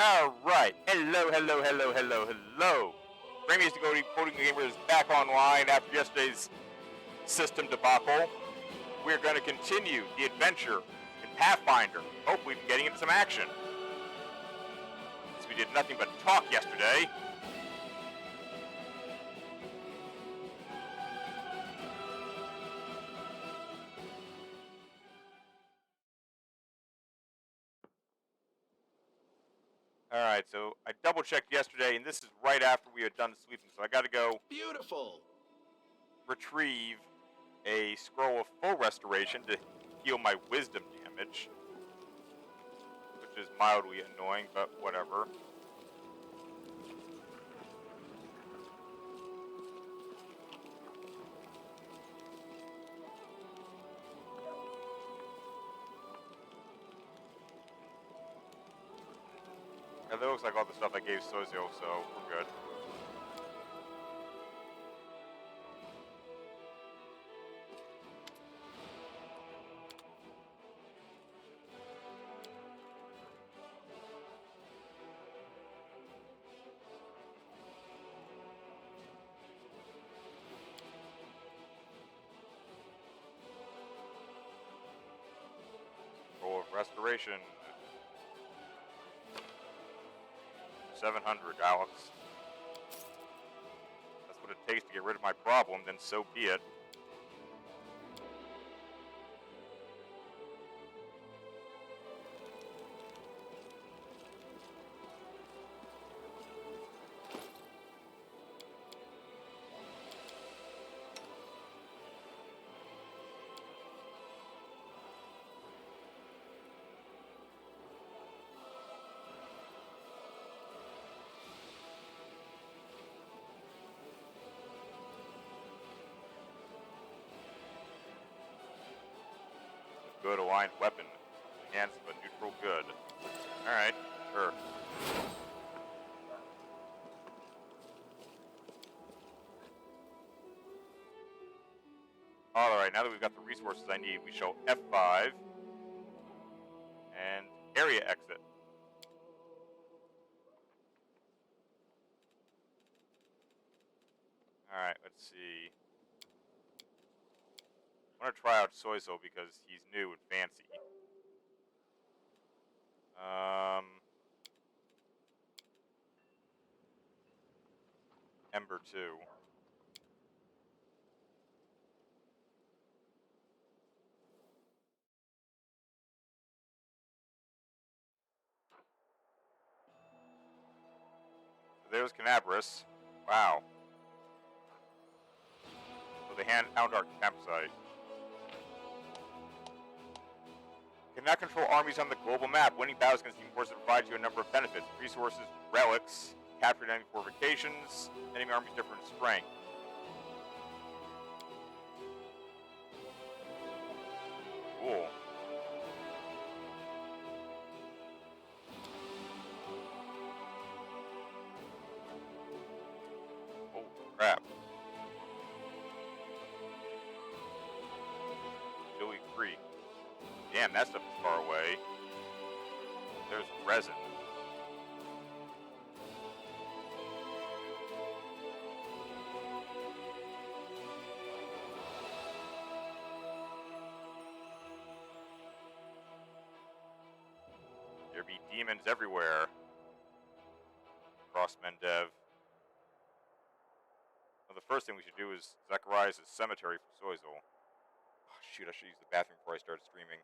Alright, hello. Remy is the Coding Gamer is back online after yesterday's system debacle. We're going to continue the adventure in Pathfinder, hopefully getting into some action. Since we did nothing but talk yesterday. Alright, so I double checked yesterday, and this is right after we had done the sweeping, so I gotta go retrieve a scroll of full restoration to heal my wisdom damage, which is mildly annoying, but whatever. Yeah, that looks like all the stuff I gave Sozio, so we're good. Scroll of restoration. 700, Alex. That's what it takes to get rid of my problem, then so be it. Good aligned weapon. Enhanced but neutral good. Alright, sure. Alright, now that we've got the resources I need, we shall F5 and area exit. Alright, let's see. I want to try out Soizo because he's new and fancy. Ember 2. So there's Canabris. Wow. So the Houndark campsite. Cannot control armies on the global map. Winning battles against the forces provides you a number of benefits. Resources, relics, captured enemy fortifications, enemy armies differ in strength. Cool. Holy crap. Joey Creek. Damn, that stuff is far away. There's resin. There be demons everywhere. Cross Mendev. Well, the first thing we should do is Zacharias' cemetery for Soizel. Oh, shoot, I should use the bathroom before I start streaming.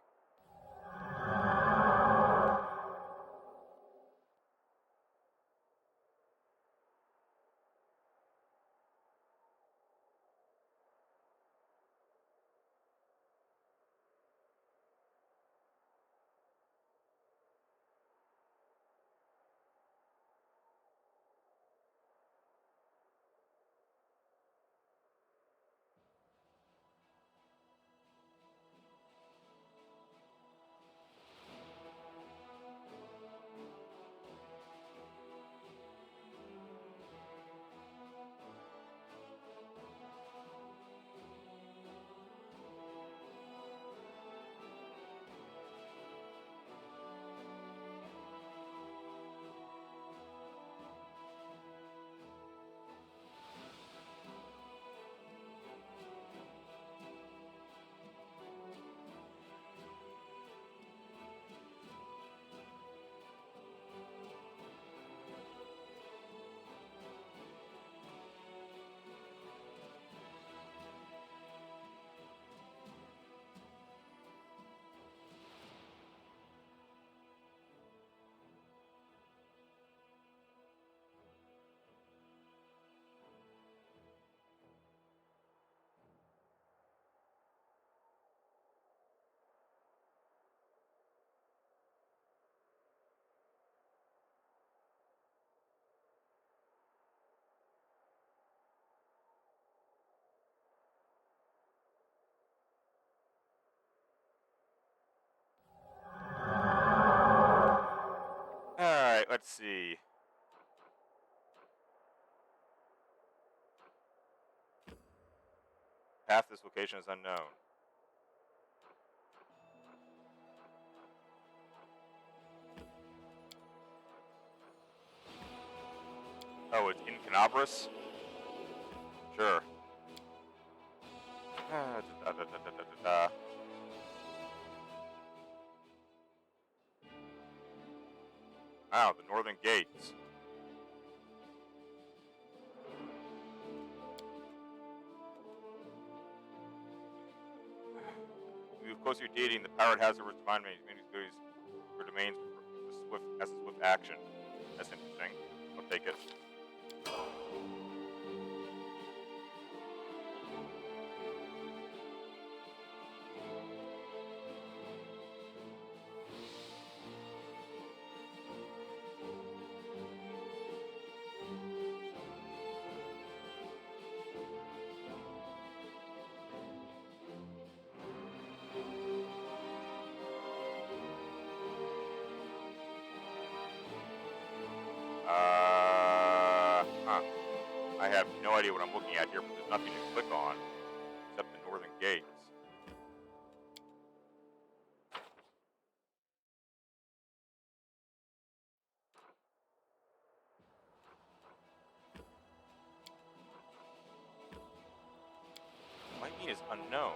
Alright, let's see. Path to this location is unknown. Oh, it's in Canabras? Sure. Wow, the northern gates. Move closer to dating, the power it has over its mind many abilities for domains as a swift action. That's interesting. I'll take it. I have no idea what I'm looking at here, but there's nothing to click on except the northern gates. What I mean is unknown.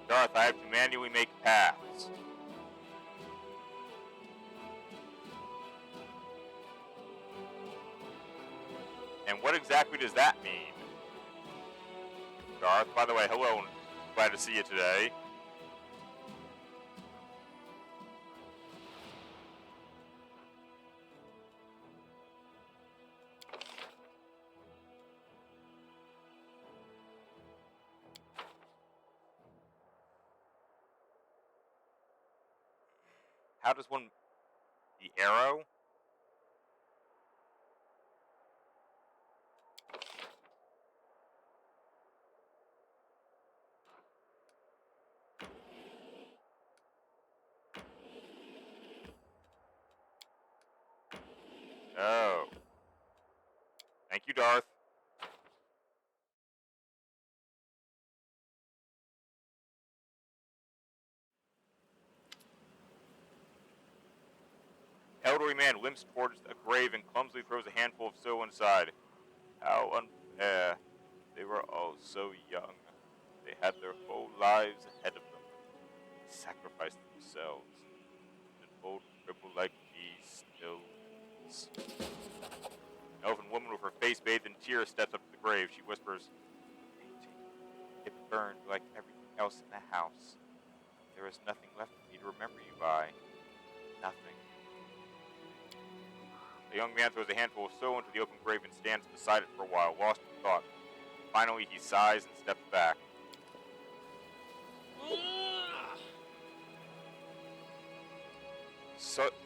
Darth, I have to manually make paths. And what exactly does that mean? Darth, by the way, hello, and glad to see you today. How does one... The arrow? Oh. Thank you, Darth. Elderly man limps towards a grave and clumsily throws a handful of soil inside. How unfair. They were all so young. They had their whole lives ahead of them. They sacrificed themselves. An old cripple like me still lives. An elven woman with her face bathed in tears steps up to the grave. She whispers, "It burned like everything else in the house. There is nothing left for me to remember you by. Nothing." The young man throws a handful of soil into the open grave and stands beside it for a while, lost in thought. Finally, he sighs and steps back.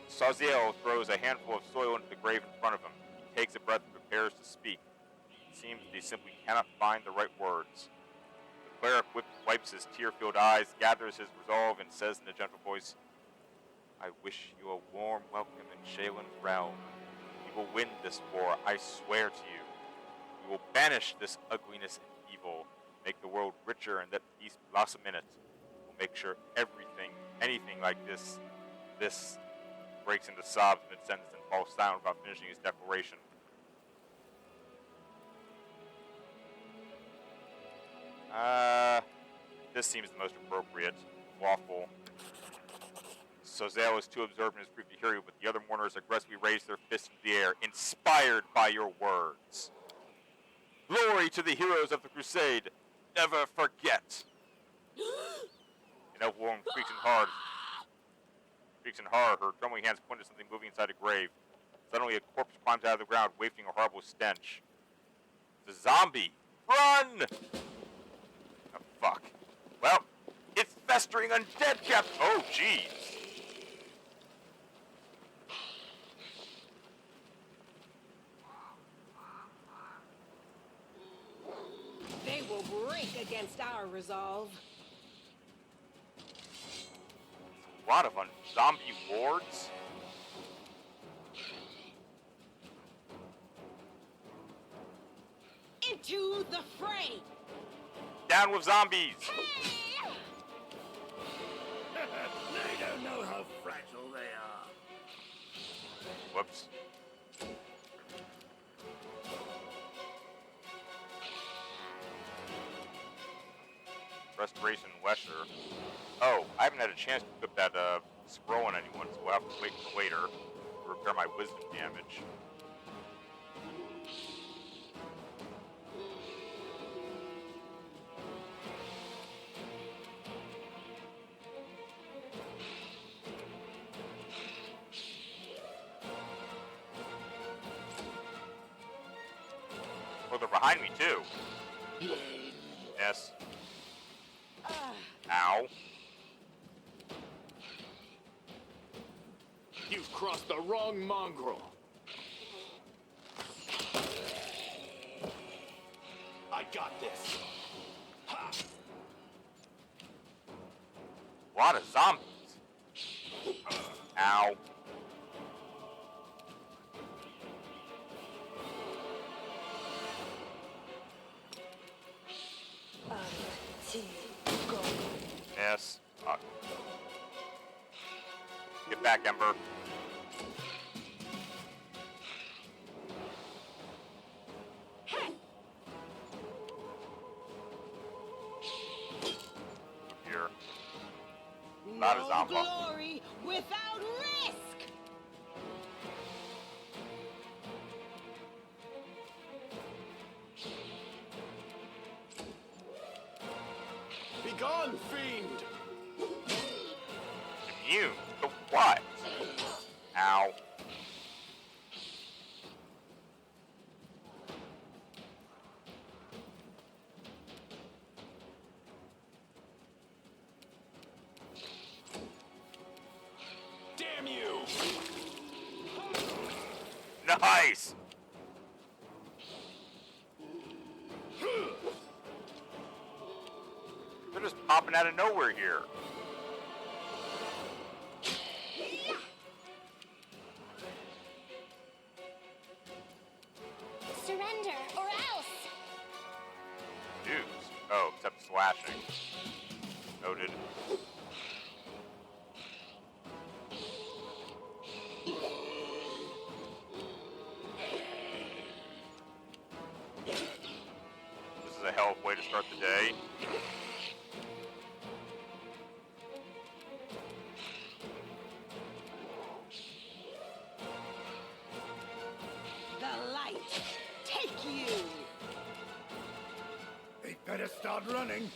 Saziel throws a handful of soil into the grave in front of him. He takes a breath and prepares to speak. It seems that he simply cannot find the right words. The cleric wipes his tear-filled eyes, gathers his resolve, and says in a gentle voice, "I wish you a warm welcome in Shaylin's realm. We will win this war, I swear to you. We will banish this ugliness and evil, make the world richer and let peace blossom in it. We'll make sure anything like this breaks into sobs mid-sentence and falls silent without finishing his declaration. This seems the most appropriate. Lawful. Sozel is too absorbed in his grief to hear you, but the other mourners aggressively raise their fists into the air, inspired by your words. Glory to the heroes of the Crusade! Never forget! An elf woman shrieks in horror, her trembling hands point to something moving inside a grave. Suddenly a corpse climbs out of the ground, wafting a horrible stench. It's a zombie! Run! Mastering undead cap. Oh, jeez. They will break against our resolve. A lot of zombie wards. Into the fray! Down with zombies! They don't know how fragile they are. Whoops. Restoration Wesher. Oh, I haven't had a chance to put that scroll on anyone, so we'll have to wait for later to repair my wisdom damage. Well, they're behind me too. Yes. Ow. You've crossed the wrong mongrel. I got this. Ha! A lot of zombies. Ow. Yes. Get back, Ember. Here. Not a No zombie. glory without risk! Begone, fiend! Immune to what? Ow. Damn you! Nice! They're just popping out of nowhere here. Surrender or else! Dudes. Oh, except slashing. Noted. This is a hell of a way to start the day. The light, take you! They better start running.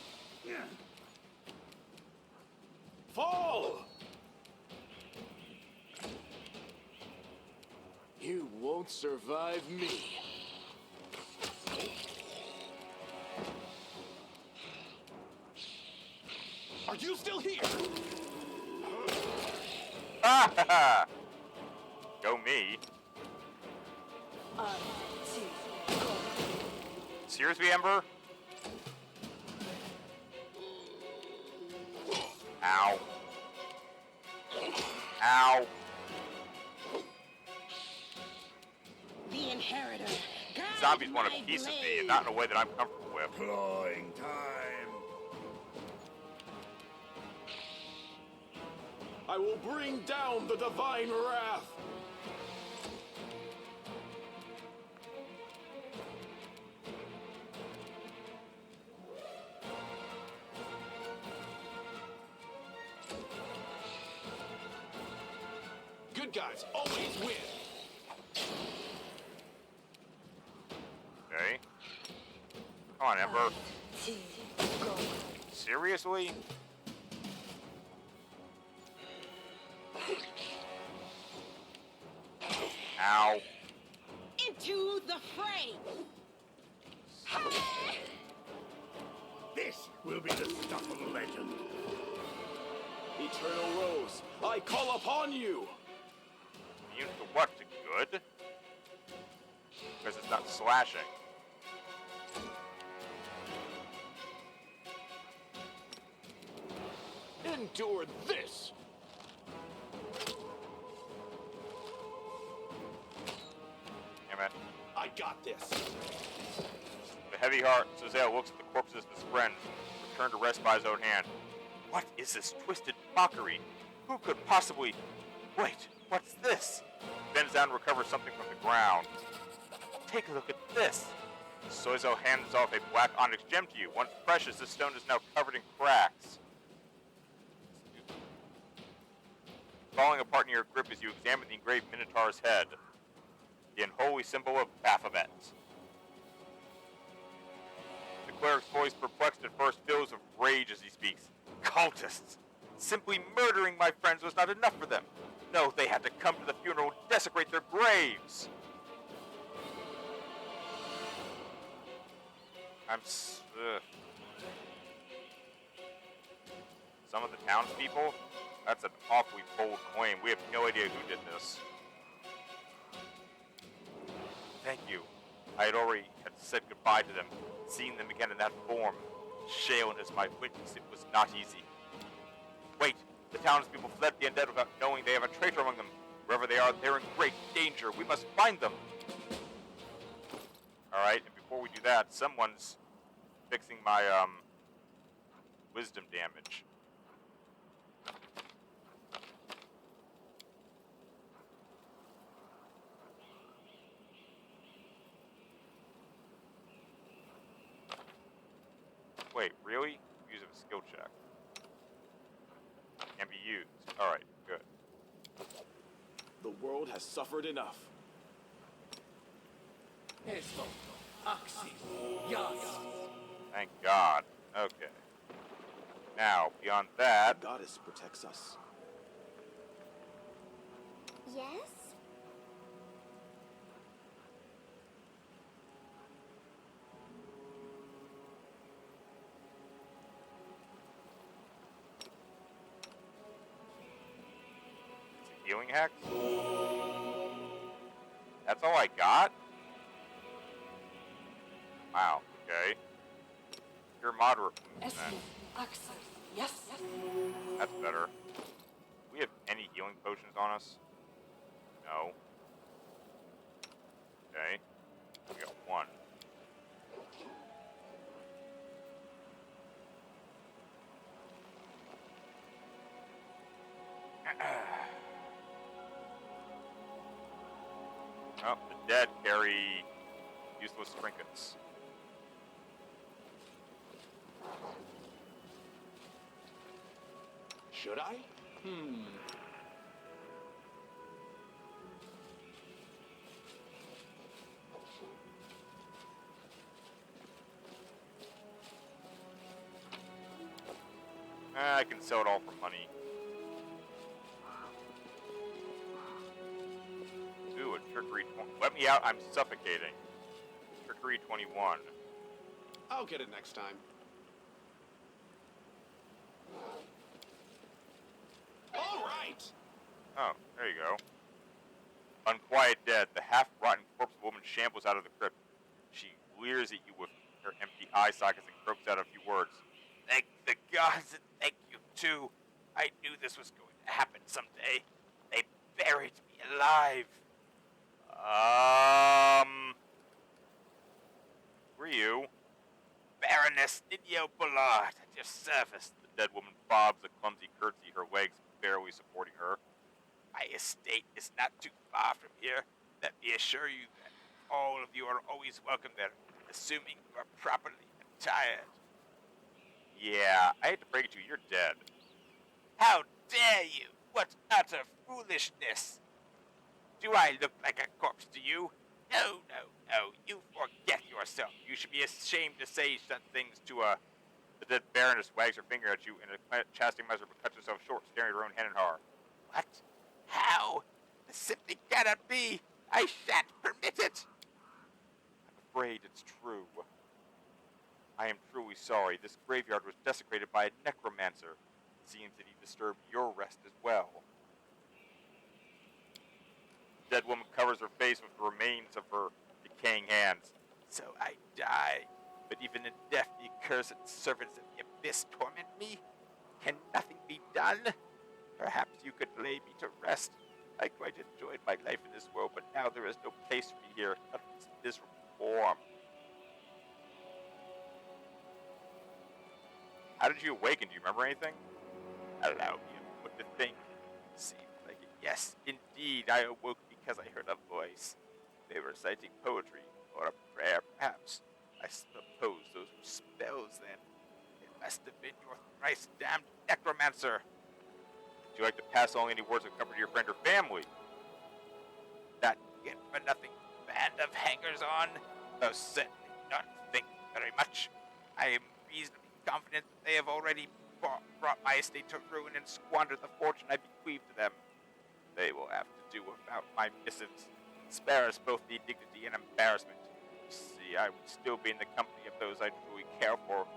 Fall! You won't survive me. Are you still here? Ah ha ha! Go me. Seriously, Ember? Ow. Ow. The inheritor. Zombies want a piece of me, and not in a way that I'm comfortable with. Clawing time. I will bring down the divine wrath. Good guys always win. Okay. Come on, Ember. Seriously? Ow. Into the fray! This will be the stuff of legend. Eternal Rose, I call upon you! Immune to what? To good? Because it's not slashing. Endure this! Damn it. I got this! The heavy heart, Sazelle looks at the corpses of his friends, returned to rest by his own hand. What is this twisted mockery? Who could possibly... Wait, what's this? Bends down and recovers something from the ground. Take a look at this. Soizo hands off a black onyx gem to you. Once precious, this stone is now covered in cracks. Falling apart in your grip as you examine the engraved Minotaur's head, the unholy symbol of Baphomet. The cleric's voice, perplexed at first, fills with rage as he speaks. Cultists! Simply murdering my friends was not enough for them. No, they had to come to the funeral and desecrate their graves. Some of the townspeople? That's an awfully bold claim. We have no idea who did this. Thank you. I had already said goodbye to them. Seeing them again in that form, Shaylin as my witness, it was not easy. Wait, the townspeople fled the undead without knowing they have a traitor among them. Wherever they are, they're in great danger. We must find them. Alright, and before we do that, someone's fixing my, wisdom damage. Wait, really? Use of a skill check. Can be used. Alright, good. The world has suffered enough. Thank God. Okay. Now, beyond that... The goddess protects us. Yes? Healing hex? That's all I got? Wow, okay. You're moderate. Yes. That's better. Do we have any healing potions on us? No. Okay. We got one. Oh, the dead carry useless trinkets. Should I? I can sell it all for money. Ooh, a trickery 20. Let me out, I'm suffocating. Trickery 21. I'll get it next time. All right. Oh, there you go. Unquiet dead. The half-rotten corpse woman shambles out of the crypt. She leers at you with her empty eye sockets and croaks out a few words. Thank the gods and thank you too. I knew this was going to happen someday. They buried me alive. Who are you? Baroness Nidyo Bullard at your service. The dead woman bobs a clumsy curtsy, her legs barely supporting her. My estate is not too far from here. Let me assure you that all of you are always welcome there, assuming you are properly attired. Yeah, I hate to break it to you, you're dead. How dare you? What utter foolishness! Do I look like a corpse to you? No, you forget yourself. You should be ashamed to say such things to a... The dead baroness wags her finger at you in a chastising measure but cuts herself short, staring at her own hand in horror. What? How? This simply cannot be! I shan't permit it! I'm afraid it's true. I am truly sorry. This graveyard was desecrated by a necromancer. seems that he disturbed your rest as well. The dead woman covers her face with the remains of her decaying hands. So I die, but even in death the accursed servants of the abyss torment me? Can nothing be done? Perhaps you could lay me to rest. I quite enjoyed my life in this world, but now there is no place for me here, not in this miserable form. How did you awaken? Do you remember anything? Allow me a moment to think. Seems like it. Yes, indeed, I awoke because I heard a voice. They were reciting poetry, or a prayer, perhaps. I suppose those were spells, then. It must have been your thrice-damned necromancer. Would you like to pass along any words of comfort to your friend or family? Not good for nothing band of hangers-on? Most certainly not. Think very much. I am reasonably confident that they have already brought my estate to ruin and squandered the fortune I bequeathed to them. They will have to do without my missives. Spare us both the indignity and embarrassment. You see, I would still be in the company of those I truly care for,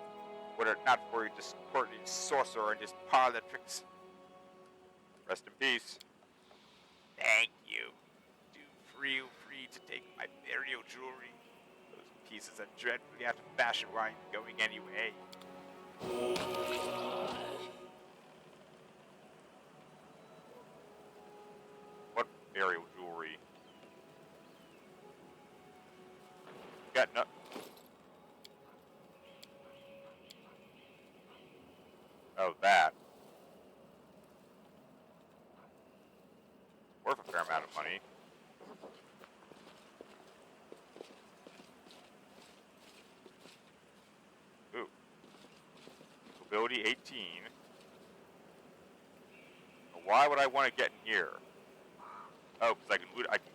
were it not for a discordant sorcerer and his parlor tricks. Rest in peace. Thank you. Do feel free to take my burial jewelry. Those pieces are dreadfully out of fashion where I'm going anyway. What burial jewelry? Got no. Oh, that. Worth a fair amount of money. Ooh. Ability 18. Now, why would I want to get in here? Oh, because I can loot. I can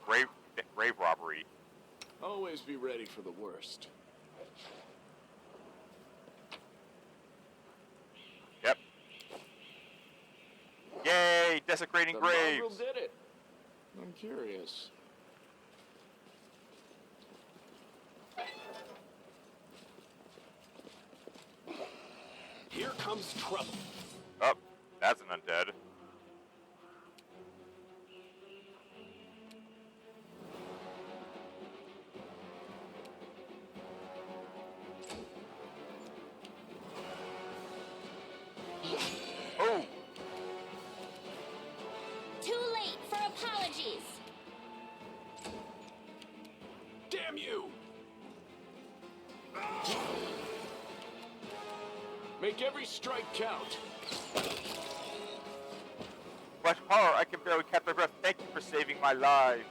grave robbery. Always be ready for the worst. Yep. Yay! Desecrating The graves. mongrel did it. I'm curious. Here comes trouble. Oh, that's an undead. Oh! Too late for apologies. Damn you! Make every strike count. What horror! I can barely catch my breath. Thank you for saving my life.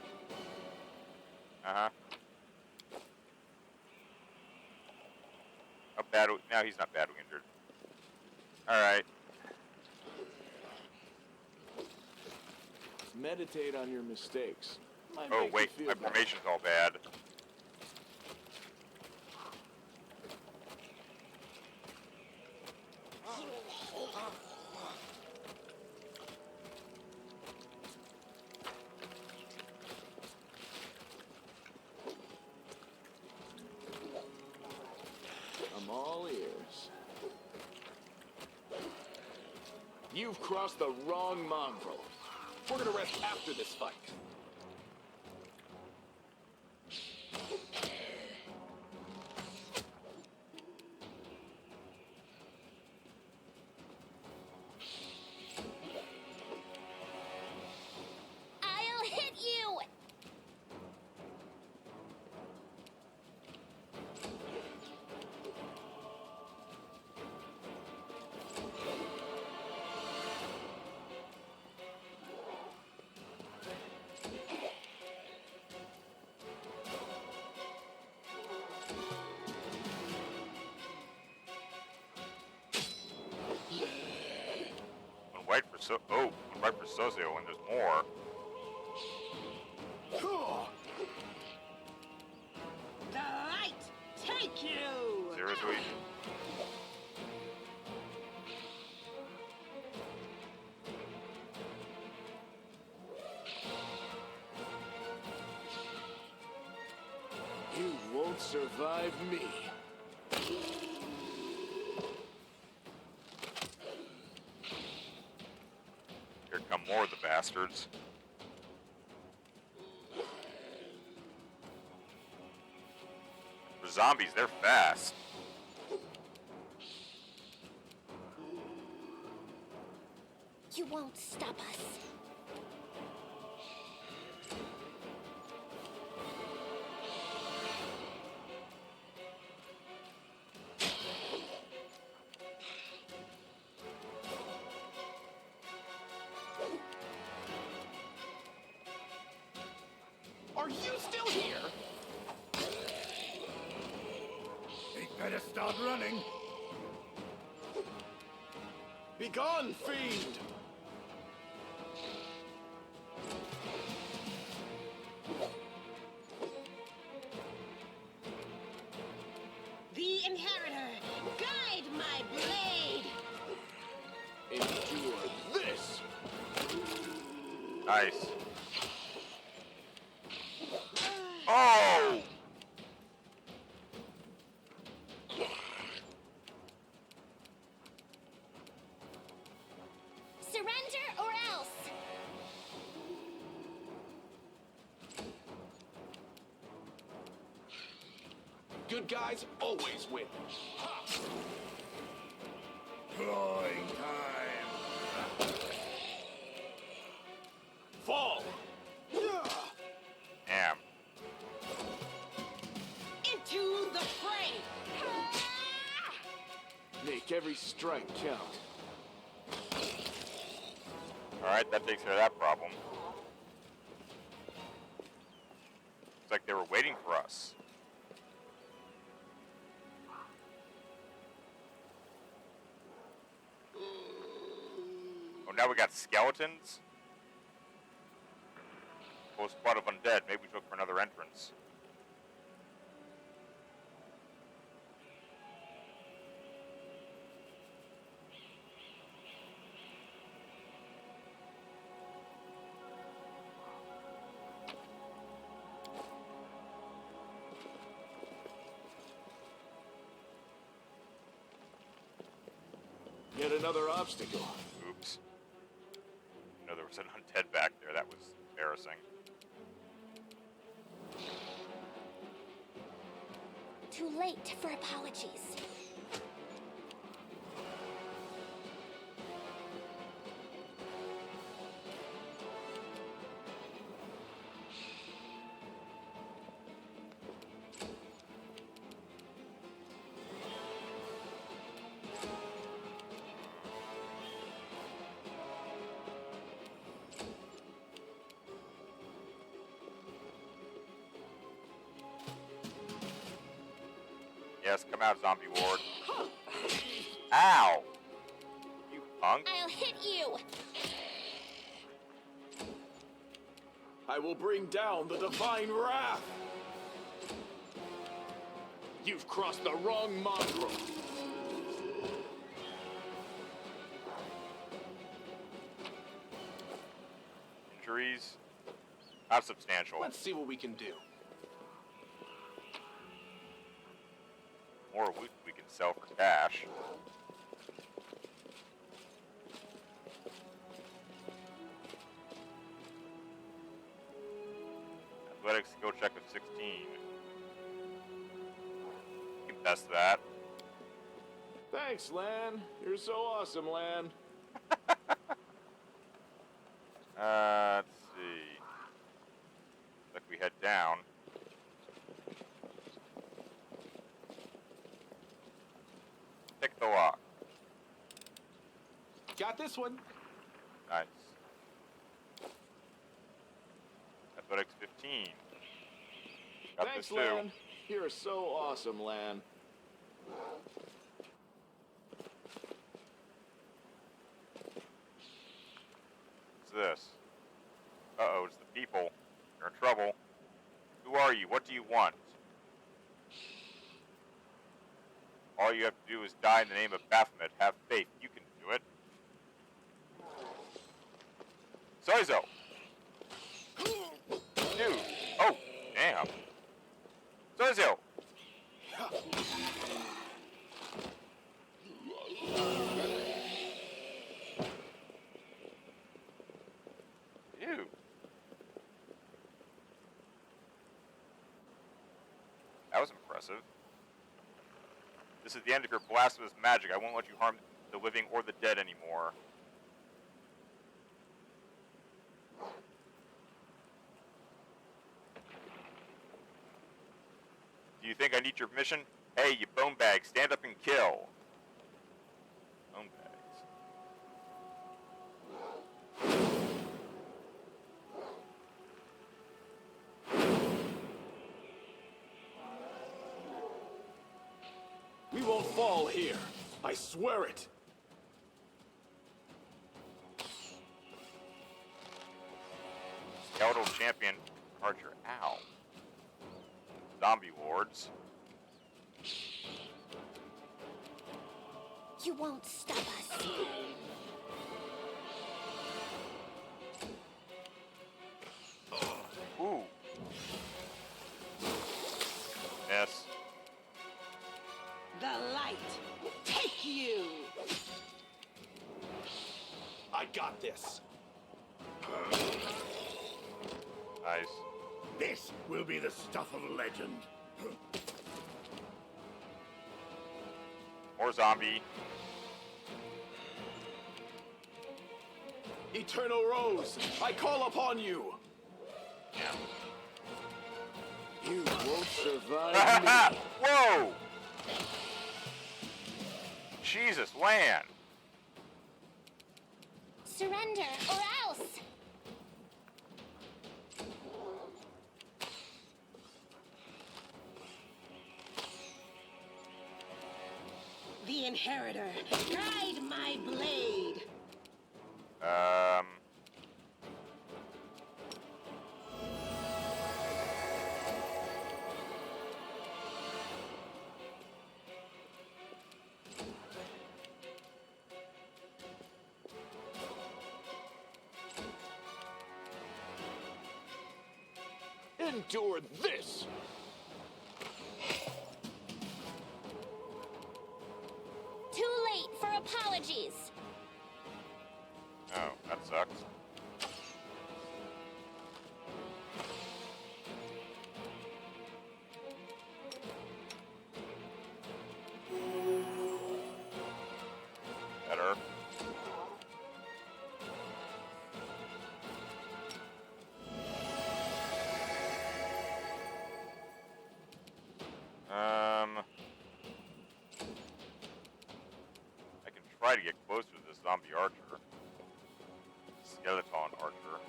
Uh-huh. Oh, badly. No, he's not badly injured. Alright. Meditate on your mistakes. Might Oh, make you wait. feel My better. formation's all bad. I'm all ears. You've crossed the wrong mongrel. We're gonna rest after this fight. I'll hit you. One right for Socio, and there's more. The light take you! Seriously? You won't survive me. more of the bastards. For zombies, they're fast. You won't stop us. Are you still here? He'd better start running. Begone, fiend! The Inheritor, guide my blade! Endure this! Nice. Oh! Surrender or else. Good guys always win. Ha! Clawing time. Fall! Damn. Into the fray! Make every strike count. Alright, that takes care of that problem. Looks like they were waiting for us. Oh, now we got skeletons? Whole squad of undead. Maybe we look for another entrance. Yet another obstacle. Oops. No, there was an undead back there. That was embarrassing. Too late for apologies. Yes, come out, zombie ward. Ow! You punk. I'll hit you. I will bring down the divine wrath. You've crossed the wrong mongrel. Injuries? Not substantial. Let's see what we can do. More we can sell for cash. Athletics, skill check of 16. You can test that. Thanks, Lan. You're so awesome, Lan. Let's see. Like we head down. Pick the lock. Got this one. Nice. Athletics 15. Got Thanks, this too. Lan. You're so awesome, Lan. What's this? Uh-oh, it's the people. You're in trouble. Who are you? What do you want? All you have to do is die in the name of Baphomet. Have faith. You can do it. Soizo! Dude. Oh, damn. Soizo! impressive. This is the end of your blasphemous magic. I won't let you harm the living or the dead anymore. Do you think I need your permission? Hey, you bone bag, stand up and kill. Bone bags. We won't fall here. I swear it. Skeletal champion, Archer. Ow. Zombie wards. You won't stop us. Ooh. Miss. The light. Take you. I got this. Nice. This will be the stuff of legend. More zombie. Eternal Rose, I call upon you. Yeah. You won't survive me. Whoa! Jesus, land. Surrender or else. The Inheritor. Guide my blade. Endure this. Too late for apologies. Oh, that sucks. Better. I can try to get closer to this zombie archer. Skeleton archer.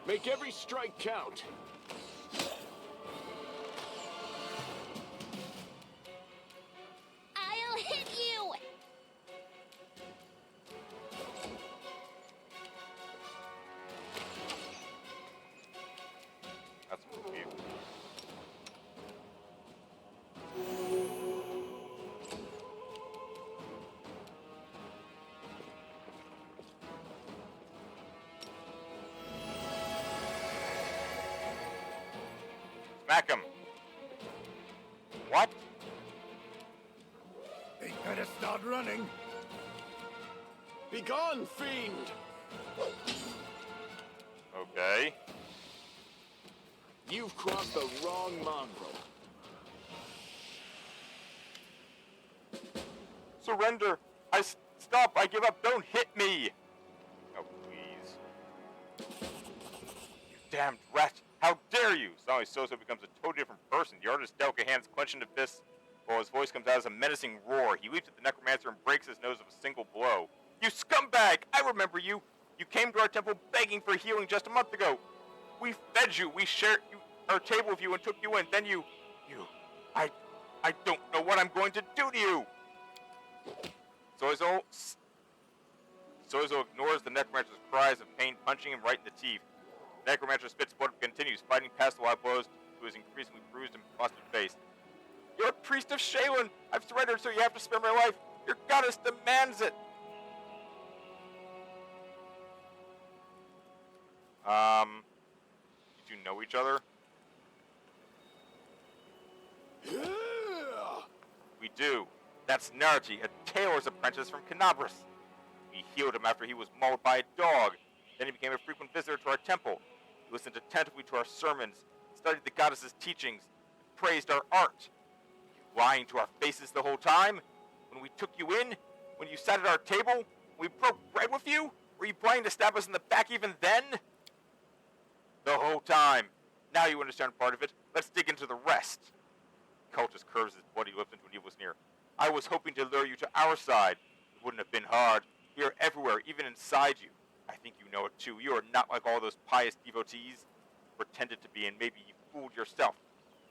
Make every strike count. I'll hit you. That's what we need. Smack him. What? They better start running. Begone, fiend! Okay. You've crossed the wrong mongrel. Surrender. Stop. I give up. Don't hit me. Oh, please. You damned rat. How dare you? Suddenly Soso becomes a totally different person. The artist's delicate hands clench into fists while his voice comes out as a menacing roar. He leaps at the necromancer and breaks his nose with a single blow. You scumbag! I remember you. You came to our temple begging for healing just a month ago. We fed you. We shared our table with you and took you in. Then you... I don't know what I'm going to do to you. Soizo ignores the necromancer's cries of pain, punching him right in the teeth. The necromancer spits blood and continues, fighting past the wild blows to his increasingly bruised and busted face. You're a priest of Shaylin! I've surrendered, so you have to spare my life! Your goddess demands it! Did you know each other? We do. That's Narji, a tailor's apprentice from Canabras. We healed him after he was mauled by a dog. Then he became a frequent visitor to our temple. He listened attentively to our sermons, studied the goddess's teachings, and praised our art. You lying to our faces the whole time? When we took you in? When you sat at our table? When we broke bread with you? Were you planning to stab us in the back even then? The whole time. Now you understand part of it. Let's dig into the rest. Cultist curves his bloody lips into an evil sneer. I was hoping to lure you to our side. It wouldn't have been hard. We are everywhere, even inside you. I think you know it too. You are not like all those pious devotees you pretended to be, and maybe you fooled yourself.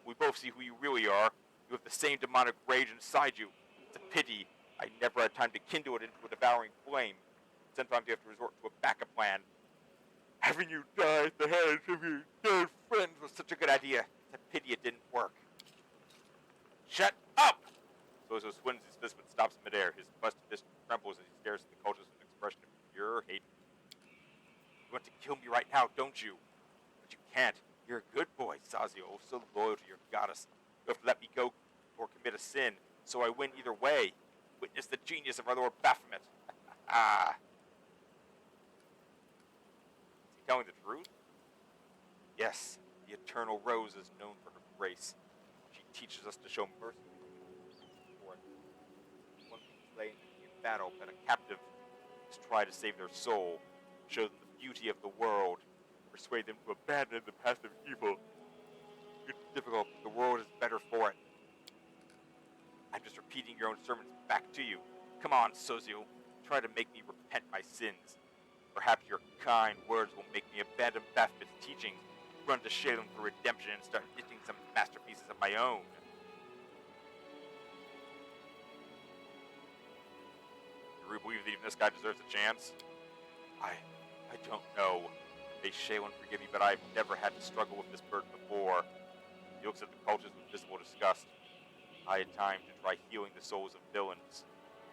We both see who you really are. You have the same demonic rage inside you. It's a pity I never had time to kindle it into a devouring flame. Sometimes you have to resort to a backup plan. Having you die at the hands of your dead friends was such a good idea. It's a pity it didn't work. Shut up! Zozo swings his fist but stops in midair. His busted fist trembles as he stares at the cultist with an expression of pure hate. You want to kill me right now, don't you? But you can't. You're a good boy, Sazio, so loyal to your goddess. You have to let me go or commit a sin, so I win either way. Witness the genius of our Lord Baphomet. Ah. Is he telling the truth? Yes, the Eternal Rose is known for her grace. She teaches us to show mercy. One can slay in battle, but a captive is try to save their soul, show them the beauty of the world, persuade them to abandon the path of evil. It's difficult, but the world is better for it. I'm just repeating your own sermons back to you. Come on, Sozio, try to make me repent my sins. Perhaps your kind words will make me abandon Baphomet's teachings, run to Shalem for redemption, and start knitting some masterpieces of my own. Do you believe that even this guy deserves a chance? I don't know. May Shalem forgive me, but I've never had to struggle with this burden before. He looks at the cultist with visible disgust. I had time to try healing the souls of villains.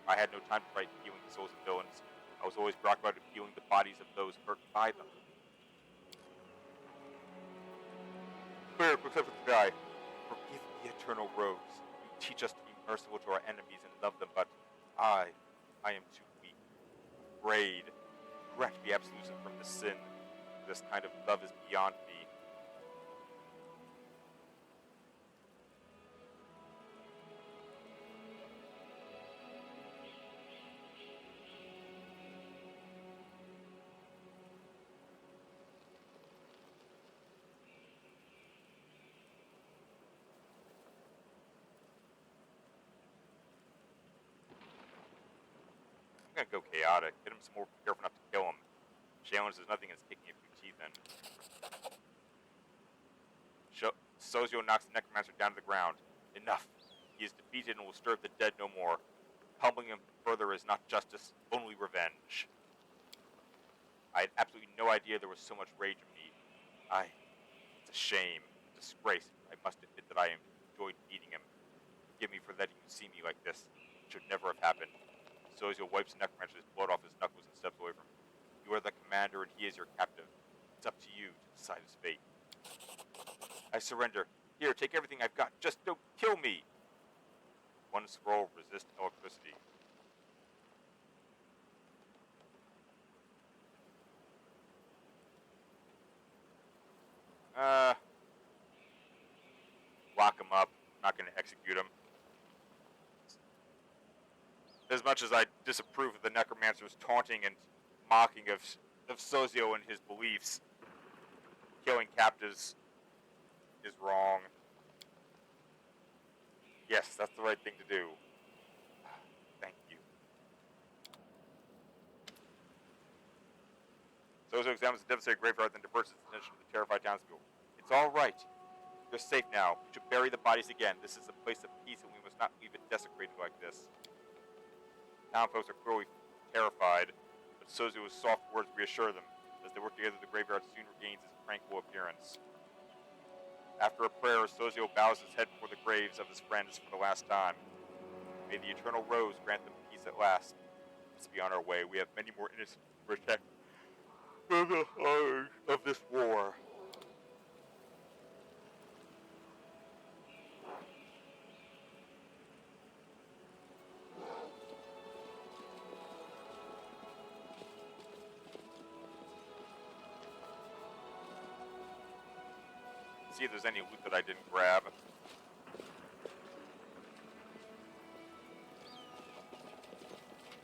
I had no time to try healing the souls of villains. I was always preoccupied with healing the bodies of those hurt by them. Clear, except for the guy. Forgive the Eternal Rose. You teach us to be merciful to our enemies and love them, but I am too weak, afraid, regret to be absoluted from the sin. This kind of love is beyond me. I'm gonna go chaotic. Get him some more careful not to kill him. Challenge there's nothing against kicking a few teeth in. Sozio knocks the necromancer down to the ground. Enough. He is defeated and will disturb the dead no more. Humbling him further is not justice, only revenge. I had absolutely no idea there was so much rage in me. It's a shame, a disgrace. I must admit that I enjoyed beating him. Forgive me for letting you see me like this. It should never have happened. Sozio wipes the necromancer's blood off his knuckles and steps away from him. You are the commander and he is your captive. It's up to you to decide his fate. I surrender. Here, take everything I've got. Just don't kill me. One scroll, resist electricity. Lock him up. I'm not going to execute him. As much as I disapprove of the necromancer's taunting and mocking of Sozio and his beliefs, killing captives is wrong. Yes, that's the right thing to do. Thank you. Sozio examines the devastated graveyard, then diverts his attention to the terrified townspeople. It's all right. You're safe now. We should bury the bodies again. This is a place of peace, and we must not leave it desecrated like this. Town folks are clearly terrified, but Sozio's soft words reassure them. As they work together, the graveyard soon regains its tranquil appearance. After a prayer, Sozio bows his head before the graves of his friends for the last time. May the Eternal Rose grant them peace at last. Let's be on our way. We have many more innocents to protect from the horrors of this war. see if there's any loot that I didn't grab.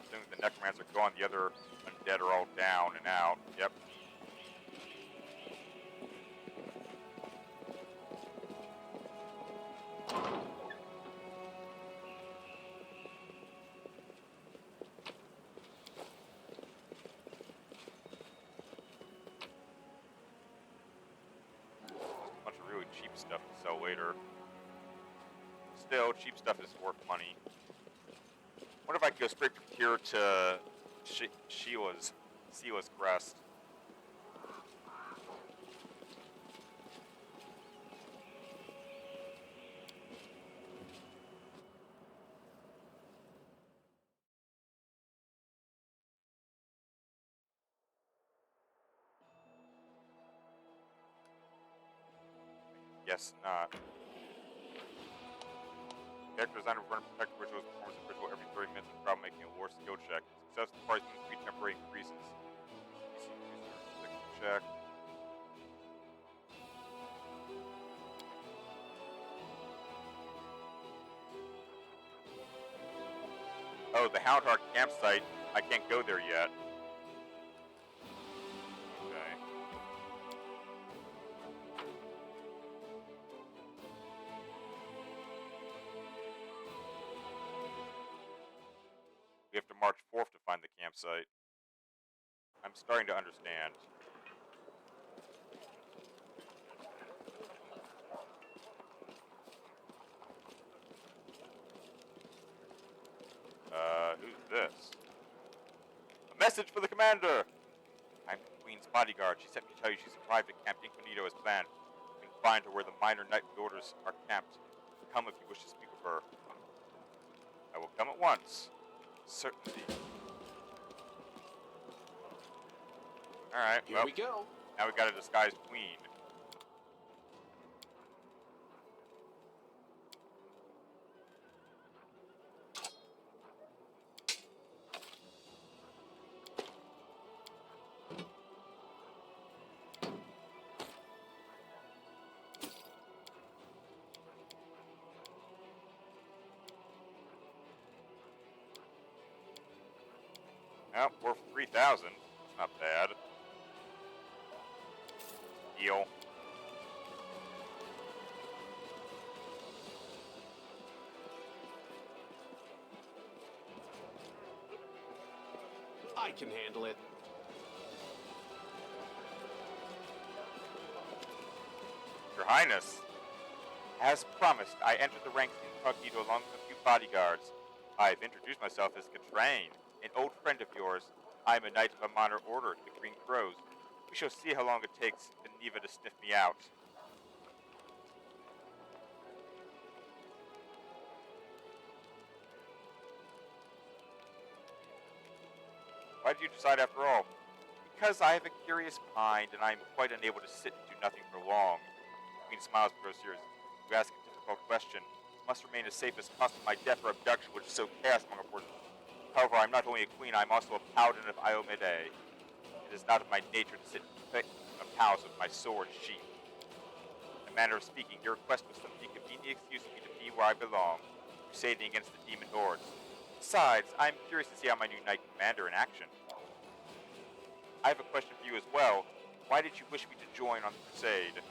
Assuming the necromancer gone, the other undead are all down and out. Yep. Cheap stuff to sell later. Still, cheap stuff is worth money. What if I could go straight from here to Sheila's crest? Guess not. Character designer run protective rituals, performs a ritual every 30 minutes without making a lore skill check. Success requires means 3 temporary increases. PC user check. Oh, the Houndheart campsite. I can't go there yet. Okay. We have to march forth to find the campsite. I'm starting to understand. Who's this? A message for the commander! I'm the Queen's bodyguard. She sent me to tell you she's arrived at Camp Incognito as planned. You can find her where the minor knight orders are camped. Come if you wish to speak with her. I will come at once. Certainly. Alright, Here well, we go. now we got a disguised queen. Well, we're 3,000. It's not bad. Deal. I can handle it. Your Highness, as promised, I entered the ranks incognito along with a few bodyguards. I've introduced myself as Katrain, an old friend of yours. I am a knight of a minor order, the Green Crows. We shall see how long it takes Neva to sniff me out. Why did you decide after all? Because I have a curious mind, and I am quite unable to sit and do nothing for long. The Queen smiles for those ears. You ask a difficult question. Must remain as safe as possible my death or abduction, which is so chaos among our forces. However, I'm not only a queen, I'm also a paladin of Iomede. It is not of my nature to sit in a palace with my sword sheathed. In a manner of speaking, your request was some convenient excuse for me to be where I belong, crusading against the demon hordes. Besides, I'm curious to see how my new knight commander in action. I have a question for you as well. Why did you wish me to join on the Crusade?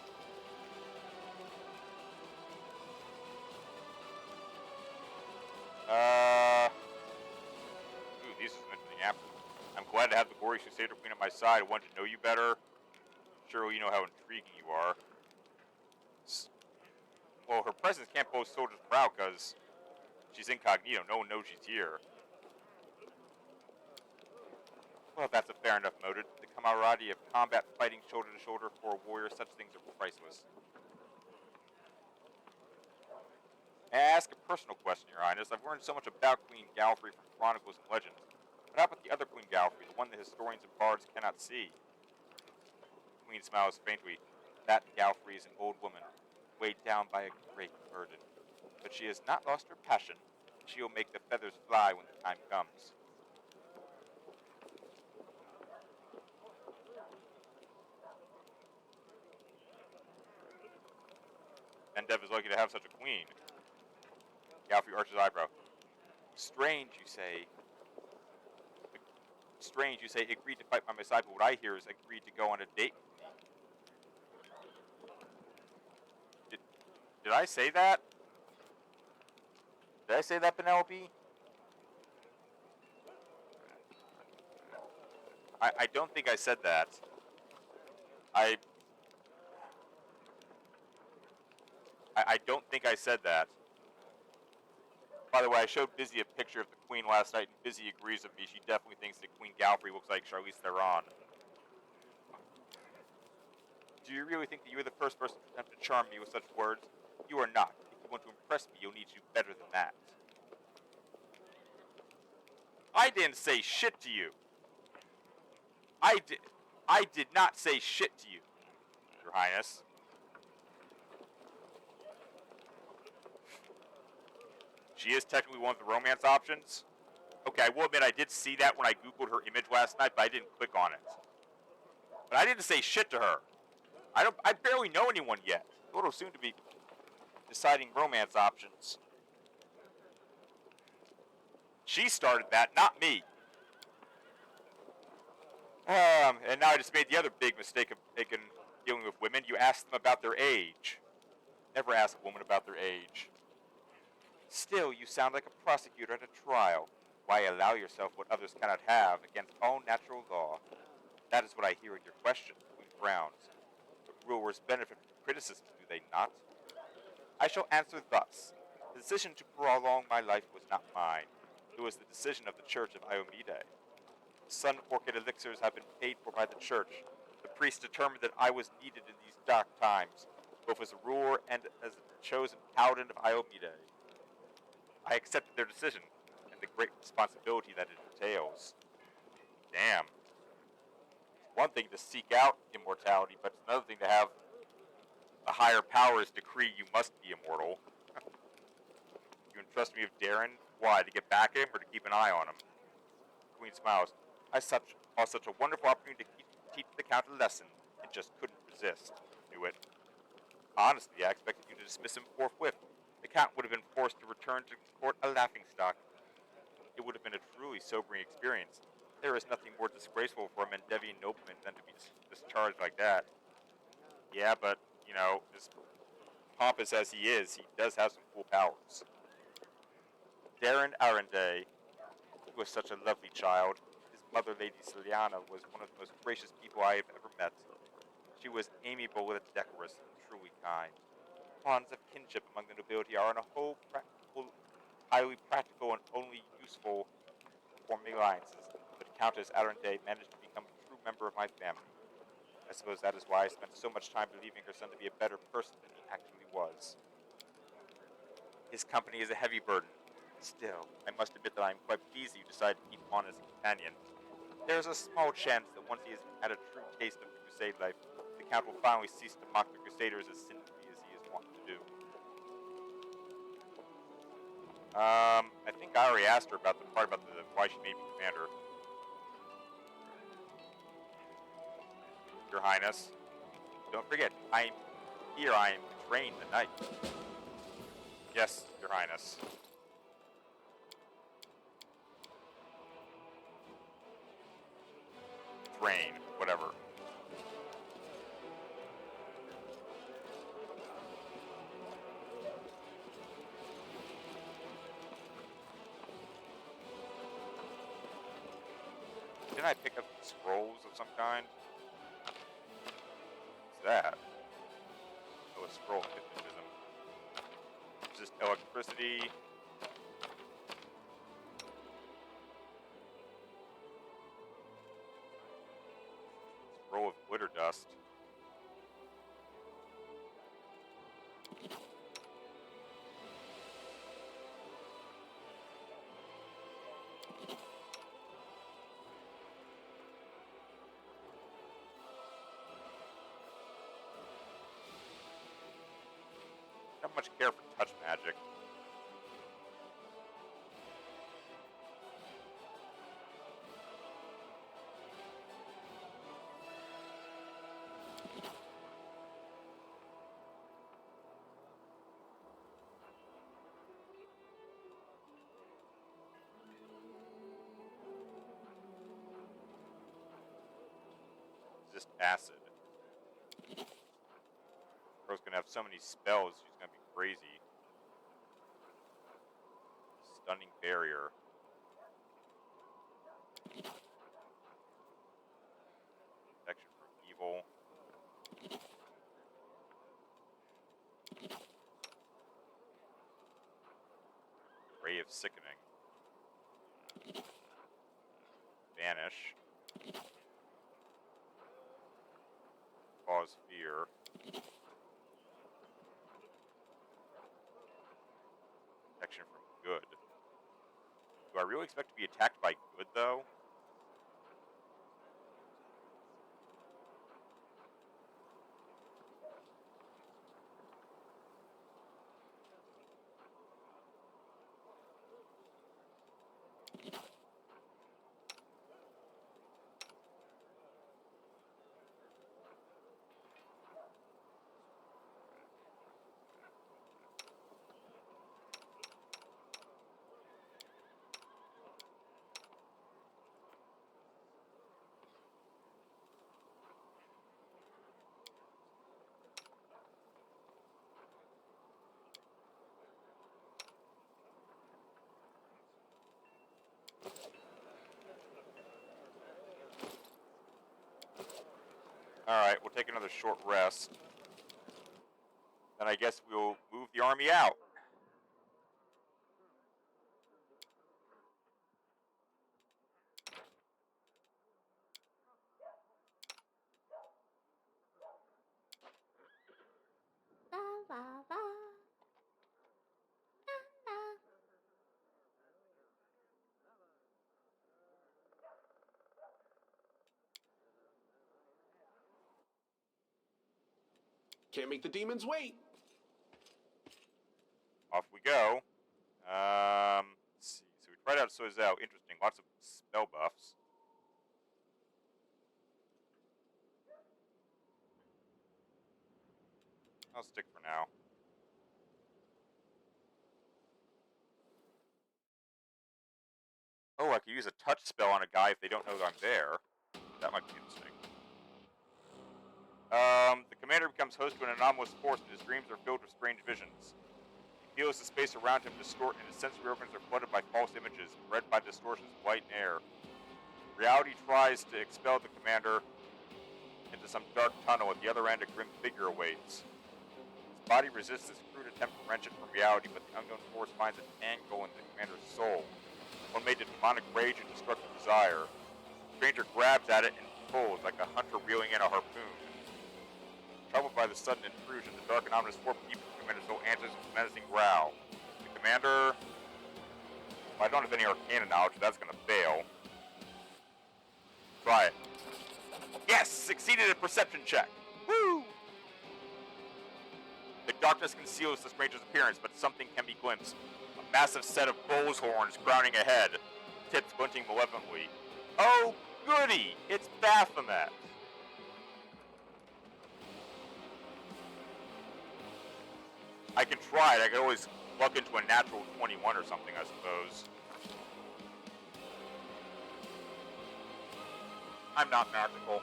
Ooh, this is an interesting app. I'm glad to have the glorious Crusader Queen at my side. I want to know you better. Surely you know how intriguing you are. Well, her presence can't boast soldiers' morale because she's incognito. No one knows she's here. Well, that's a fair enough motive. The camaraderie of combat, fighting shoulder to shoulder for a warrior, such things are priceless. May I ask a personal question, Your Highness? I've learned so much about Queen Galfrey from chronicles and legends. But how about the other Queen Galfrey, the one the historians and bards cannot see? The Queen smiles faintly. That Galfrey is an old woman, weighed down by a great burden. But she has not lost her passion. She will make the feathers fly when the time comes. Endev is lucky to have such a queen. Galfrey arches eyebrow. Strange, you say. Strange, you say, agreed to fight by my side, but what I hear is agreed to go on a date with me. Did I say that? Did I say that, Penelope? I don't think I said that. I don't think I said that. By the way, I showed Busy a picture of the Queen last night, and Busy agrees with me. She definitely thinks that Queen Galfrey looks like Charlize Theron. Do you really think that you are the first person to attempt to charm me with such words? You are not. If you want to impress me, you'll need to do better than that. I didn't say shit to you. I did not say shit to you, Your Highness. She is technically one of the romance options. Okay, I will admit I did see that when I Googled her image last night, but I didn't click on it. But I didn't say shit to her. I barely know anyone yet. A little soon to be deciding romance options. She started that, not me. And now I just made the other big mistake of dealing with women. You ask them about their age. Never ask a woman about their age. Still, you sound like a prosecutor at a trial. Why allow yourself what others cannot have against all natural law? That is what I hear in your question, Queen frowns. But rulers benefit from criticism, do they not? I shall answer thus. The decision to prolong my life was not mine. It was the decision of the Church of Iomide. Sun orchid elixirs have been paid for by the Church. The priests determined that I was needed in these dark times, both as a ruler and as the chosen paladin of Iomide. I accepted their decision, and the great responsibility that it entails. Damn. It's one thing to seek out immortality, but it's another thing to have the higher powers decree you must be immortal. You entrust me with Darren? Why, to get back at him or to keep an eye on him? Queen smiles. I saw such a wonderful opportunity to teach the Count a lesson, and just couldn't resist. Knew it. Honestly, I expected you to dismiss him forthwith. The Count would have been forced to return to court a laughingstock. It would have been a truly sobering experience. There is nothing more disgraceful for a Mendevian nobleman than to be discharged like that. Yeah, but, you know, as pompous as he is, he does have some cool powers. Darren Arendelle, he was such a lovely child. His mother, Lady Celiana, was one of the most gracious people I have ever met. She was amiable and decorous and truly kind. Bonds of kinship among the nobility are on a whole highly practical and only useful forming alliances, but Countess Arendelle managed to become a true member of my family. I suppose that is why I spent so much time believing her son to be a better person than he actually was. His company is a heavy burden. Still, I must admit that I am quite pleased that you decided to keep him on as a companion. There is a small chance that once he has had a true taste of the Crusade life, the Count will finally cease to mock the Crusaders as cynically as he is wont to do. I think I already asked her about the part about why she made me commander. Your Highness, don't forget, I am trained the knight. Yes, Your Highness. Train, whatever. Didn't I pick up scrolls of some kind? What's that? Oh, a scroll of hypnotism. Just electricity. Scroll of glitter dust. Not much care for touch magic. so many spells, she's gonna be crazy. Stunning barrier. Protection from evil. Ray of sickening. Vanish. Cause fear. Protection from good. Do I really expect to be attacked by good, though? Alright, we'll take another short rest. Then I guess we'll move the army out. La la la. La la. Can't make the demons wait. Off we go. Let's see. So we tried out Sozel. Interesting. Lots of spell buffs. I'll stick for now. Oh, I could use a touch spell on a guy if they don't know that I'm there. That might be interesting. The commander becomes host to an anomalous force, and his dreams are filled with strange visions. He feels the space around him distort, and his sensory organs are flooded by false images, bred by distortions of light and air. Reality tries to expel the commander into some dark tunnel. At the other end, a grim figure awaits. His body resists this crude attempt to wrench it from reality, but the unknown force finds an angle in the commander's soul, one made of demonic rage and destructive desire. The stranger grabs at it and pulls like a hunter reeling in a harpoon. Troubled by the sudden intrusion, the dark and ominous form deep in the commander's soul answers with a menacing growl. The commander... Well, I don't have any arcana knowledge, so that's going to fail. Try it. Yes! Succeeded a perception check! Woo! The darkness conceals the stranger's appearance, but something can be glimpsed. A massive set of bull's horns crowning ahead, tips glinting malevolently. Oh, goody! It's Baphomet! I can try it. I could always luck into a natural 21 or something, I suppose. I'm not magical.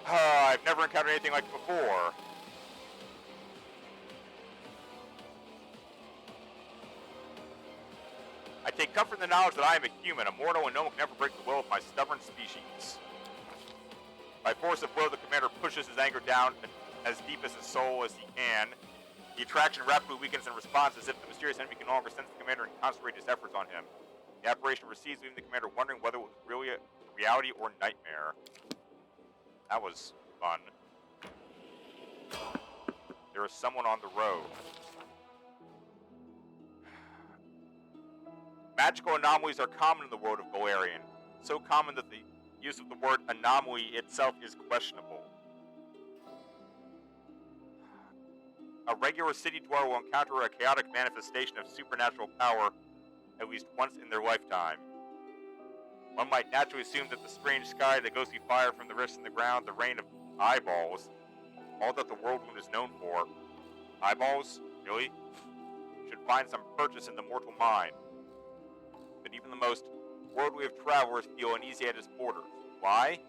I've never encountered anything like it before. I take comfort in the knowledge that I am a human, a mortal, and no one can ever break the will of my stubborn species. By force of will, the commander pushes his anger down as deep as his soul as he can. The attraction rapidly weakens in response, as if the mysterious enemy can no longer sense the commander and concentrate his efforts on him. The apparition recedes, leaving the commander wondering whether it was really a reality or nightmare. That was fun. There is someone on the road. Magical anomalies are common in the world of Golarion, so common that the use of the word anomaly itself is questionable. A regular city dweller will encounter a chaotic manifestation of supernatural power at least once in their lifetime. One might naturally assume that the strange sky, the ghostly fire from the rifts in the ground, the rain of eyeballs, all that the whirlwind is known for, eyeballs, really, should find some purchase in the mortal mind. But even the most worldly of travelers feel uneasy at its borders. Why?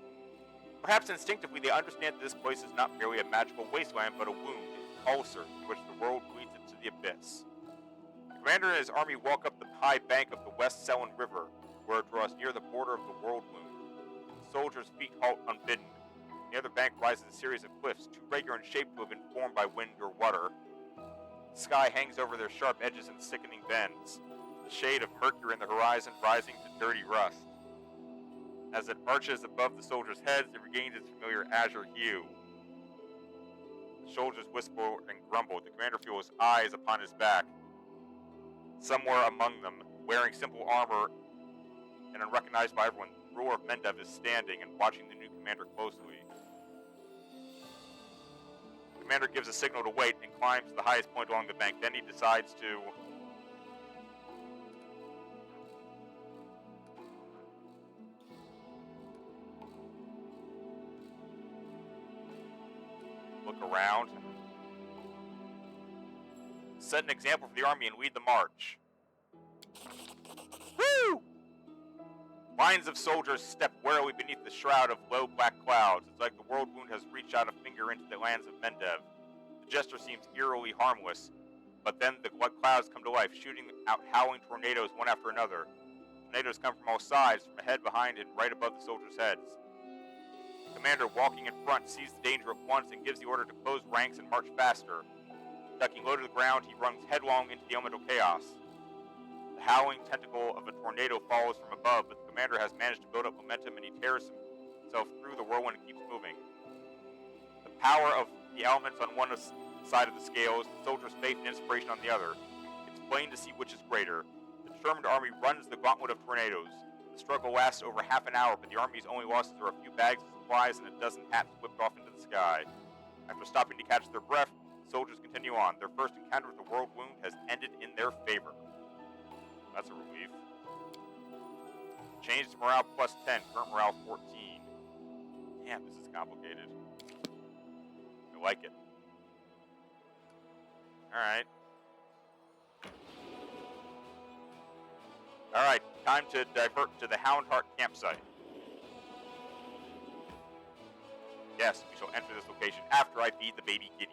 Perhaps instinctively they understand that this place is not merely a magical wasteland, but a wound, an ulcer, in which the world bleeds into the abyss. The commander and his army walk up the high bank of the West Selwyn River, where it draws near the border of the world wound. The soldiers' feet halt unbidden. Near the bank rises a series of cliffs, too regular in shape to have been formed by wind or water. The sky hangs over their sharp edges and sickening bends, the shade of mercury in the horizon rising to dirty rust. As it arches above the soldiers' heads, it regains its familiar azure hue. The soldiers whisper and grumble. The commander feels eyes upon his back. Somewhere among them, wearing simple armor and unrecognized by everyone, the ruler of Mendev is standing and watching the new commander closely. The commander gives a signal to wait and climbs to the highest point along the bank. Then he decides to look around, set an example for the army, and lead the march. Woo! Lines of soldiers step warily beneath the shroud of low black clouds. It's like the world wound has reached out a finger into the lands of Mendev. The gesture seems eerily harmless, but then the clouds come to life, shooting out howling tornadoes one after another. Tornadoes come from all sides, from ahead, behind, and right above the soldiers' heads. The commander, walking in front, sees the danger at once and gives the order to close ranks and march faster. Ducking low to the ground, he runs headlong into the elemental chaos. The howling tentacle of a tornado follows from above, but the commander has managed to build up momentum and he tears himself through the whirlwind and keeps moving. The power of the elements on one side of the scales, the soldiers' faith and inspiration on the other. It's plain to see which is greater. The determined army runs the gauntlet of tornadoes. The struggle lasts over half an hour, but the army's only losses are a few bags of supplies and a dozen hats whipped off into the sky. After stopping to catch their breath, the soldiers continue on. Their first encounter with the world wound has ended in their favor. That's a relief. Change to morale plus 10, current morale 14. Damn, this is complicated. I like it. Alright. Alright, time to divert to the Houndheart campsite. Yes, we shall enter this location after I feed the baby kitty.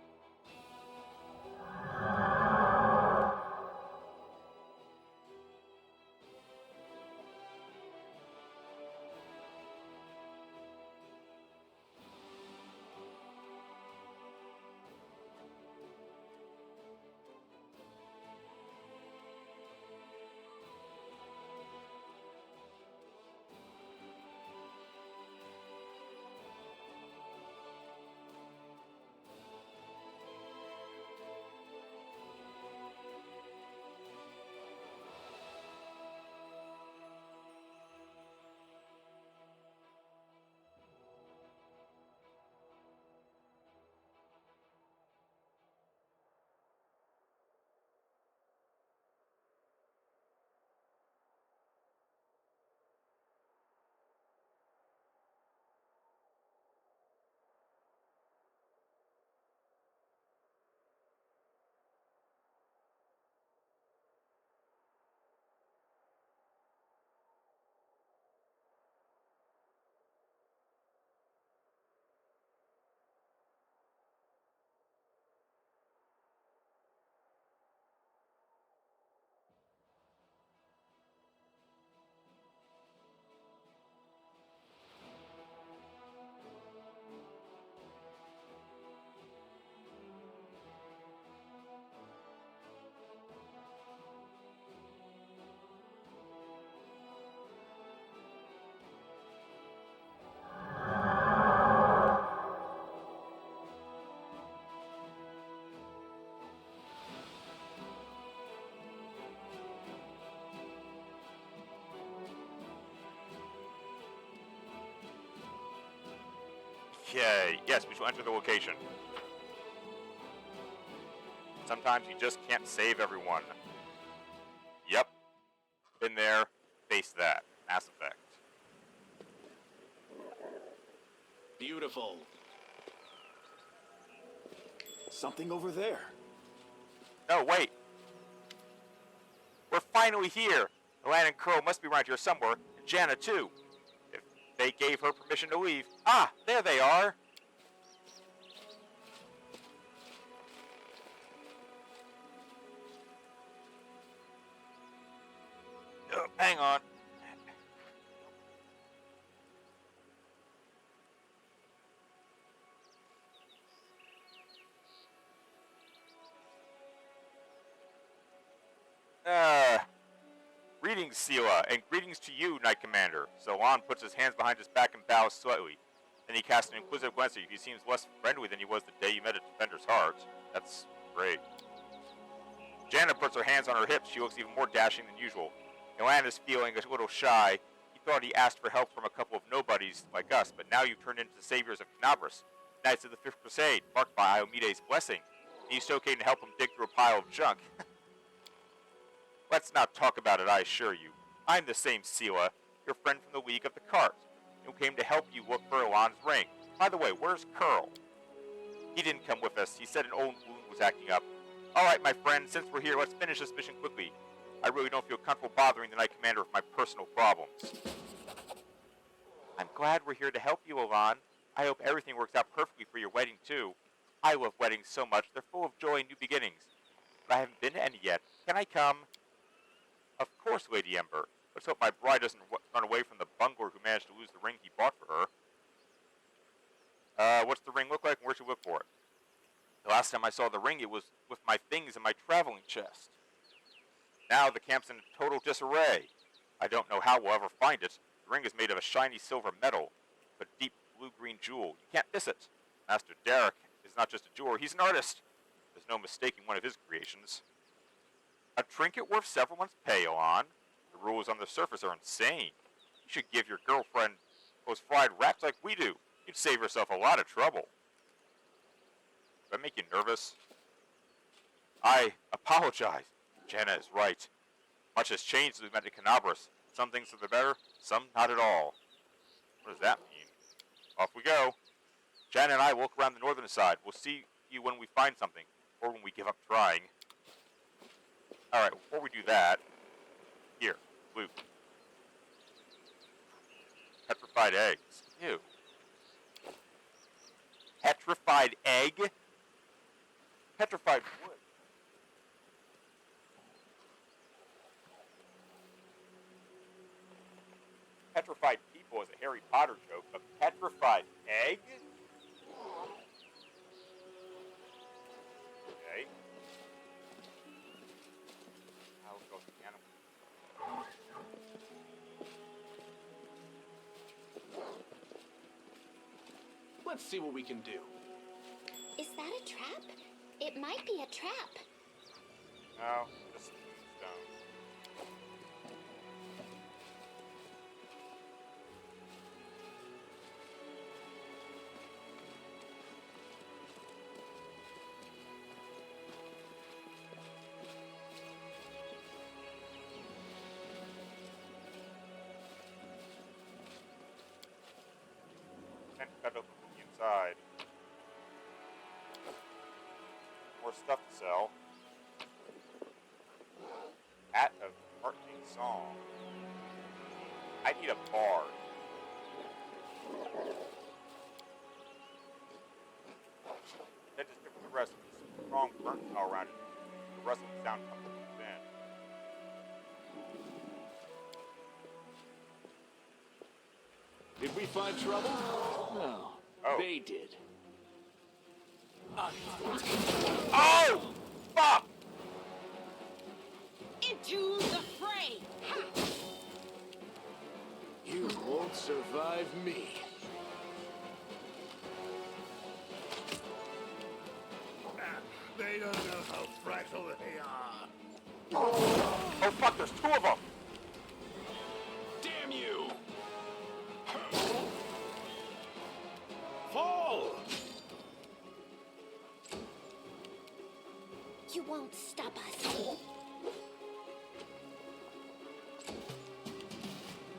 Okay, yes, we shall enter the location. Sometimes you just can't save everyone. Yep. Been there, face that. Mass Effect. Beautiful. Something over there. No, wait. We're finally here. Milan and Crow must be around here somewhere, and Jana too. If they gave her permission to leave. Ah, there they are. Oh, hang on. Greetings, Sela, and greetings to you, Knight Commander. Zolan puts his hands behind his back and bows slightly. Then he casts an inquisitive glance at you. He seems less friendly than he was the day you met at Defender's Heart. That's great. Janet puts her hands on her hips. She looks even more dashing than usual. Yolan is feeling a little shy. He thought he asked for help from a couple of nobodies like us, but now you've turned into the saviors of Canabras, Knights of the Fifth Crusade, marked by Iomede's blessing. And you so came to help him dig through a pile of junk. Let's not talk about it, I assure you. I'm the same Sela, your friend from the League of the Cart, who came to help you look for Elan's ring. By the way, where's Curl? He didn't come with us. He said an old wound was acting up. Alright, my friend, since we're here, let's finish this mission quickly. I really don't feel comfortable bothering the Knight Commander with my personal problems. I'm glad we're here to help you, Elan. I hope everything works out perfectly for your wedding, too. I love weddings so much. They're full of joy and new beginnings. But I haven't been to any yet. Can I come? Of course, Lady Ember. Let's hope my bride doesn't run away from the bungler who managed to lose the ring he bought for her. What's the ring look like and where should we look for it? The last time I saw the ring, it was with my things in my traveling chest. Now the camp's in total disarray. I don't know how we'll ever find it. The ring is made of a shiny silver metal, a deep blue-green jewel. You can't miss it. Master Derek is not just a jeweler, he's an artist. There's no mistaking one of his creations. A trinket worth several months' pay, Elan. The rules on the surface are insane. You should give your girlfriend those fried rats like we do. You'd save yourself a lot of trouble. Do I make you nervous? I apologize. Jenna is right. Much has changed since we met in Canabras. Some things for the better, some not at all. What does that mean? Off we go. Jenna and I will look around the northern side. We'll see you when we find something, or when we give up trying. Alright, before we do that, here, loot. Petrified eggs. Ew. Petrified egg? Petrified wood. Petrified people is a Harry Potter joke, but petrified egg? Okay. I'll go with the animal. Let's see what we can do. Is that a trap? It might be a trap. No, just stone. And cut open the inside. More stuff to sell. Hat of Heartening Song. I need a bar. That is different from the rest. There's a strong burnt smell around it. The rustling sound comes from within. Did we find trouble? No. Oh. They did. Oh! Fuck! Into the fray! Ha! You won't survive me. They don't know how fragile they are. Oh fuck, there's two of them! Damn you! Fall! You won't stop us.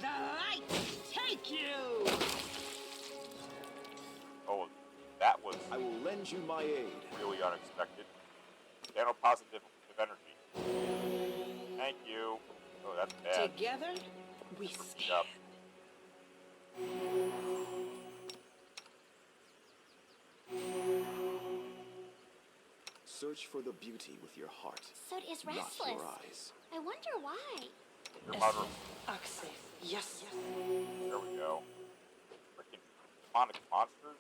The light take you! Oh, that was I will lend you my aid. really unexpected. Channel positive energy. Thank you. Oh, that's bad. Together, we stand. Yep. search for the beauty with your heart, So is not restless. your eyes. I wonder why. Your mother. Access. Yes. There we go. Freaking demonic monsters.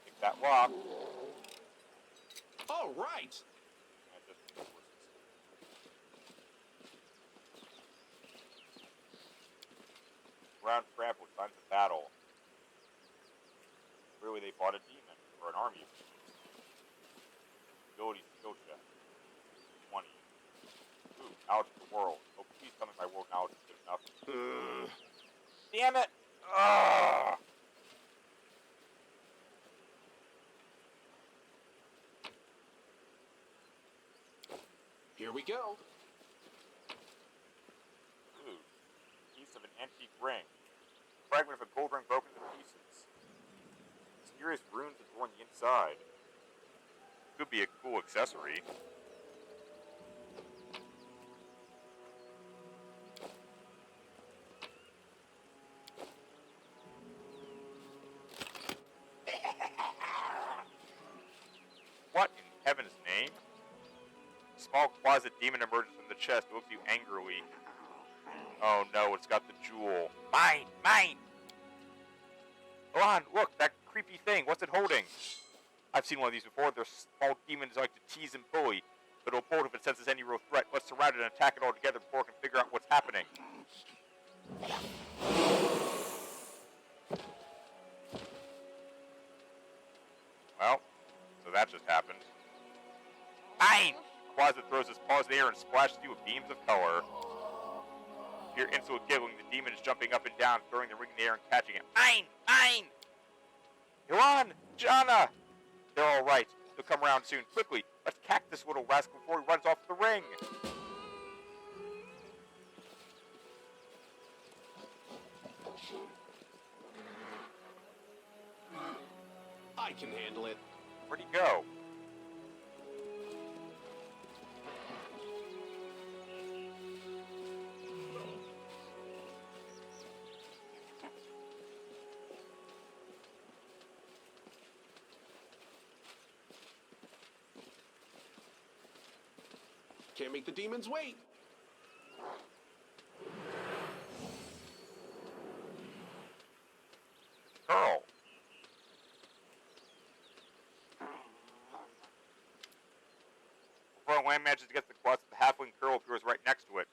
Take that rock. All right. And just ground crap with signs of battle. Really, they fought a demon or an army. Ability skill check. 20. Ooh, knowledge of the world. Oh, please tell me my world knowledge is good enough. Damn it! Ugh! Here we go. Ooh. Piece of an antique ring. Fragment of a gold ring broken to pieces. Mysterious runes adorn the inside. Could be a cool accessory. What in heaven's name? A small closet demon emerges from the chest, looks at you angrily. Oh no, it's got the jewel. Mine! Mine! Ron, look, that creepy thing. What's it holding? I've seen one of these before. They're small demons that like to tease and bully, but it'll pull it if it senses any real threat. Let's surround it and attack it all together before it can figure out what's happening. Well, so that just happened. Mine! Quasar throws his paws in the air and splashes you with beams of color. You're instantly giggling. The demon is jumping up and down, throwing the ring in the air and catching it. Mine! Mine! Ilan! Jana! They're all right. They'll come around soon. Quickly, let's cack this little rascal before he runs off the ring. I can handle it. Where'd he go? Can't make the demons wait. Curl. Before a land manages to get the quest, the halfling Curl appears right next to it.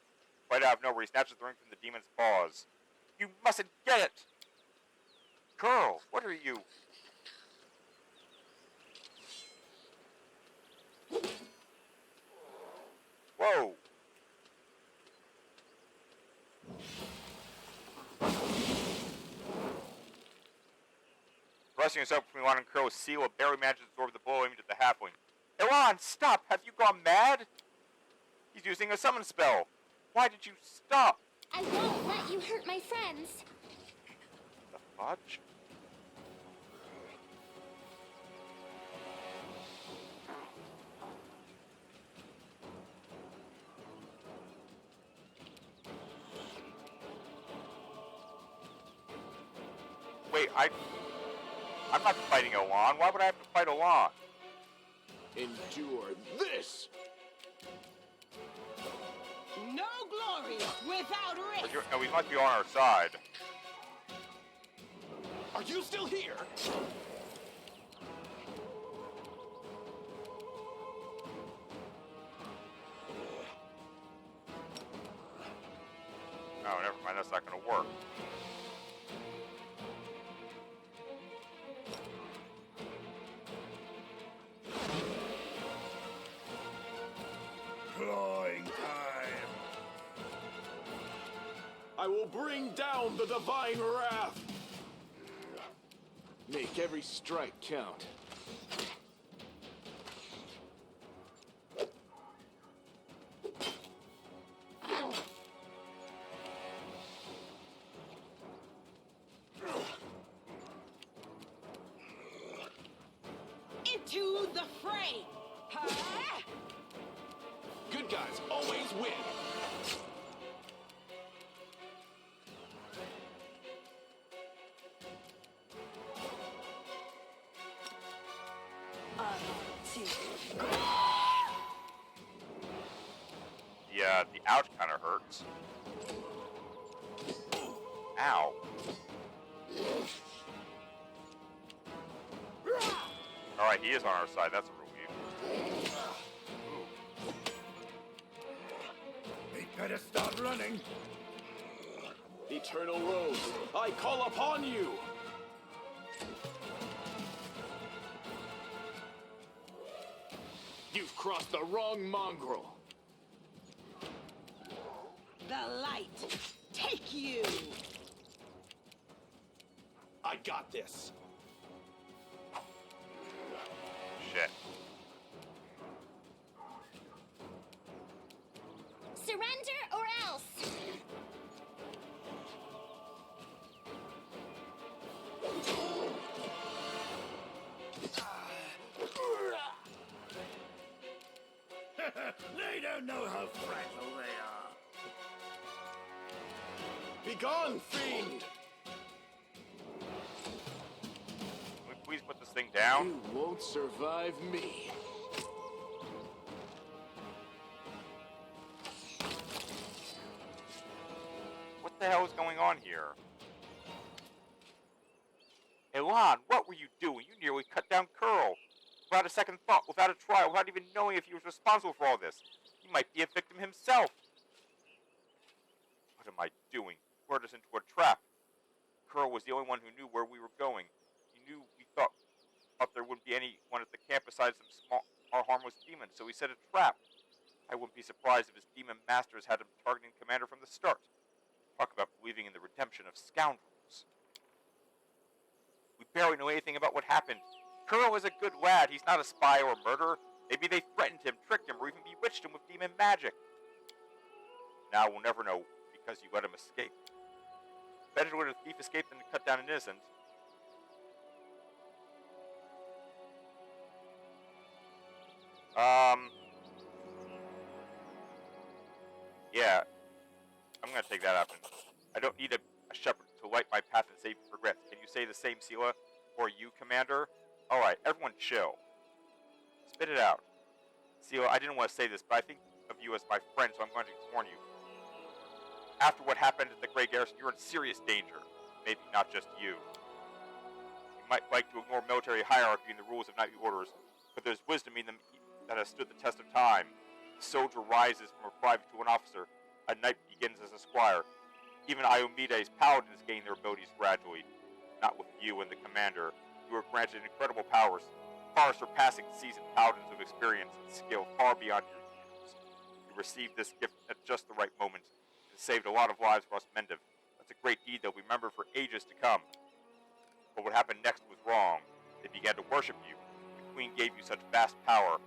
Right out of nowhere, he snatches the ring from the demon's paws. You mustn't get it! Curl, what are you? Whoa! Thrusting himself between Elon and Curl, Seal barely manages to absorb the blow aimed at the halfling. Elon, stop! Have you gone mad? He's using a summon spell. Why did you stop? I won't let you hurt my friends. The fudge? Wait, I'm not fighting Elon. Why would I have to fight Elon? Endure this. No glory without risk. No, he must be on our side. Are you still here? Oh, never mind. That's not going to work. Clawing time. I will bring down the divine wrath. Make every strike count. Into the fray. Huh? Good guys always win. The ouch kind of hurts. Ow. Alright, he is on our side. That's a relief. He'd better start running. Eternal Rose, I call upon you! You've crossed the wrong mongrel. The light, take you! I got this. Shit. Surrender or else. They don't know how fragile they are. Begone, fiend! Can we please put this thing down? You won't survive me. What the hell is going on here? Elan, what were you doing? You nearly cut down Curl. Without a second thought, without a trial, without even knowing if he was responsible for all this. He might be a victim himself. What am I doing? He lured us into a trap. Curl was the only one who knew where we were going. He knew we thought there wouldn't be anyone at the camp besides some small or harmless demons, so he set a trap. I wouldn't be surprised if his demon masters had him targeting Commander from the start. Talk about believing in the redemption of scoundrels. We barely know anything about what happened. Curl is a good lad. He's not a spy or a murderer. Maybe they threatened him, tricked him, or even bewitched him with demon magic. Now we'll never know because you let him escape. Better to let a thief escape than to cut down an innocent. Yeah. I'm gonna take that option. I don't need a shepherd to light my path and save me from regrets. Can you say the same, Sela? Or you, Commander? Alright, everyone chill. Spit it out. Sela, I didn't want to say this, but I think of you as my friend, so I'm going to warn you. After what happened at the Grey Garrison, you're in serious danger. Maybe not just you. You might like to ignore military hierarchy and the rules of knightly orders, but there's wisdom in them that has stood the test of time. A soldier rises from a private to an officer. A knight begins as a squire. Even Iomede's paladins gain their abilities gradually. Not with you and the commander. You were granted incredible powers, far surpassing seasoned paladins of experience and skill far beyond your years. You received this gift at just the right moment, and saved a lot of lives for us Mendiv. That's a great deed that will be remembered for ages to come. But what happened next was wrong. They began to worship you. The Queen gave you such vast power.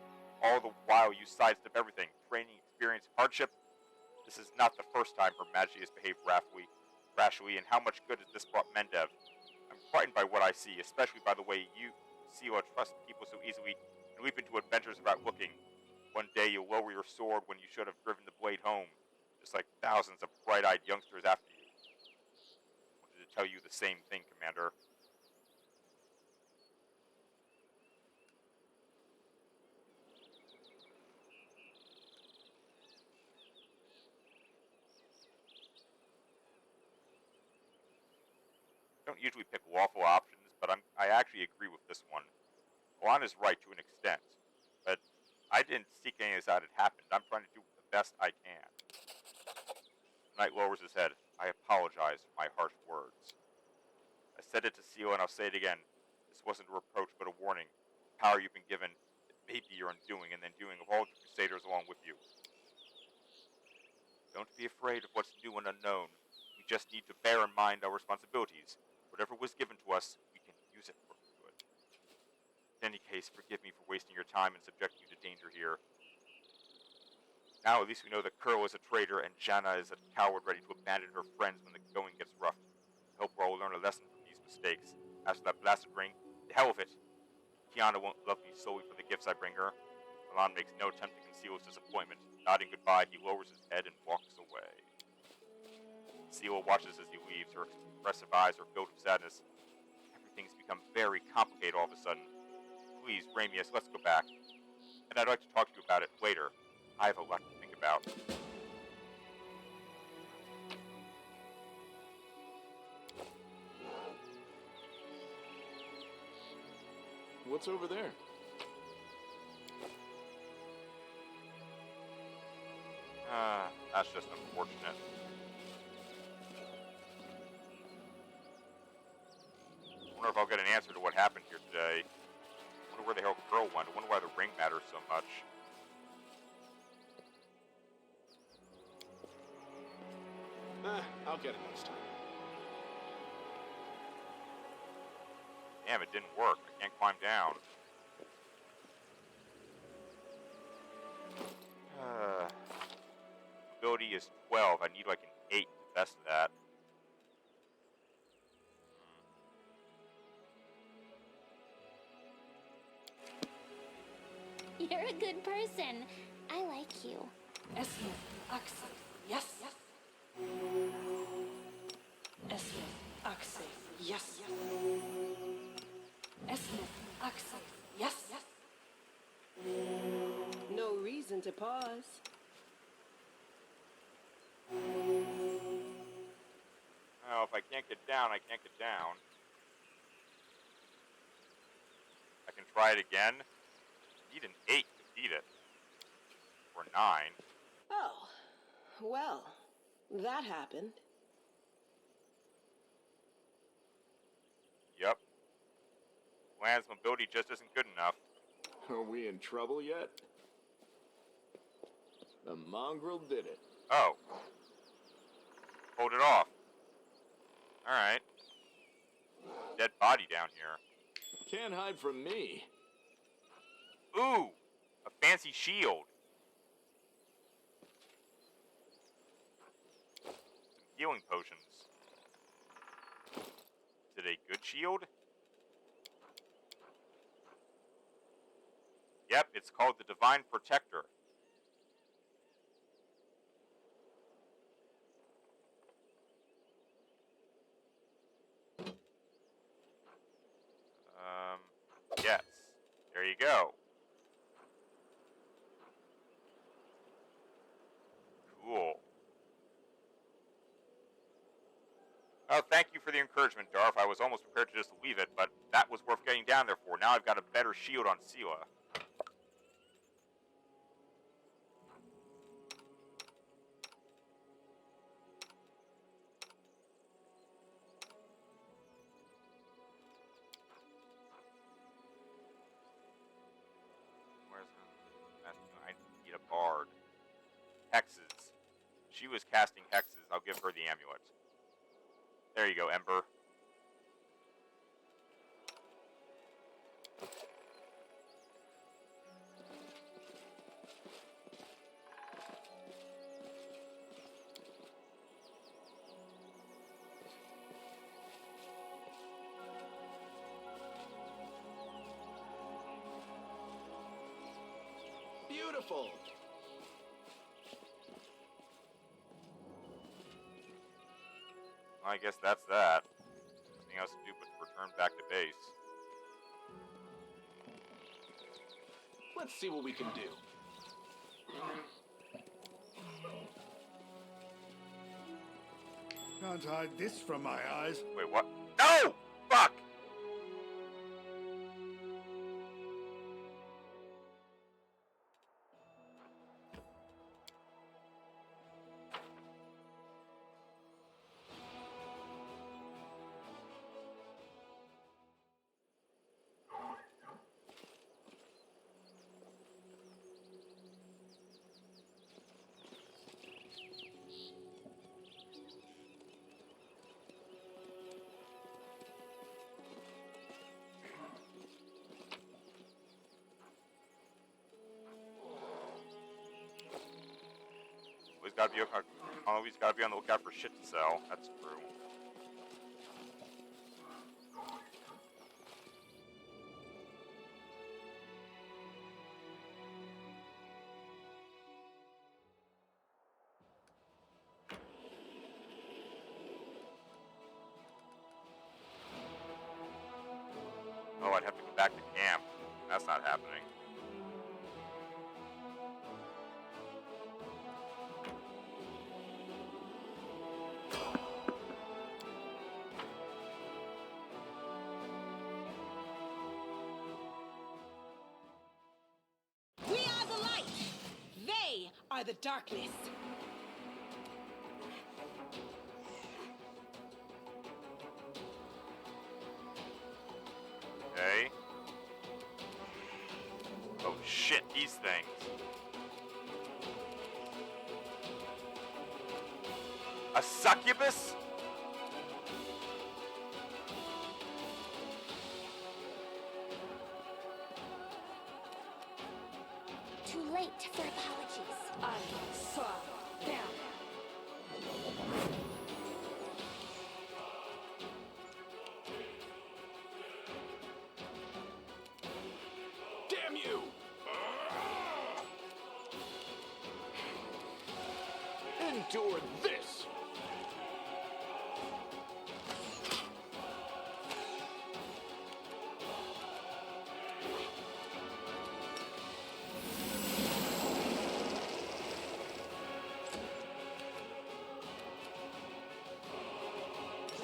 All the while you sidestepped everything. Training, experience, hardship. This is not the first time Her Majesty has behaved rashly, and how much good has this brought Mendev? I'm frightened by what I see, especially by the way you, Sela, trust people so easily and leap into adventures without looking. One day you'll lower your sword when you should have driven the blade home, just like thousands of bright-eyed youngsters after you. I wanted to tell you the same thing, Commander. I don't usually pick lawful options, but I actually agree with this one. Alon is right to an extent, but I didn't seek any of this out. It happened. I'm trying to do the best I can. The knight lowers his head. I apologize for my harsh words. I said it to Sela, and I'll say it again. This wasn't a reproach, but a warning. The power you've been given, it may be your undoing, and the undoing of all the Crusaders along with you. Don't be afraid of what's new and unknown. We just need to bear in mind our responsibilities. Whatever was given to us, we can use it for good. In any case, forgive me for wasting your time and subjecting you to danger here. Now at least we know that Curl is a traitor and Janna is a coward ready to abandon her friends when the going gets rough. I hope we'll all learn a lesson from these mistakes. As for that blasted ring, the hell of it. Kiana won't love me solely for the gifts I bring her. Milan makes no attempt to conceal his disappointment. Nodding goodbye, he lowers his head and walks away. Sela watches as he leaves. Her expressive eyes are filled with sadness. Everything's become very complicated all of a sudden. Please, Ramius, let's go back. and I'd like to talk to you about it later. I have a lot to think about. What's over there? That's just unfortunate. I wonder if I'll get an answer to what happened here today. I wonder where the hell Pearl went. I wonder why the ring matters so much. I'll get it next time. Damn, it didn't work. I can't climb down. Ability is 12. I need like an 8 to test that. You're a good person. I like you. Esme, Axel, yes. Esme, Axel, yes. Esme, Axel, yes. No reason to pause. Oh, if I can't get down, I can't get down. I can try it again. I need an 8 to beat it. Or 9. Oh, well, that happened. Yep. Land's mobility just isn't good enough. Are we in trouble yet? The mongrel did it. Oh. Hold it off. Alright. Dead body down here. Can't hide from me. Ooh! A fancy shield. Some healing potions. Is it a good shield? Yep, it's called the Divine Protector. Yes. There you go. Cool. Oh, thank you for the encouragement, Darth. I was almost prepared to just leave it, but that was worth getting down there for. Now I've got a better shield on Sela. Where's the... I need a bard. Hexes. She was casting hexes. I'll give her the amulet. There you go, Ember. Beautiful. I guess that's that. Nothing else to do but return back to base. Let's see what we can do. Can't hide this from my eyes. Wait, what? No! Fuck! Always gotta be on the lookout for shit to sell. That's true. Oh, I'd have to go back to camp. That's not happening. the darkness. Okay. Oh shit, these things. A succubus? Too late for apologies. I saw them. Damn you! Endure this!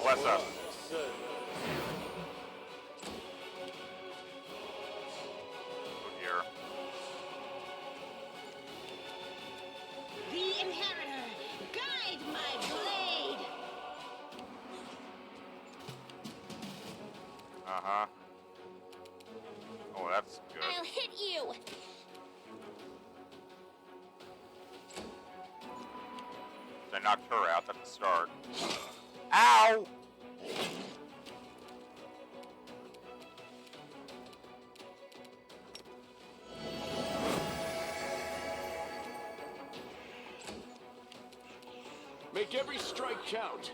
Bless us. Oh dear. The Inheritor, guide my blade. Uh-huh. Oh, that's good. I'll hit you. I knocked her out at the start. Ow! Make every strike count.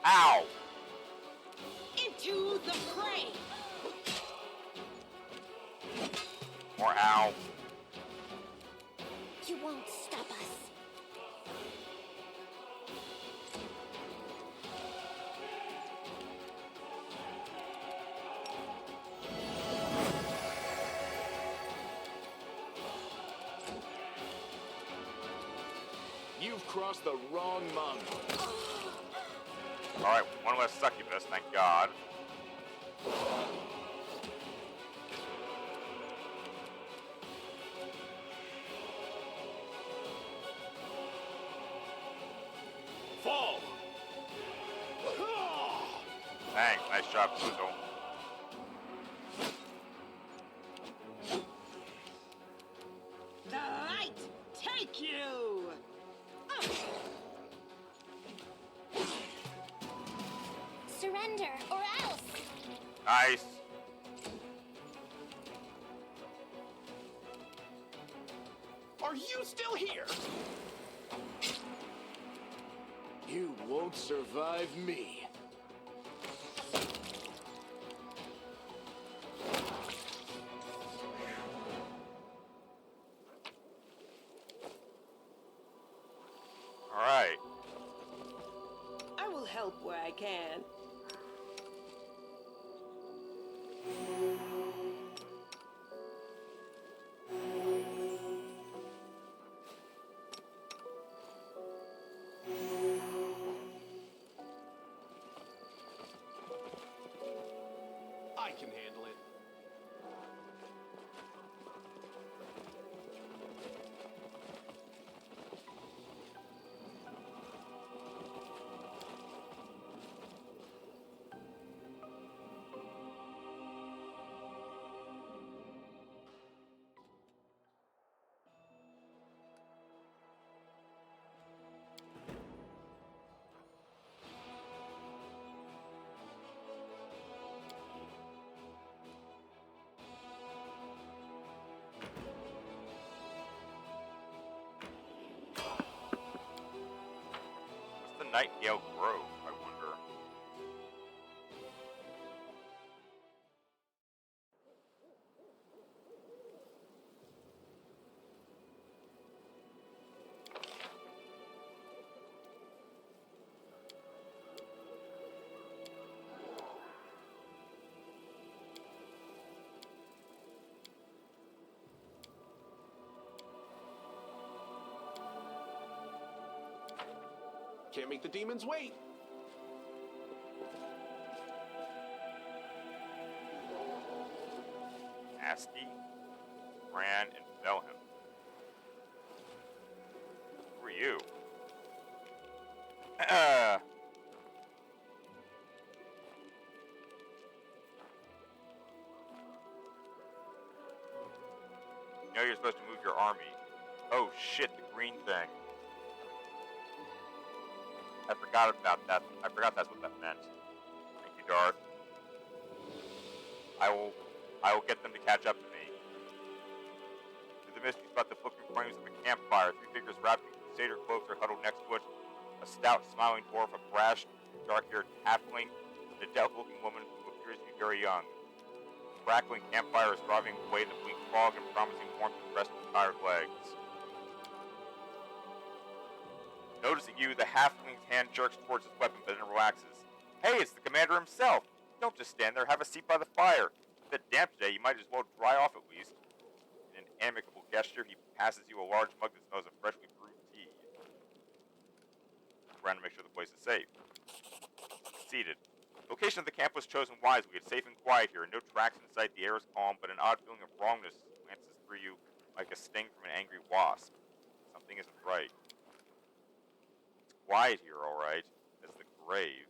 Ow! Into the fray. More ow. You won't stop us. You've crossed the wrong mongrel. Alright, one less succubus, thank God. Fall! Thanks, nice job, Pluto. The light take you. Surrender or else. Nice. Are you still here? You won't survive me. Alright. I will help where I can. I can handle it. What's the Nightingale Grove, I wonder? Can't make the demons wait. Asti, Fran, and Belham. Who are you? You know you're supposed to move your army. Oh shit, the green thing. I forgot about that. I forgot that's what that meant. Thank you, Darth. I will get them to catch up to me. Through the mist, you spot the flickering flames of a campfire. Three figures wrapped in crusader cloaks are huddled next to it. A stout, smiling dwarf, a brash, dark-haired halfling, and a delicate-looking woman who appears to be very young. The crackling campfire is driving away the bleak fog and promising warmth to rest with tired legs. Noticing you, the halfling's hand jerks towards his weapon, but then relaxes. Hey, it's the commander himself! Don't just stand there, have a seat by the fire. A bit damp today, you might as well dry off at least. In an amicable gesture, he passes you a large mug that smells of freshly brewed tea. Around to make sure the place is safe. Seated. The location of the camp was chosen wisely. It's safe and quiet here, no tracks in sight, the air is calm, but an odd feeling of wrongness glances through you like a sting from an angry wasp. Something isn't right. It's quiet here, alright. As the grave.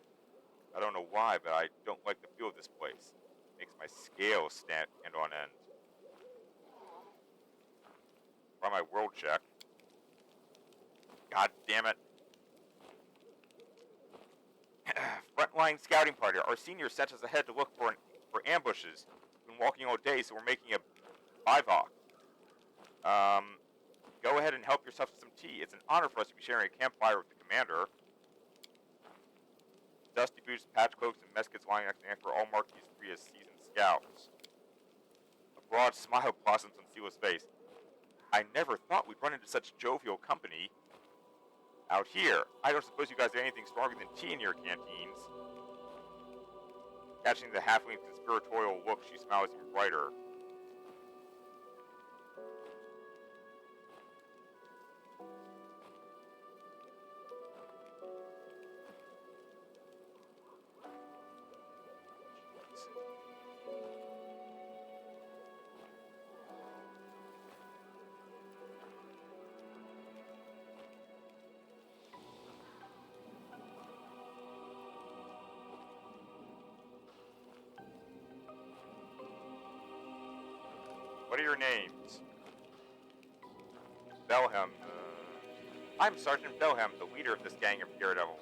I don't know why, but I don't like the feel of this place. It makes my scales stand on end. Try my world check. God damn it. Frontline scouting party. Our senior sent us ahead to look for ambushes. We've been walking all day, so we're making a bivouac. Go ahead and help yourself to some tea. It's an honor for us to be sharing a campfire with the commander. Dusty boots, patch cloaks, and muskets lying next to him for all marquees free as seasoned scouts. A broad smile blossoms on Sila's face. I never thought we'd run into such jovial company out here. I don't suppose you guys have anything stronger than tea in your canteens. Catching the halfling's conspiratorial look, she smiles even brighter. What are your names? Belham. I'm Sergeant Belham, the leader of this gang of daredevils.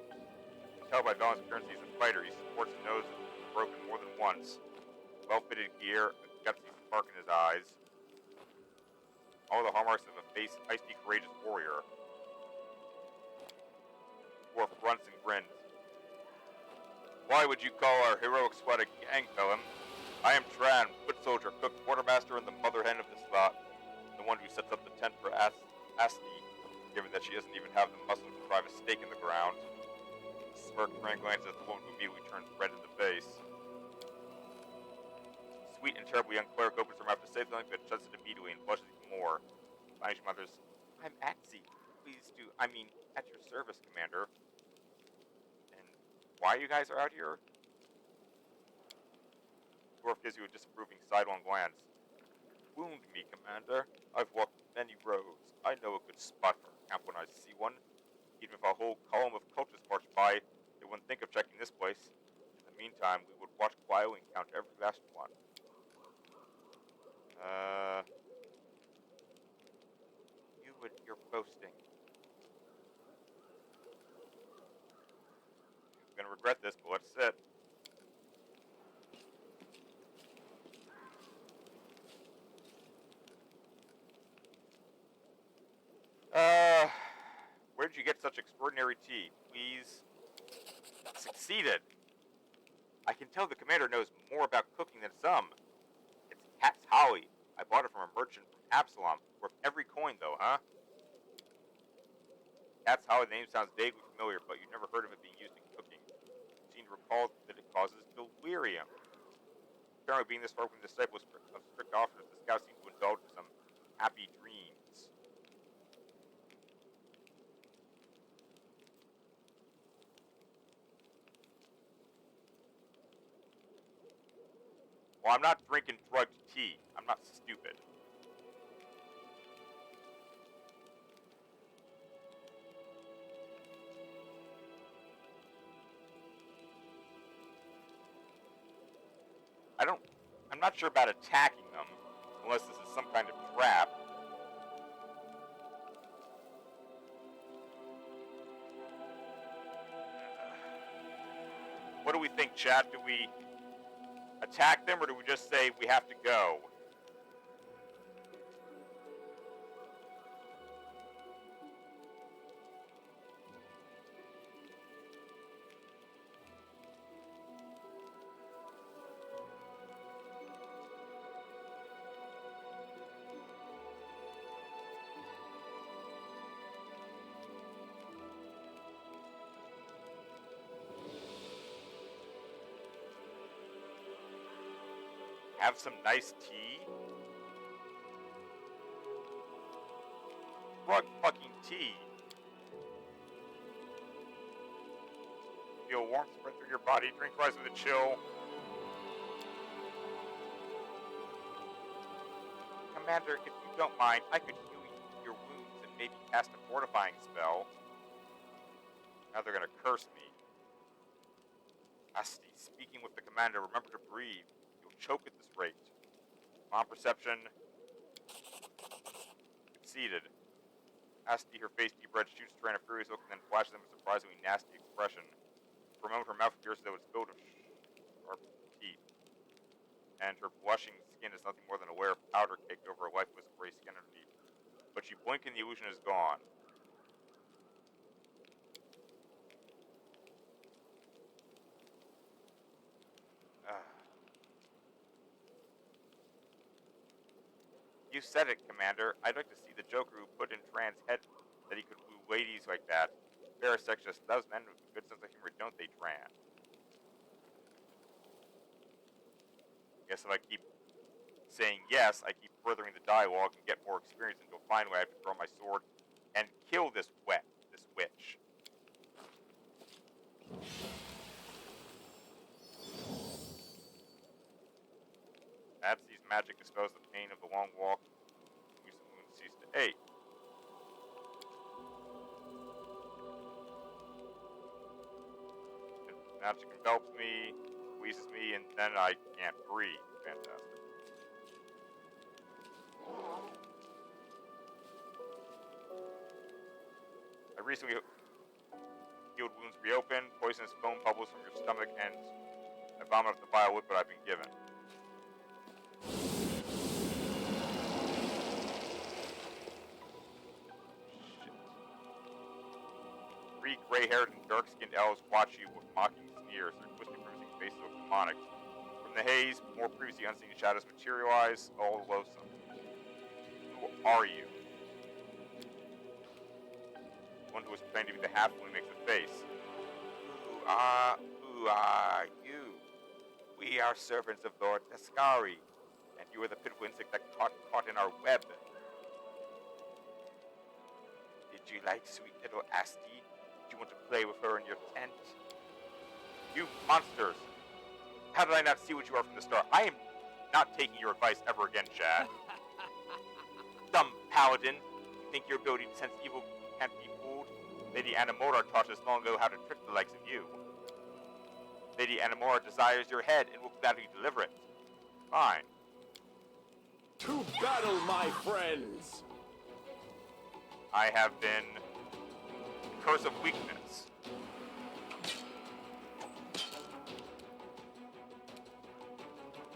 You can tell by Belham's appearance he's a fighter. He supports his nose and is broken more than once. Well-fitted gear, a gutsy spark in his eyes. All the hallmarks of a feisty, courageous warrior. Dwarf grunts and grins. Why would you call our heroic squad a gang, Belham? I am Tran, foot soldier, cook, quartermaster, and the mother hen of this lot. The one who sets up the tent for Asti, given that she doesn't even have the muscle to drive a stake in the ground. Smirk Tran glances at the woman who immediately turns red in the face. Sweet and terribly young cleric opens her mouth to say something, but shuts it immediately and blushes even more. Spanish mothers, I'm Atsi. Please do, at your service, Commander. And why you guys are out here? Dwarf gives you a disapproving sidelong glance. Wound me, Commander. I've walked many roads. I know a good spot for a camp when I see one. Even if a whole column of cultists marched by, they wouldn't think of checking this place. In the meantime, we would watch quietly and count every last one. You're boasting. I'm gonna regret this, but let's sit. Where did you get such extraordinary tea? Please. Succeeded. I can tell the commander knows more about cooking than some. It's cat's holly. I bought it from a merchant from Absalom. Worth every coin, though, huh? Cat's holly, the name sounds vaguely familiar, but you've never heard of it being used in cooking. You seem to recall that it causes delirium. Apparently, being this far from the disciples of strict officers, the scouts seem to indulge in some happy dreams. Well, I'm not drinking drugged tea. I'm not stupid. I'm not sure about attacking them, unless this is some kind of trap. What do we think, chat? Do we attack them, or do we just say we have to go? Have some nice tea? Drug fucking tea. Feel warmth spread through your body. Drink rise with a chill. Commander, if you don't mind, I could heal your wounds and maybe cast a fortifying spell. Now they're gonna curse me. Asti, speaking with the commander, remember to breathe. You'll choke at this rate. Mom perception. Conceded. Asti, her face deep red, shoots Train a furious look and then flashes them a surprisingly nasty expression. For a moment, her mouth appears as though it's filled with sharp teeth. And her blushing skin is nothing more than a layer of powder caked over a lifeless gray skin underneath. But you blink and the illusion is gone. You said it, Commander. I'd like to see the Joker who put in Tran's head that he could woo ladies like that. Parasex just loves men with a good sense of humor, don't they, Tran? Guess if I keep saying yes, I keep furthering the dialogue and get more experience until finally I have to draw my sword and kill this witch. Absi's magic dispels the pain of the long walk. Use the moon cease to ache. Magic envelops me, squeezes me, and then I can't breathe. Fantastic. I recently healed wounds reopen, poisonous foam bubbles from your stomach, and I vomit up the vile liquid I've been given. Three gray-haired and dark-skinned elves watch you with mocking sneers, their twisted, bruising faces look demonic. From the haze, more previously unseen shadows materialize, all loathsome. Who are you? One who was pretending to be the halfling makes a face. Who are you? We are servants of Lord Tascari, and you are the pitiful insect that caught in our web. Did you like sweet little Asti? You want to play with her in your tent? You monsters! How did I not see what you are from the start? I am not taking your advice ever again, Chad. Dumb paladin! You think your ability to sense evil can't be fooled? Lady Anamora taught us long ago how to trick the likes of you. Lady Anamora desires your head and will gladly deliver it. Fine. To battle, my friends! I have been curse of weakness.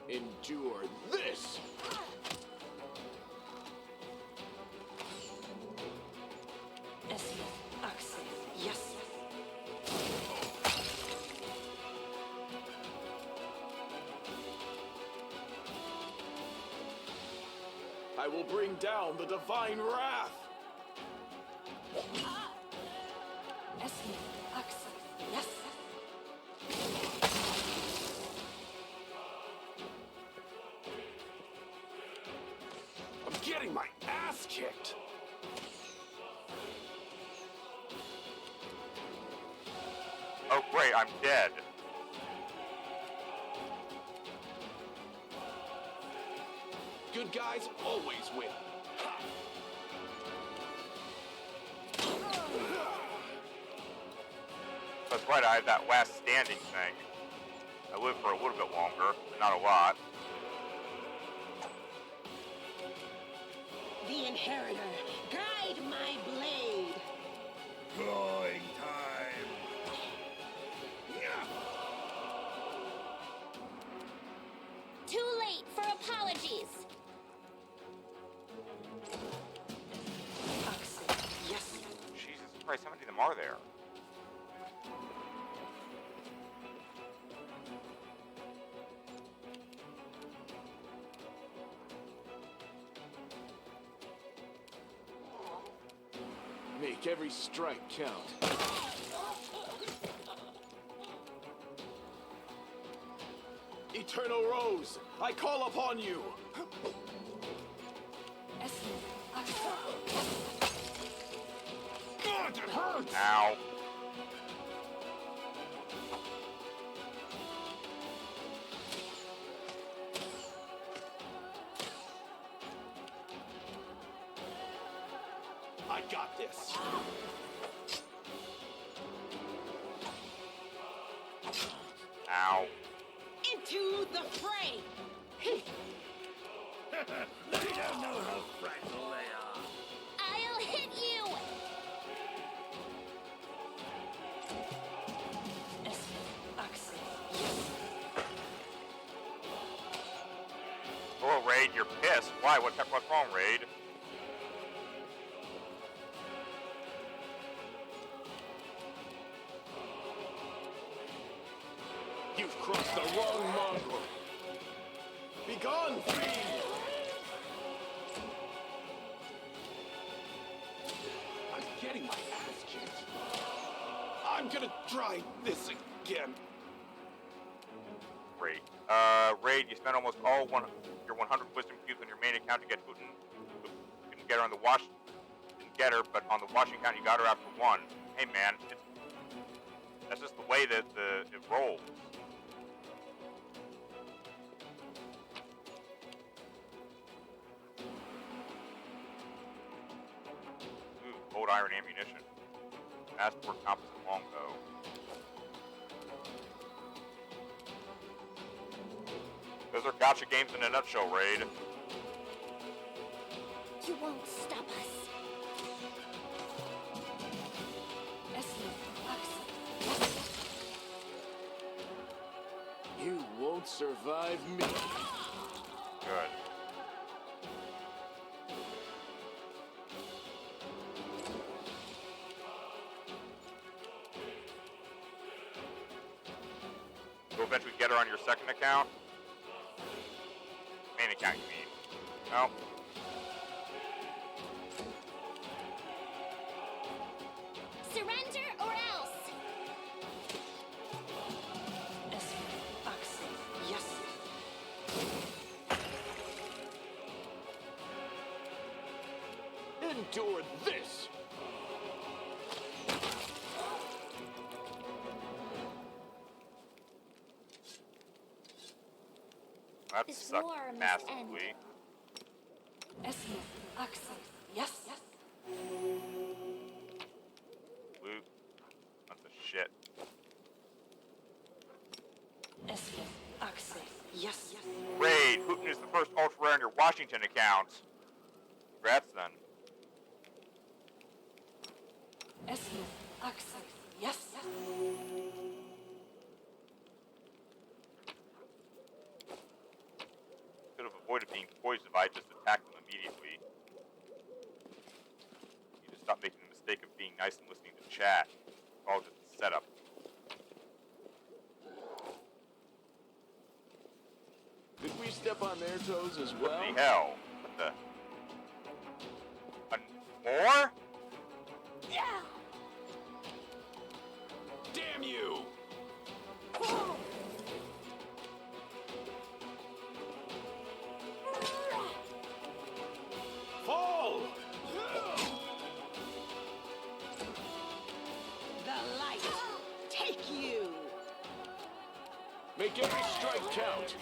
Endure this! Yes. I will bring down the divine wrath! Yes. I'm getting my ass kicked! Oh great, I'm dead. good guys always win. Ha! That's right, I had that last standing thing. I lived for a little bit longer, but not a lot. The Inheritor, guide my blade. Drawing time. Yeah. Too late for apologies. Yes. Jesus Christ, how many of them are there? Make every strike count. Eternal Rose, I call upon you. God, it hurts. Ow. I got this. Ow. Into the fray. They don't know how fragile they are. I'll hit you. Oh, Raid, you're pissed. Why? What's wrong, Raid? You've crossed the wrong mongrel. Begone, fiend! I'm getting my ass kicked. I'm gonna try this again. Raid. Raid, you spent almost all your 100 wisdom cubes on your main account to get Putin. You didn't get her on the wash. Didn't get her, but on the washing account, you got her after one. Hey, man, that's just the way that it rolls. Ooh, old iron ammunition. Passport composite longbow. Those are gotcha games in a nutshell, Raid. You won't stop us. You won't survive me. Good. You'll eventually get her on your second account? Main account, you mean? No. Surrender or else. Yes. Endure this. That This sucked war must massively. Yes. Loot. Bunch of shit. Yes. Raid. Putin is the first ultra rare on your Washington account. Congrats then. Yes. Could have avoided being poisoned if I just attacked them immediately. You just stop making the mistake of being nice and listening to chat. It's all just a setup. Did we step on their toes as well? What the hell? What the? More? Damn you! Fall! The light. Take you. Make every strike count.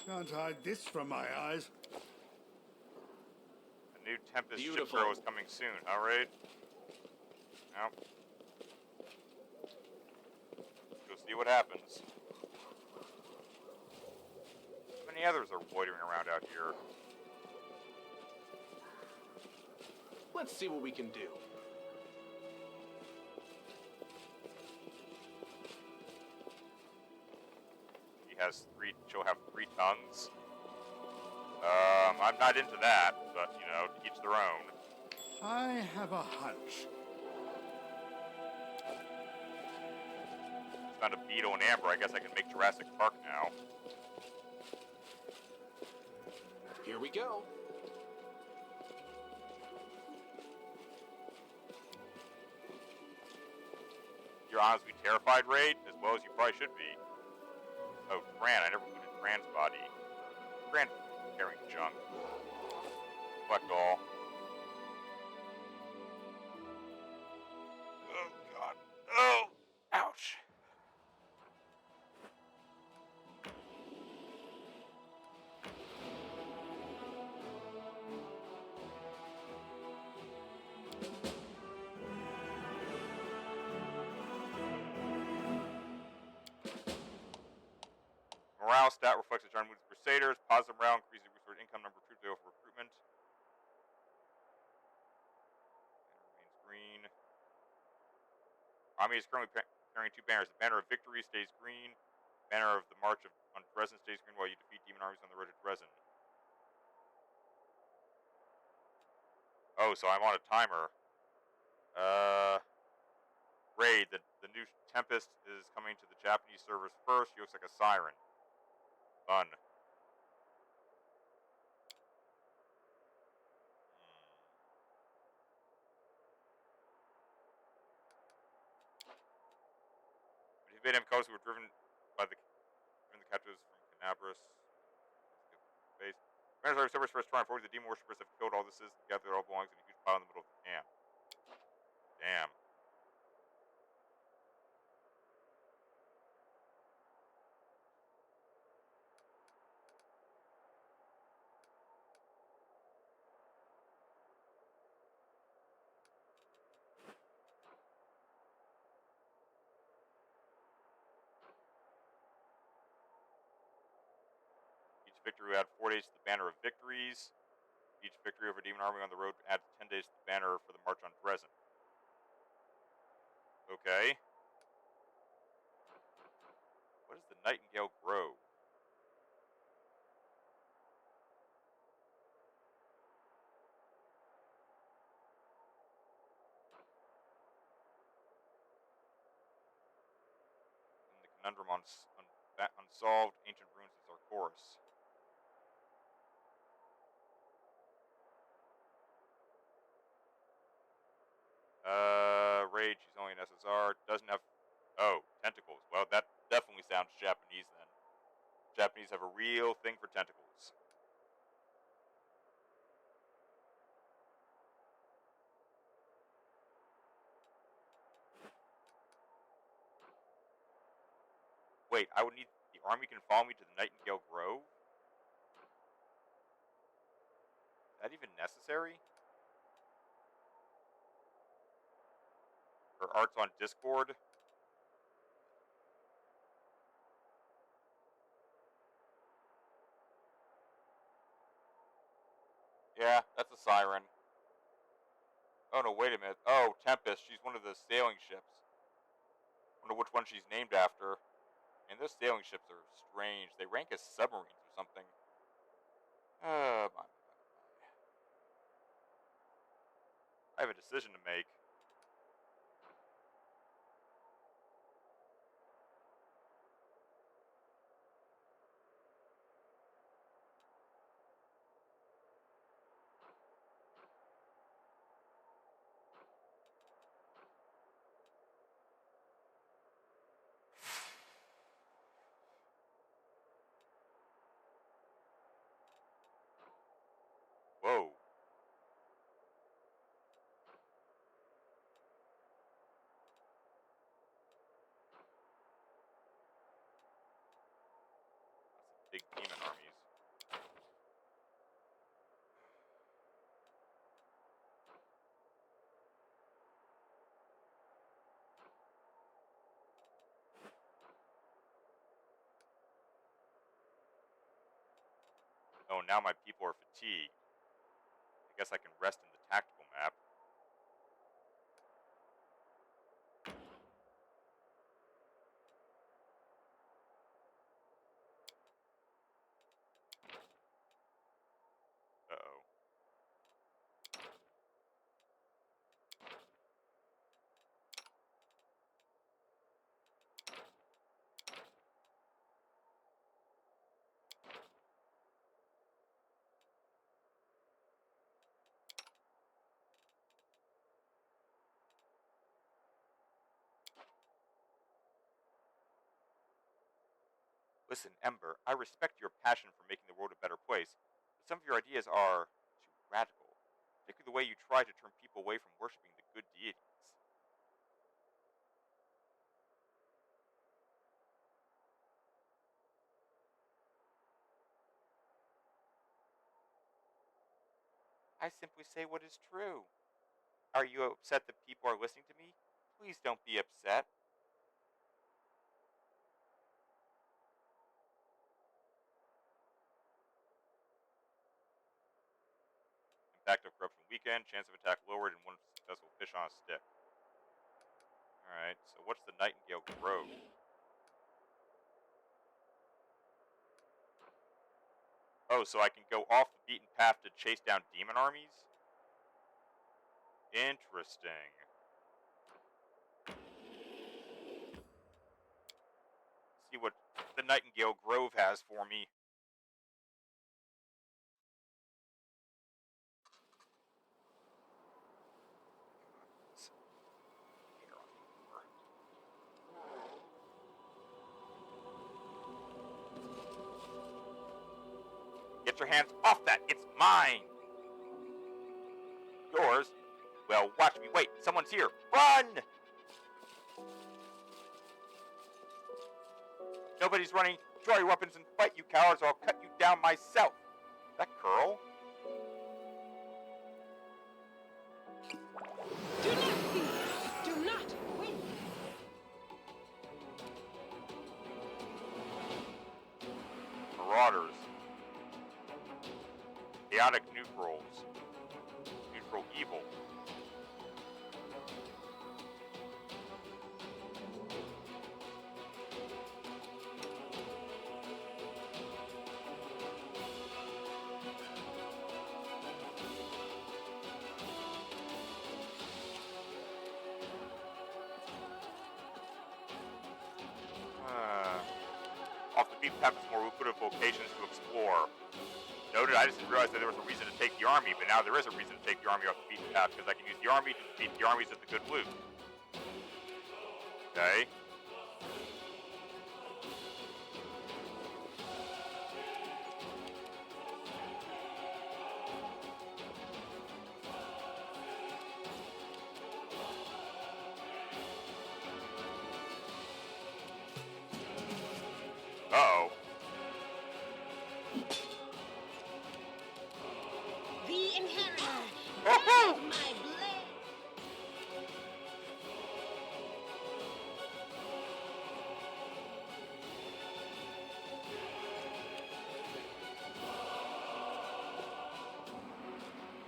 Can't hide this from my eyes. A new Tempest ship Beautiful. throw is coming soon, alright? Now, let's go see what happens. How many others are loitering around out here? Let's see what we can do. She'll have 3 tongues. I'm not into that, but, you know, to each their own. I have a hunch. Just found a beetle and amber. I guess I can make Jurassic Park now. Here we go. You're honestly terrified, Raid, as well as you probably should be. Oh, Tran. I never included Tran's body. Tran carrying junk. Collect all. Oh, God. Oh! Ouch. Morale stat reflects the John Woods Crusaders. Positive morale increases resource income number of troops available for recruitment. Banner remains green. Army is currently carrying 2 banners. The banner of victory stays green. Banner of the march on Dresden stays green while you defeat demon armies on the road to Dresden. Oh, so I'm on a timer. Raid, the new Tempest is coming to the Japanese servers first. He looks like a siren. Fun. Vietnam coast were driven the captives from Canabras. Base. Commanders servers first try and forward the demon worshippers have killed all the citizens and gathered all belongs in a huge pile in the middle of the camp. Damn. Each victory will add 4 days to the banner of victories. Each victory over demon army on the road adds 10 days to the banner for the march on Dresden. Okay. What is the Nightingale Grove? And the conundrum unsolved ancient ruins is our chorus. Rage, she's only an SSR. Doesn't have. Oh, tentacles. Well, that definitely sounds Japanese then. Japanese have a real thing for tentacles. Wait, I would need. The army can follow me to the Nightingale Grove? Is that even necessary? Her art's on Discord? Yeah, that's a siren. Oh no, wait a minute. Oh, Tempest, she's one of the sailing ships. Wonder which one she's named after. And those sailing ships are strange. They rank as submarines or something. My. I have a decision to make. Whoa. That's big demon armies. Oh, now my people are fatigued. I guess I can rest in the tactical map. Uh-oh. Listen, Ember, I respect your passion for making the world a better place, but some of your ideas are too radical, particularly the way you try to turn people away from worshipping the good deities. I simply say what is true. Are you upset that people are listening to me? Please don't be upset. Impact of corruption weakened, chance of attack lowered, and one successful fish on a stick. Alright, so what's the Nightingale Grove? Oh, so I can go off the beaten path to chase down demon armies? Interesting. See what the Nightingale Grove has for me. Get your hands off that! It's mine! Yours? Well, watch me. Wait, someone's here. Run! Nobody's running. Draw your weapons and fight, you cowards, or I'll cut you down myself. That Curl? Do not fear. Do not win. Marauders. Chaotic neutrals. Neutral evil. Off the beaten path is more lucrative locations to explore. Noted, I just didn't realize that there was a reason to take the army, but now there is a reason to take the army off the beaten path, because I can use the army to defeat the armies of the good loot. Okay. Uh-oh. The inheritor. Oh-ho! My blade.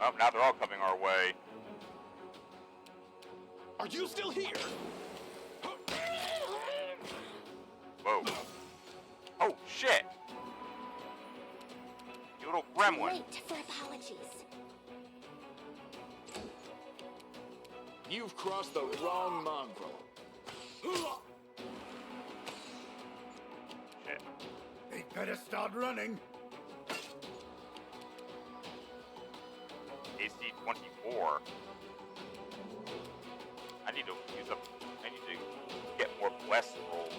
Oh, now they're all coming our way. Are you still here? Whoa. Oh, shit! You little gremlin. Late for apologies. You've crossed the wrong mongrel. Shit. They better start running. AC 24. I need to use up. I need to get more bless rolls.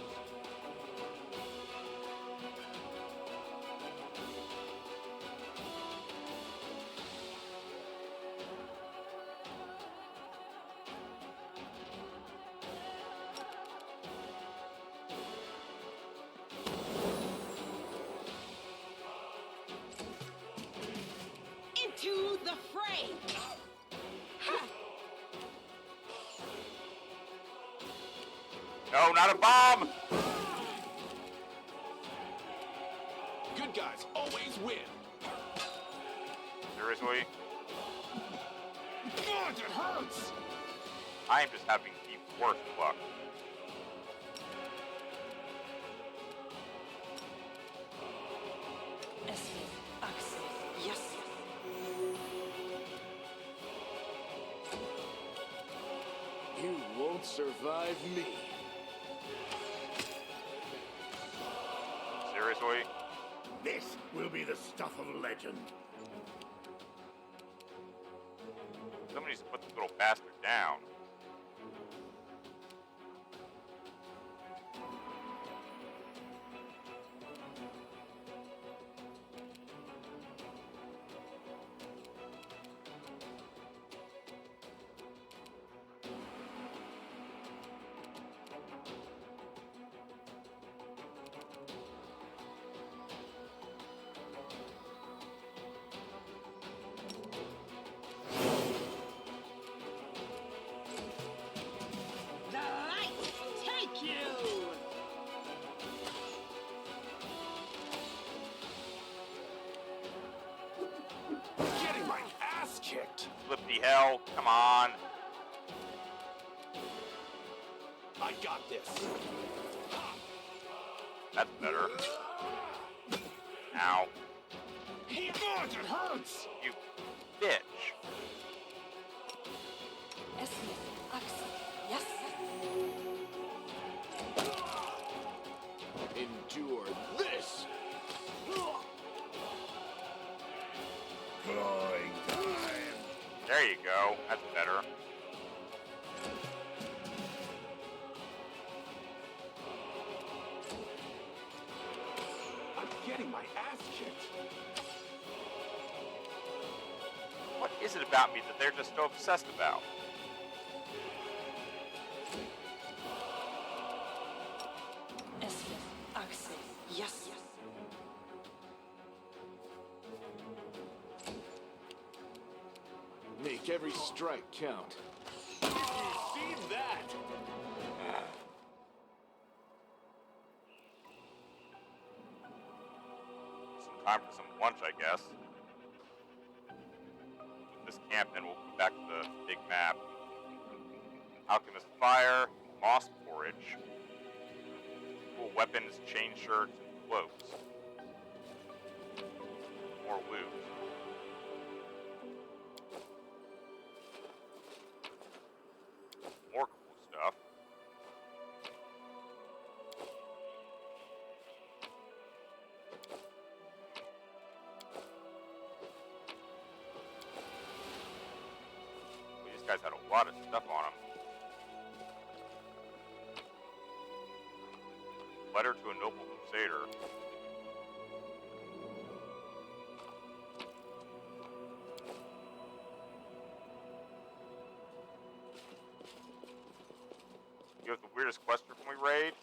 Into the fray. Ha! No, not a bomb! Good guys always win. Seriously? God, it hurts! I am just having the worst luck. Yes. You won't survive me. Seriously? This will be the stuff of legend. Somebody needs to put this little bastard down. The lights take you! Getting my ass kicked. Flippy hell, come on. I got this. That's better. Ow. God, it hurts! You bitch. Yes. Endure this! Clawing time. There you go. That's better. I'm getting my ass kicked. What is it about me that they're just so obsessed about? Yes. Make every strike count. Did you see that? Some time for some lunch, I guess. With this camp, then we'll go back to the big map. Alchemist Fire, Moss Porridge, cool weapons, chain shirts, and cloaks. More loot. More cool stuff. Well, these guys had a lot of stuff on them. Letter to a noble crusader. You have the weirdest question from we raid?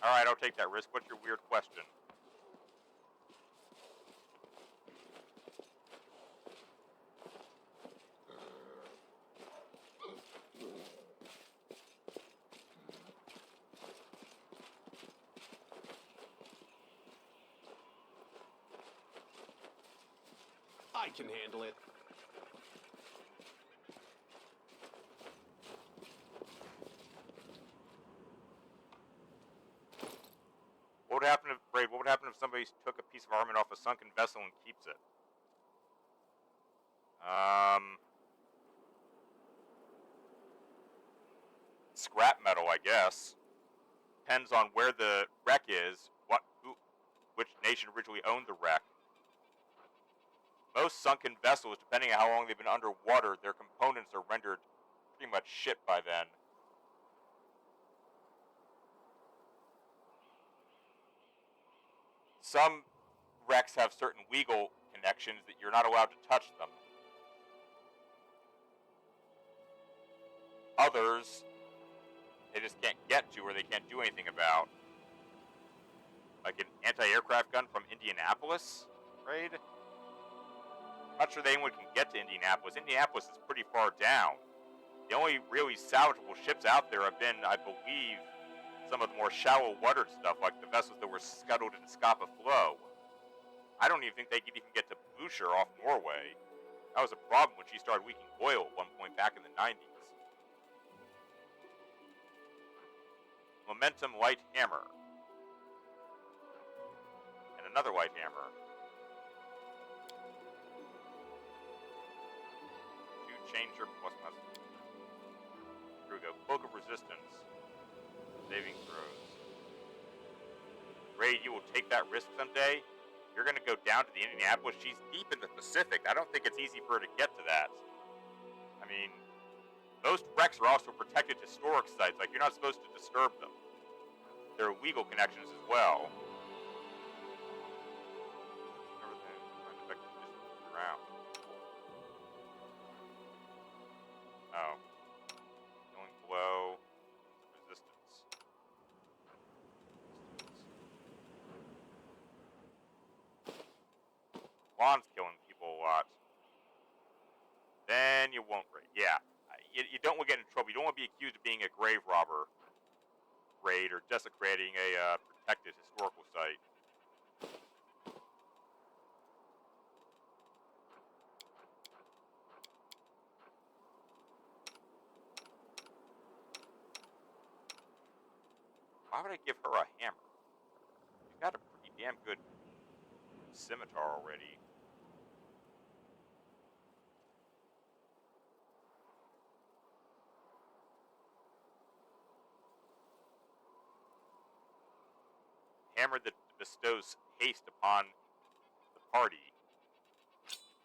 Alright, I'll take that risk. What's your weird question? I can handle it. What would happen if, Raid, what would happen if somebody took a piece of armament off a sunken vessel and keeps it? Scrap metal, I guess. Depends on where the wreck is, which nation originally owned the wreck. Most sunken vessels, depending on how long they've been underwater, their components are rendered pretty much shit by then. Some wrecks have certain legal connections that you're not allowed to touch them. Others, they just can't get to or they can't do anything about. Like an anti-aircraft gun from Indianapolis, right? Not sure that anyone can get to Indianapolis. Indianapolis is pretty far down. The only really salvageable ships out there have been, I believe, some of the more shallow watered stuff, like the vessels that were scuttled in Scapa Flow. I don't even think they could even get to Boucher off Norway. That was a problem when she started leaking oil at one point back in the 90s. Momentum light hammer. And another light hammer. 2 changer plus must. Here we go. Cloak of resistance. Saving throws. Ray, you will take that risk someday. You're going to go down to the Indianapolis. She's deep in the Pacific. I don't think it's easy for her to get to that. I mean, most wrecks are also protected historic sites. Like, you're not supposed to disturb them. There are legal connections as well. Around. Oh. Going below. Resistance. Juan's killing people a lot. Then you won't raid. Yeah. You don't want to get in trouble. You don't want to be accused of being a grave robber raid or desecrating a protected historical site. Why would I give her a hammer? She's got a pretty damn good scimitar already. Hammer that bestows haste upon the party.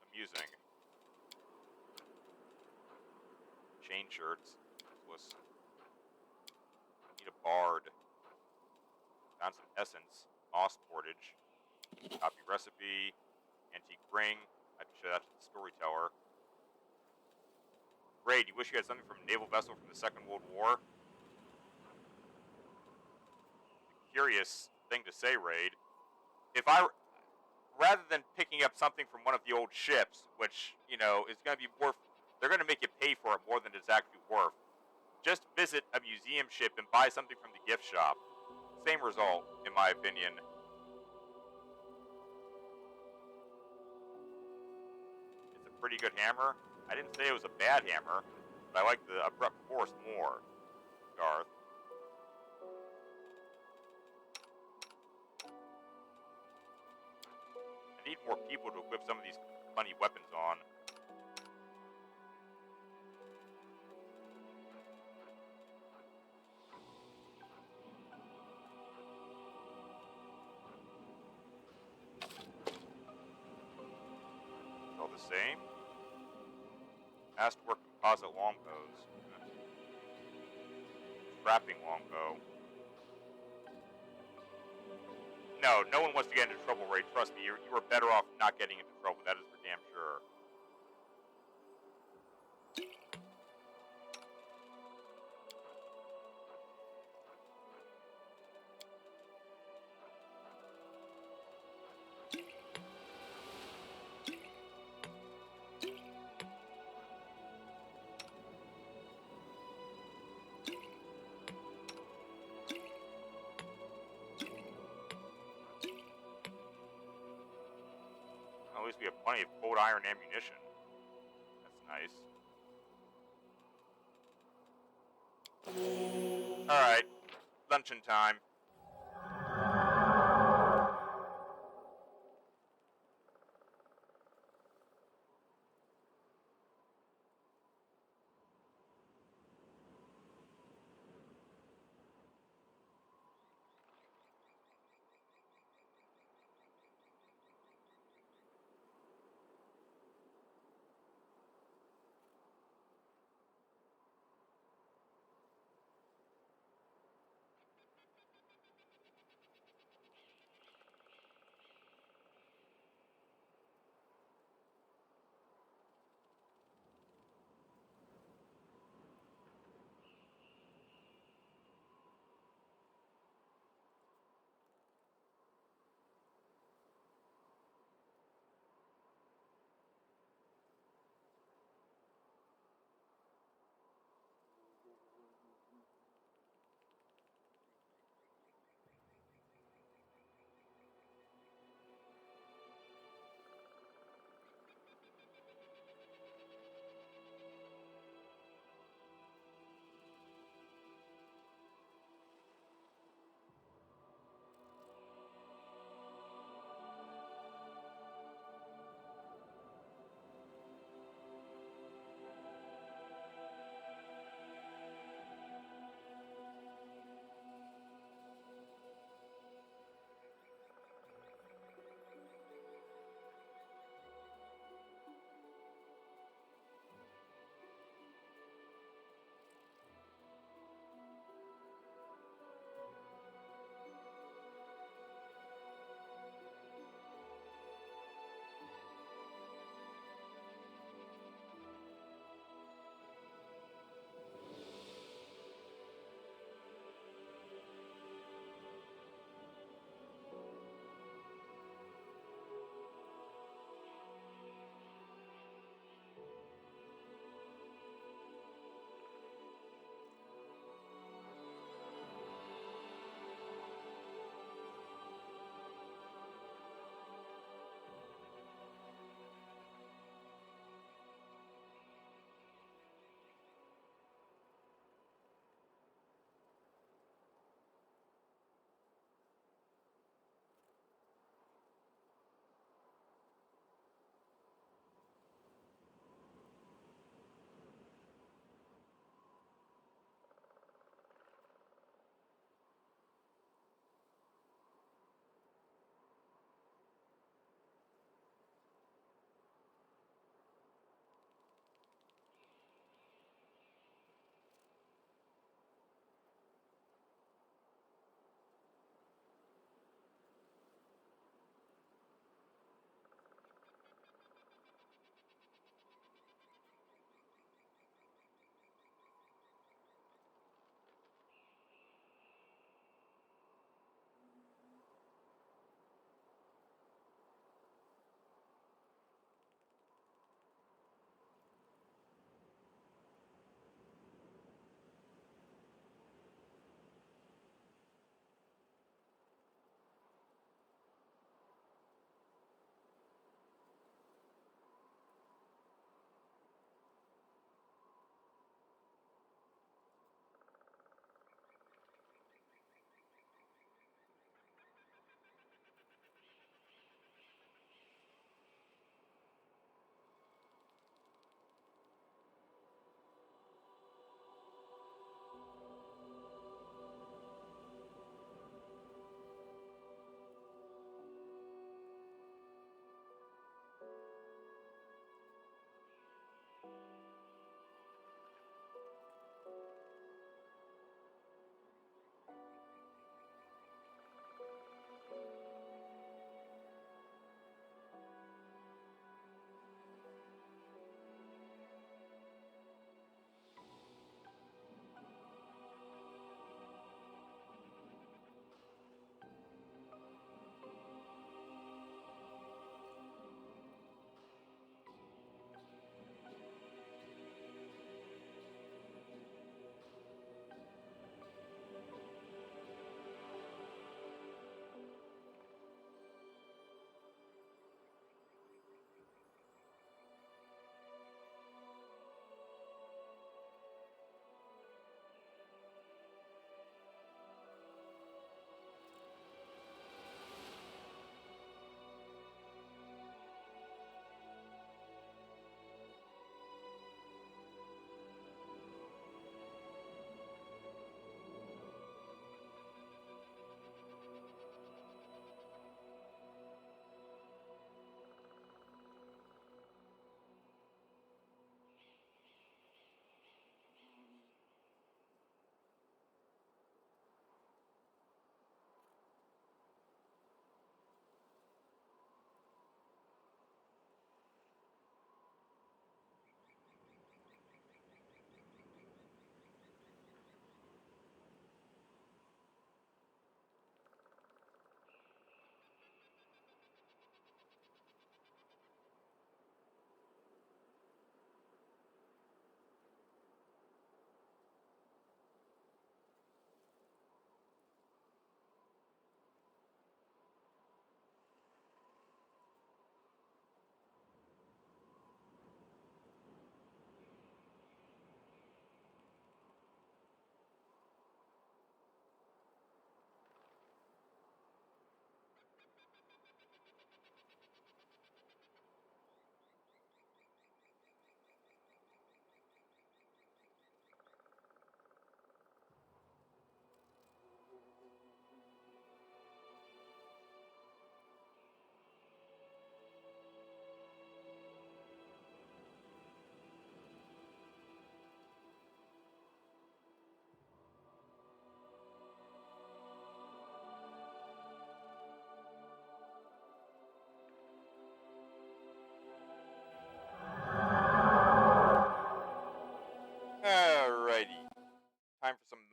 Amusing. Chain shirts. Useless. Need a bard. Found some essence. Moss portage. Copy recipe. Antique ring. I can show that to the storyteller. Great. You wish you had something from a naval vessel from the Second World War? Curious thing to say, Raid. If I, rather than picking up something from one of the old ships, which, you know, is going to be worth, they're going to make you pay for it more than it's actually worth, just visit a museum ship and buy something from the gift shop. Same result, in my opinion. It's a pretty good hammer. I didn't say it was a bad hammer, but I like the abrupt force more, Garth. I need more people to equip some of these funny weapons on. It's all the same. Asked to work composite longbows. Strapping longbow. No, no one wants to get into trouble, Ray. Trust me, you are better off not getting into trouble. That is for damn sure. At least we have plenty of cold iron ammunition. That's nice. Alright. Luncheon time.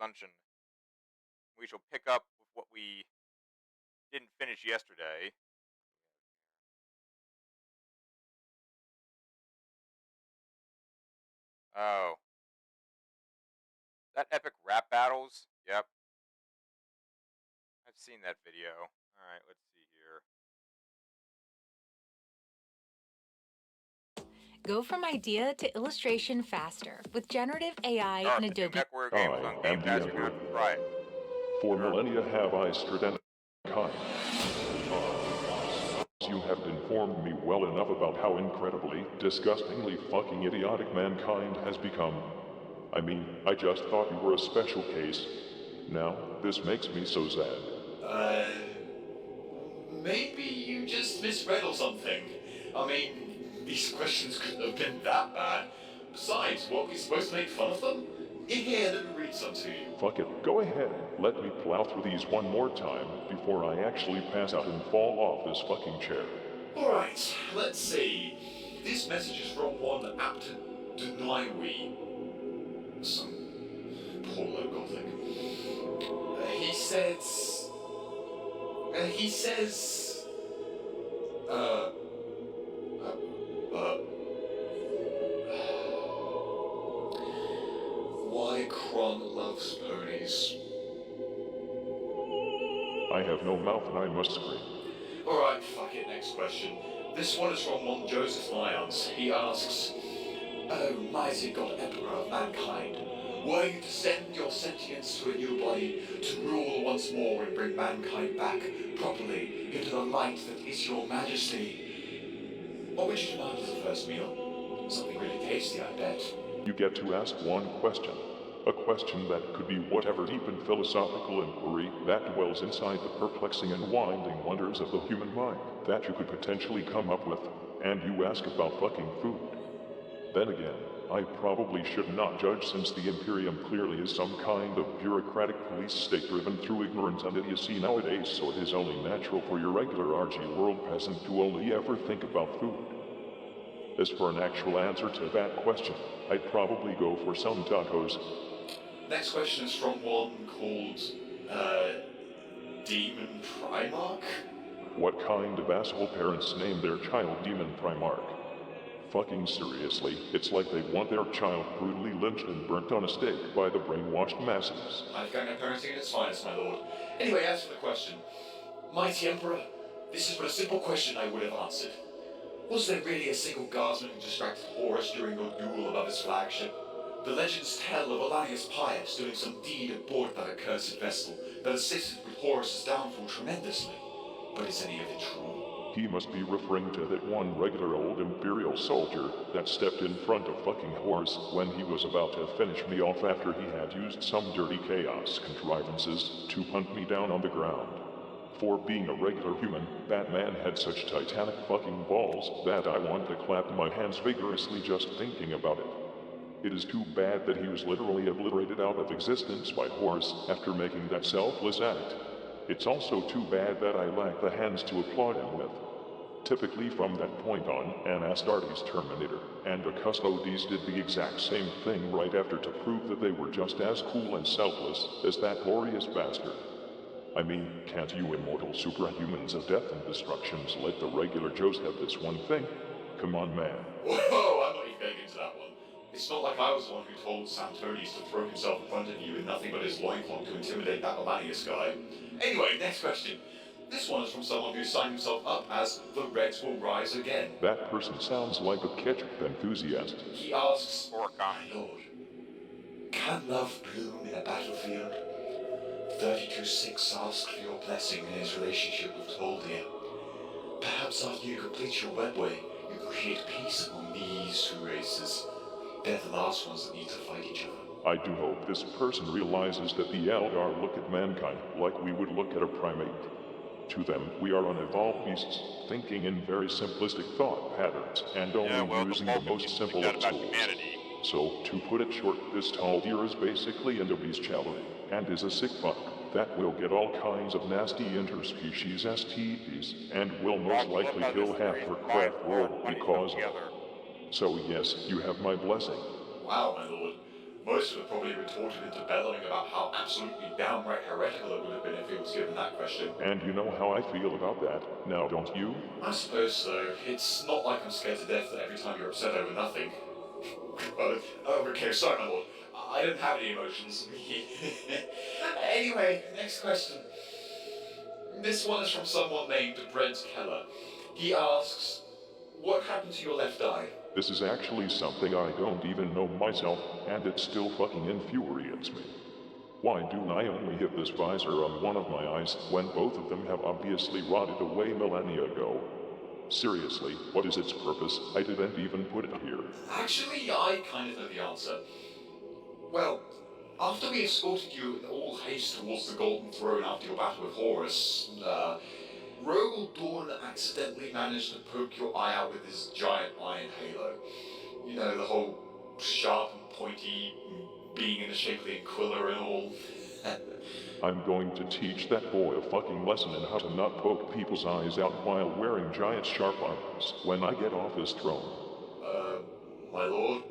lunch, and we shall pick up with what we didn't finish yesterday. Oh. That epic rap battles? Yep. I've seen that video. Alright, let's see here. Go from idea to illustration faster with generative AI Dark, and the new Adobe. MechWarrior game is on Game Pass. You're gonna have to try it. For millennia have I stood and kind. You have informed me well enough about how incredibly, disgustingly fucking idiotic mankind has become. I mean, I just thought you were a special case. Now, this makes me so sad. Maybe you just misread or something. I mean, these questions couldn't have been that bad. Besides, what, we supposed to make fun of them? Here, let me read some to you. Fuck it, go ahead. Let me plow through these one more time before I actually pass out and fall off this fucking chair. Alright, let's see. This message is from one apt to deny we. Some poor low gothic. He says, why Kron loves ponies. I have no mouth and I must scream. Alright, fuck it, next question. This one is from one Joseph Lyons. He asks, "Oh, mighty God, Emperor of mankind, were you to send your sentience to a new body to rule once more and bring mankind back properly into the light that is your majesty? What would you demand as a first meal? Something really tasty, I bet." You get to ask one question. A question that could be whatever deep and philosophical inquiry that dwells inside the perplexing and winding wonders of the human mind that you could potentially come up with, and you ask about fucking food. Then again, I probably should not judge since the Imperium clearly is some kind of bureaucratic police state driven through ignorance and idiocy nowadays, so it is only natural for your regular RG world peasant to only ever think about food. As for an actual answer to that question, I'd probably go for some tacos. Next question is from one called, Demon Primarch? What kind of asshole parents name their child Demon Primarch? Fucking seriously, it's like they want their child brutally lynched and burnt on a stake by the brainwashed masses. I've got no parenting at its finest, my lord. Anyway, as for the question, Mighty Emperor, this is but a simple question I would have answered. Was there really a single guardsman who distracted Horus during your duel above his flagship? The legends tell of Alanius Pius doing some deed aboard that accursed vessel that assisted with Horus's downfall tremendously. But is any of it true? He must be referring to that one regular old Imperial soldier that stepped in front of fucking Horus when he was about to finish me off after he had used some dirty chaos contrivances to punt me down on the ground. For being a regular human, that man had such titanic fucking balls that I wanted to clap my hands vigorously just thinking about it. It is too bad that he was literally obliterated out of existence by Horus after making that selfless act. It's also too bad that I lack the hands to applaud him with. Typically from that point on, an Astartes Terminator and a Custodes did the exact same thing right after to prove that they were just as cool and selfless as that glorious bastard. I mean, can't you immortal superhumans of death and destructions let the regular Joes have this one thing? Come on, man. Whoa, I'm not even getting into that one. It's not like I was the one who told Santonis to throw himself in front of you with nothing but his loincloth to intimidate that Alanius guy. Anyway, next question. This one is from someone who signed himself up as The Reds Will Rise Again. That person sounds like a ketchup enthusiast. He asks, Or "My lord, can love bloom in a battlefield? 32-6 asks for your blessing in his relationship with Toldir. Perhaps after you complete your webway, you can create peace among these two races. They're the last ones that need to fight each other." I do hope this person realizes that the Eldar look at mankind like we would look at a primate. To them, we are unevolved beasts, thinking in very simplistic thought patterns, and only using the most simple of tools. So, to put it short, this Toldir is basically into bestiality, and is a sick fuck that will get all kinds of nasty interspecies STDs, and will most likely kill half her craft world because of it. So yes, you have my blessing. Wow, my lord. Most would have probably retorted into bellowing about how absolutely downright heretical it would have been if he was given that question. And you know how I feel about that, now don't you? I suppose so. It's not like I'm scared to death that every time you're upset over nothing. Okay, sorry, my lord. I didn't have any emotions. Anyway, next question. This one is from someone named Brent Keller. He asks, what happened to your left eye? This is actually something I don't even know myself, and it still fucking infuriates me. Why do I only hit this visor on one of my eyes when both of them have obviously rotted away millennia ago? Seriously, what is its purpose? I didn't even put it here. Actually, I kind of know the answer. Well, after we escorted you in all haste towards the Golden Throne after your battle with Horus, Rogel Dawn accidentally managed to poke your eye out with his giant iron halo. You know, the whole sharp and pointy being in the shape of the Aquila and all. I'm going to teach that boy a fucking lesson in how to not poke people's eyes out while wearing giant sharp arms when I get off his throne. My lord,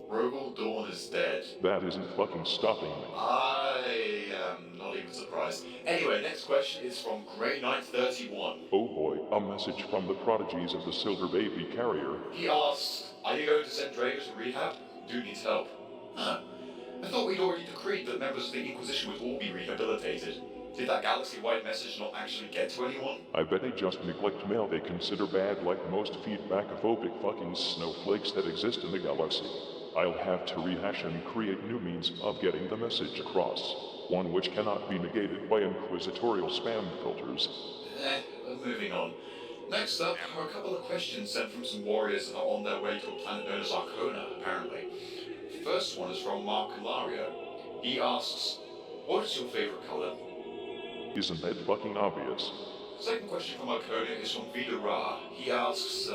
Rogel Dawn is dead. That isn't fucking stopping me. I am not even surprised. Anyway, next question is from Grey Knight 31. Oh boy, a message from the prodigies of the Silver Baby Carrier. He asks, are you going to send Drago to rehab? Dude needs help. Huh. I thought we'd already decreed that members of the Inquisition would all be rehabilitated. Did that galaxy-wide message not actually get to anyone? I bet they just neglect mail they consider bad like most feedback-phobic fucking snowflakes that exist in the galaxy. I'll have to rehash and create new means of getting the message across. One which cannot be negated by inquisitorial spam filters. Moving on. Next up are a couple of questions sent from some warriors that are on their way to a planet known as Arcona, apparently. First one is from Mark Hilario. He asks, what is your favorite color? Isn't that fucking obvious? Second question from Arcona is from Vida Ra. He asks,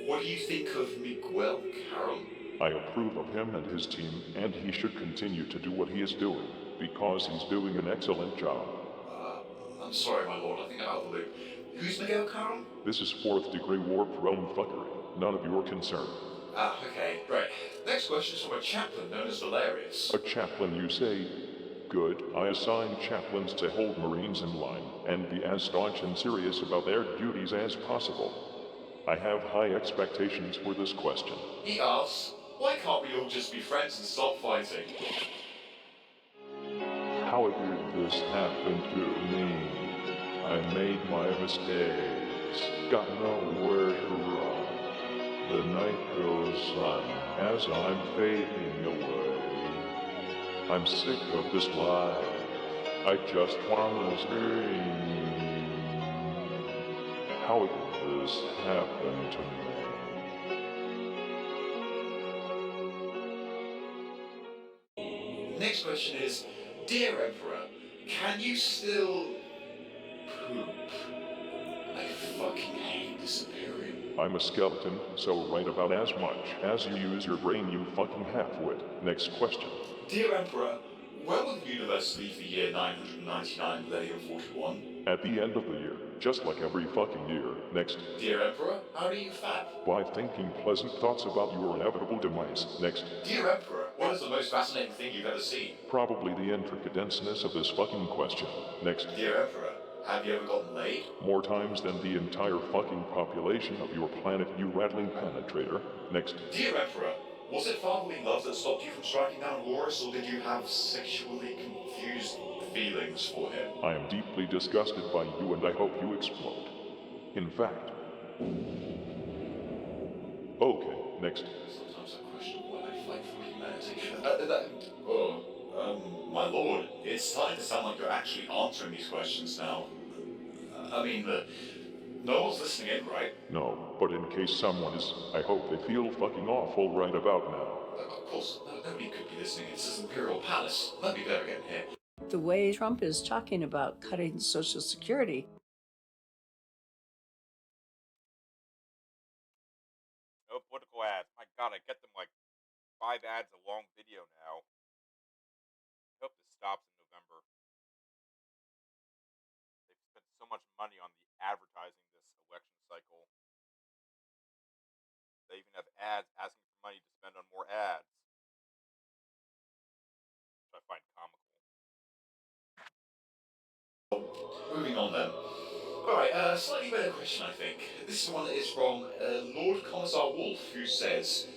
what do you think of Miguel Caron? I approve of him and his team, and he should continue to do what he is doing, because he's doing an excellent job. I'm sorry, my lord, I think I'm out of the loop. Who's Miguel Caron? This is 4th degree warp realm fuckery. None of your concern. Okay, great. Next question is from a chaplain known as Valerius. A chaplain, you say? Good. I assign chaplains to hold Marines in line, and be as staunch and serious about their duties as possible. I have high expectations for this question. He asks, why can't we all just be friends and stop fighting? How did this happen to me? I made my mistakes, got nowhere to run. The night goes on as I'm fading away. I'm sick of this life, I just wanna scream. How did this happen to me? Next question is, dear Emperor, can you still poop? I fucking hate this Imperium. I'm a skeleton, so write about as much as you use your brain, you fucking half-wit. Next question. Dear Emperor, when will the universe leave the year 999 millennium 41? At the end of the year, just like every fucking year. Next. Dear Emperor, how do you fap? By thinking pleasant thoughts about your inevitable demise. Next. Dear Emperor, what is the most fascinating thing you've ever seen? Probably the intricate denseness of this fucking question. Next. Dear Emperor, have you ever gotten laid? More times than the entire fucking population of your planet, you rattling penetrator. Next. Dear Emperor, was it fatherly love that stopped you from striking down Horus, or did you have sexually confused feelings for him? I am deeply disgusted by you, and I hope you explode. In fact. Okay, next. Sometimes I question why I fight for humanity. My lord, it's starting to sound like you're actually answering these questions now. No one's listening in, right? No, but in case someone is, I hope they feel fucking awful right about now. Of course, nobody could be listening. It's this Imperial Palace. Let me better get in here. The way Trump is talking about cutting Social Security. No political ads. My god, I get them like 5 ads a long video now. I hope this stops in November. They've spent so much money on the advertising this election cycle. They even have ads asking for money to spend on more ads. Slightly better question, I think. This one is from Lord Commissar Wolf, who says,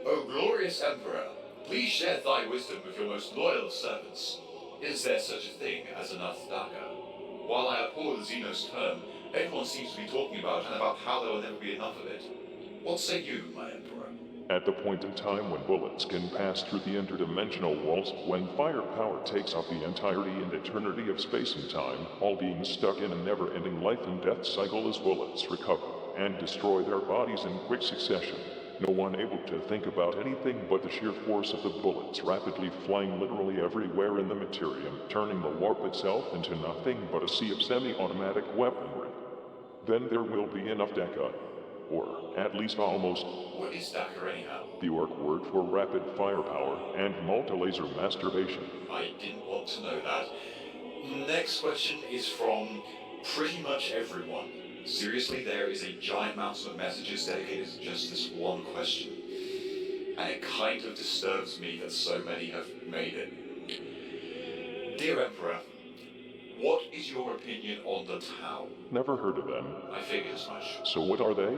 O glorious Emperor, please share thy wisdom with your most loyal of servants. Is there such a thing as enough dagger? While I abhor the Xenos term, everyone seems to be talking about and about how there will never be enough of it. What say you, my Emperor? At the point in time when bullets can pass through the interdimensional walls, when firepower takes up the entirety and eternity of space and time, all being stuck in a never-ending life and death cycle as bullets recover and destroy their bodies in quick succession. No one able to think about anything but the sheer force of the bullets rapidly flying literally everywhere in the materium, turning the warp itself into nothing but a sea of semi-automatic weaponry. Then there will be enough deca. Or, at least almost. What is dagger anyhow? The orc word for rapid firepower and multi-laser masturbation. I didn't want to know that. Next question is from pretty much everyone. Seriously, there is a giant mountain of messages dedicated to just this one question. And it kind of disturbs me that so many have made it. Dear Emperor, what is your opinion on the Tau? Never heard of them. I figured as much. So what are they?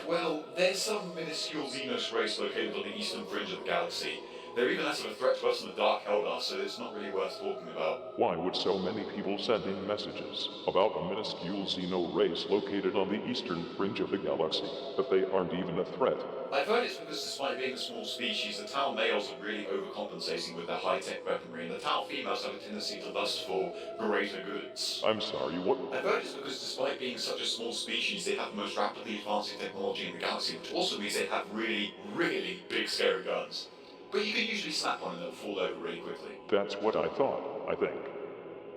Well, there's some minuscule Xenos race located on the eastern fringe of the galaxy. They're even less of a threat to us than the Dark Eldar, so it's not really worth talking about. Why would so many people send in messages about a minuscule Xeno race located on the eastern fringe of the galaxy, that they aren't even a threat? I've heard it's because despite being a small species, the Tau males are really overcompensating with their high-tech weaponry, and the Tau females have a tendency to lust for greater goods. I'm sorry, what? I've heard it's because despite being such a small species, they have the most rapidly advancing technology in the galaxy, which also means they have really, really big scary guns. But you can usually slap one and it'll fall over really quickly. That's what I thought, I think.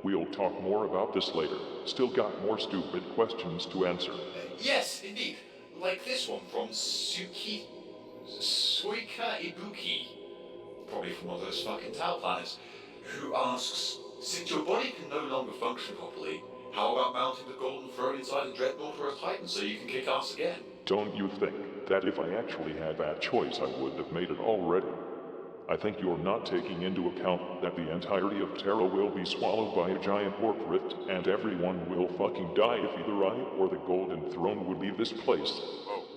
We'll talk more about this later. Still got more stupid questions to answer. Yes, indeed. Like this one from Suika Ibuki, probably from one of those fucking Tau planets, who asks, since your body can no longer function properly, how about mounting the Golden Throne inside a Dreadnought or a Titan so you can kick ass again? Don't you think that if I actually had that choice, I would have made it already? I think you're not taking into account that the entirety of Terra will be swallowed by a giant warp rift, and everyone will fucking die if either I or the Golden Throne would leave this place.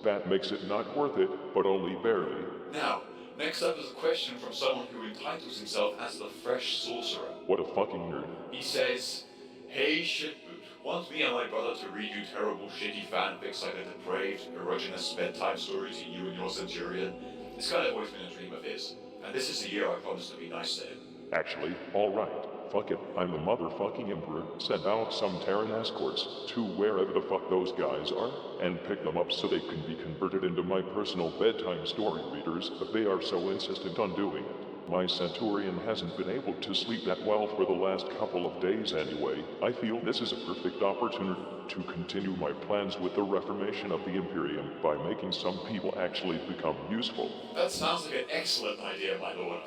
That makes it not worth it, but only barely. Now, next up is a question from someone who entitles himself as the Fresh Sorcerer. What a fucking nerd. He says, Hey shitboot, want me and my brother to read you terrible shitty fanfics like a depraved, erogenous bedtime story to you and your Centurion? It's kind of always been a dream of his. And this is the year I promised to be nice to him. Actually, alright. Fuck it. I'm the motherfucking Emperor. Send out some Terran escorts to wherever the fuck those guys are, and pick them up so they can be converted into my personal bedtime story readers if they are so insistent on doing it. My Centurion hasn't been able to sleep that well for the last couple of days anyway. I feel this is a perfect opportunity to continue my plans with the reformation of the Imperium by making some people actually become useful. That sounds like an excellent idea, my lord.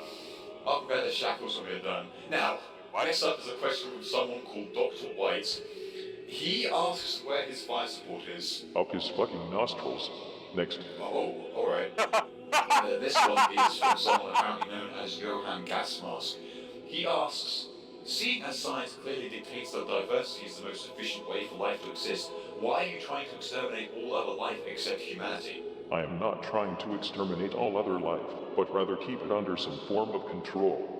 I'll prepare the shackles when we're done. Now, next up is a question from someone called Dr. White. He asks where his fire support is. Up his fucking nostrils. Next. Oh, alright. This one is from someone apparently known as Johann Gasmask. He asks, seeing as science clearly dictates that diversity is the most efficient way for life to exist, why are you trying to exterminate all other life except humanity? I am not trying to exterminate all other life, but rather keep it under some form of control.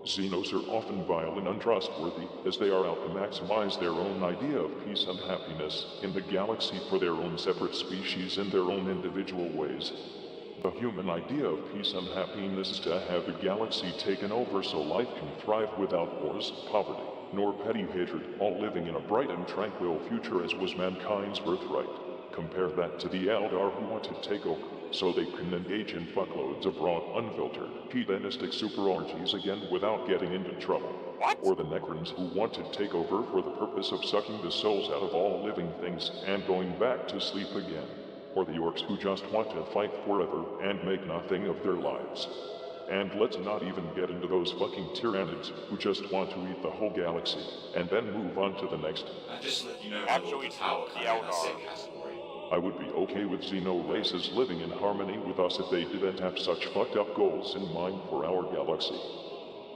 Xenos are often vile and untrustworthy, as they are out to maximize their own idea of peace and happiness in the galaxy for their own separate species in their own individual ways. The human idea of peace and happiness is to have the galaxy taken over so life can thrive without wars, poverty, nor petty hatred, all living in a bright and tranquil future as was mankind's birthright. Compare that to the Eldar who want to take over, so they can engage in fuckloads of raw, unfiltered, hedonistic super orgies again without getting into trouble. What? Or the Necrons who want to take over for the purpose of sucking the souls out of all living things and going back to sleep again. Or the orcs who just want to fight forever and make nothing of their lives. And let's not even get into those fucking tyrannids who just want to eat the whole galaxy and then move on to the next. And just to let you know, Actually, the Tower the kind of in that Eldar. same category. I would be okay with Xeno races living in harmony with us if they didn't have such fucked up goals in mind for our galaxy.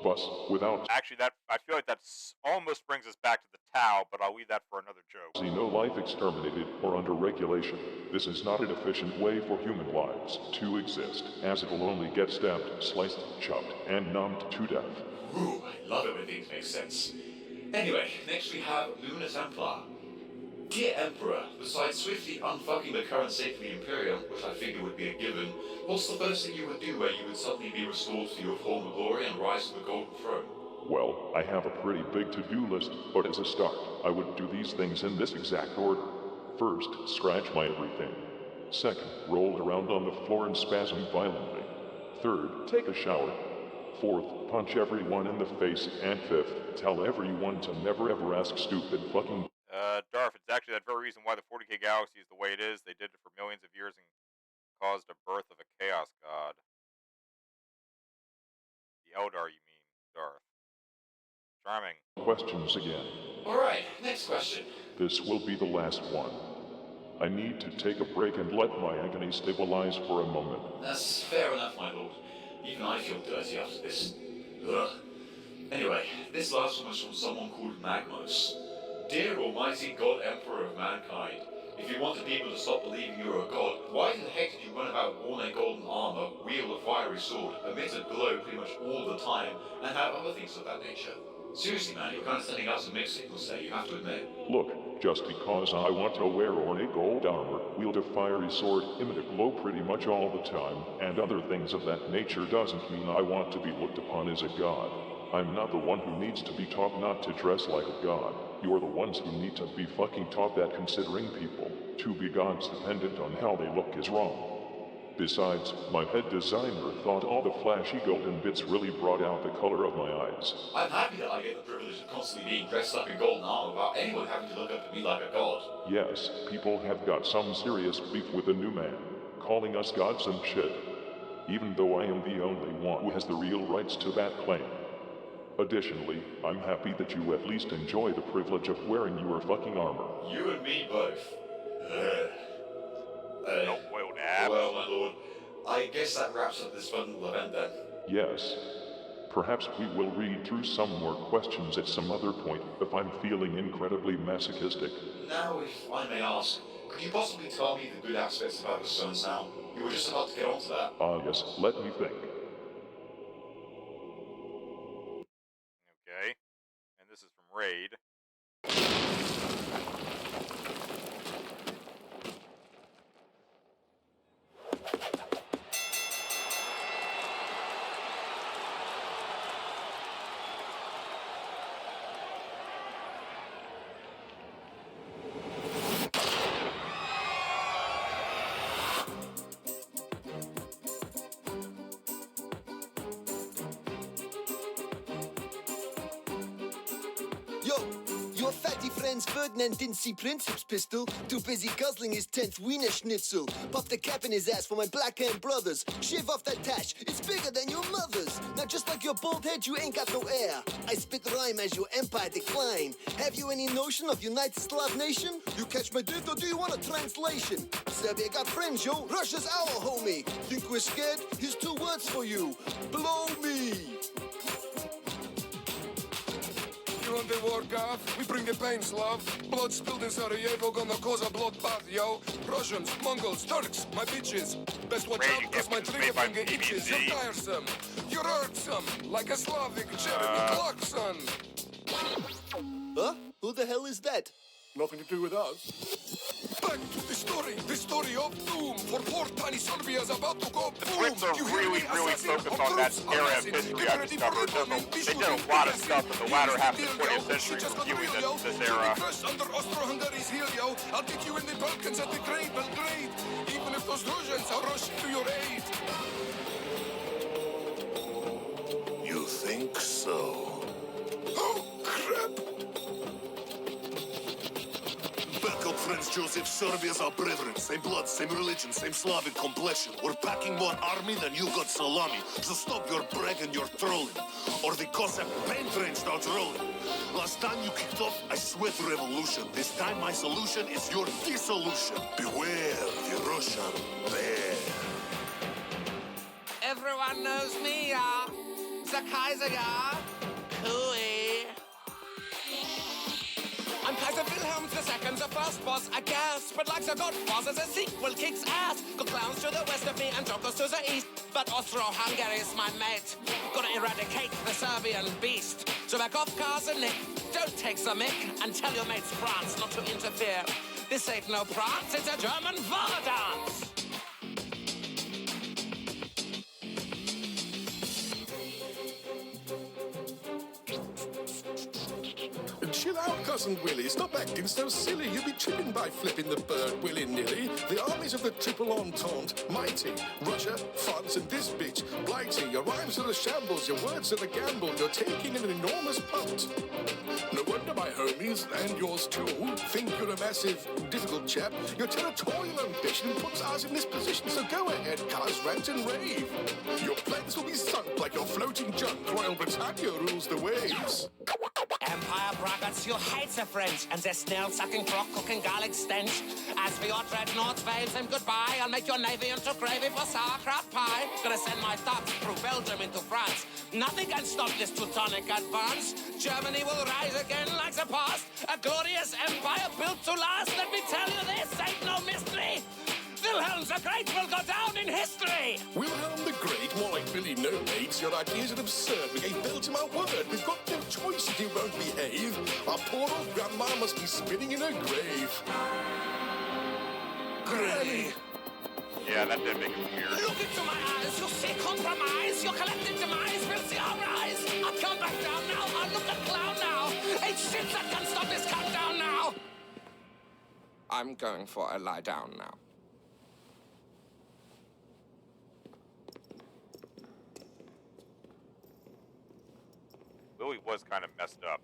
Thus, without Actually, I feel like that's almost brings us back to the Tau, but I'll leave that for another joke. see no life exterminated or under regulation, this is not an efficient way for human lives to exist, as it will only get stabbed, sliced, chopped, and numbed to death. Ooh, I love it when things make sense. Anyway, next we have Luna Templar. Dear Emperor, besides swiftly unfucking the current state of the Imperium, which I figure would be a given, what's the first thing you would do where you would suddenly be restored to your former glory and rise to the Golden Throne? Well, I have a pretty big to-do list, but as a start, I would do these things in this exact order. First, scratch my everything. Second, roll around on the floor and spasm violently. Third, take a shower. Fourth, punch everyone in the face. And fifth, tell everyone to never ever ask stupid fucking... Darth, it's actually that very reason why the 40K galaxy is the way it is. They did it for millions of years and caused a birth of a chaos god. The Eldar, you mean, Darth. Charming. questions again. Alright, next question. This will be the last one. I need to take a break and let my agony stabilize for a moment. That's fair enough, my lord. Even I feel dirty after this. Ugh. Anyway, this last one was from someone called Magmos. Dear Almighty God Emperor of mankind, if you wanted people to stop believing you are a god, why in the heck did you run about worn a golden armor, wield a fiery sword, emit a glow pretty much all the time, and have other things of that nature? Seriously, man, you're kind of sending out some mixed signals there, you have to admit. Look, just because I want to wear ornate gold armor, wield a fiery sword, emit a glow pretty much all the time, and other things of that nature doesn't mean I want to be looked upon as a god. I'm not the one who needs to be taught not to dress like a god. You're the ones who need to be fucking taught that considering people to be gods dependent on how they look is wrong. Besides, my head designer thought all the flashy golden bits really brought out the color of my eyes. I'm happy that I get the privilege of constantly being dressed up in golden armor without anyone having to look up to me like a god. Yes, people have got some serious beef with the new man, calling us gods and shit. Even though I am the only one who has the real rights to that claim. Additionally, I'm happy that you at least enjoy the privilege of wearing your fucking armor. You and me both. No boiled abs. Well, my lord, I guess that wraps up this fun little event then. Yes. Perhaps we will read through some more questions at some other point if I'm feeling incredibly masochistic. Now, if I may ask, could you possibly tell me the good aspects about the Suns now? You were just about to get onto that. Yes, let me think. Okay. And this is from Raid. Yo, your fatty friend's Ferdinand didn't see Princeps pistol. Too busy guzzling his 10th Wiener Schnitzel. Pop the cap in his ass for my black hand brothers. Shave off that tash, it's bigger than your mother's. Now just like your bald head, you ain't got no air. I spit rhyme as your empire decline. Have you any notion of United Slav nation? You catch my drift or do you want a translation? Serbia got friends, yo, Russia's our homie. Think we're scared? Here's 2 words for you. Blow me. You want the war, Gav? We bring the pain, Slav. Blood spilled in Sarajevo, gonna cause a bloodbath, yo. Russians, Mongols, Turks, my bitches. Best watch out, cause my trigger finger itches. You're tiresome, you're irksome, like a Slavic Jeremy Clarkson. Huh? Who the hell is that? Nothing to do with us. Back to the story of doom. For poor tiny Serbia's about to go The boom. Brits are You hear really, me, really assassin? focused on that era of history I discovered. They did a lot of stuff in the latter half of the 20th century reviewing this era. Under Austro-Hungary's heel, yo. I'll get you in the Balkans at the Great Belgrade. Even if those Russians are rushing to your aid. You think so? Oh, crap! Back up, friends, Joseph. Serbia's our brethren. Same blood, same religion, same Slavic complexion. We're packing more army than you got salami. So stop your bragging, your trolling. Or the Cossack paint train starts rolling. Last time you kicked off, I sweat revolution. This time my solution is your dissolution. Beware the Russian bear. Everyone knows me, der Kaiser, ja? Cooey. I'm Kaiser Wilhelm II, the first boss, I guess. But like the Godfather, the sequel kicks ass. Got clowns to the west of me and jokers to the east. But Austro-Hungary is my mate. Gonna eradicate the Serbian beast. So back off, cars and Nick. Don't take the mick and tell your mates France not to interfere. This ain't no prance, it's a German war dance. Chill out, Cousin Willie. Stop acting so silly. You'll be tripping by flipping the bird willy-nilly. The armies of the Triple Entente, mighty. Russia, France, and this bitch, blighty. Your rhymes are the shambles, your words are the gamble. You're taking an enormous punt. No wonder my homies, and yours too, think you're a massive, difficult chap. Your territorial ambition puts us in this position, so go ahead, cuz, rant and rave. Your plans will be sunk like your floating junk. Royal Britannia rules the waves. Empire braggarts, you hate the French and their snail-sucking, frog-cooking garlic stench. As for your dreadnoughts, waves and goodbye, I'll make your navy into gravy for sauerkraut pie. Gonna send my thoughts through Belgium into France. Nothing can stop this Teutonic advance. Germany will rise again like the past. A glorious empire built to last. Let me tell you this, ain't no mystery. Wilhelm the Great will go down in history! Wilhelm the Great, more like Billy No Mates. Your ideas are absurd. We gave Belgium our word. We've got no choice if you won't behave. Our poor old grandma must be spinning in her grave. Granny! Yeah, that did make it weird. Look into my eyes, you see compromise. Your collective demise will see our rise. I'll come back down now, I'll look at clown now. Ain't shit that can stop this countdown now. I'm going for a lie down now. Willie was kind of messed up.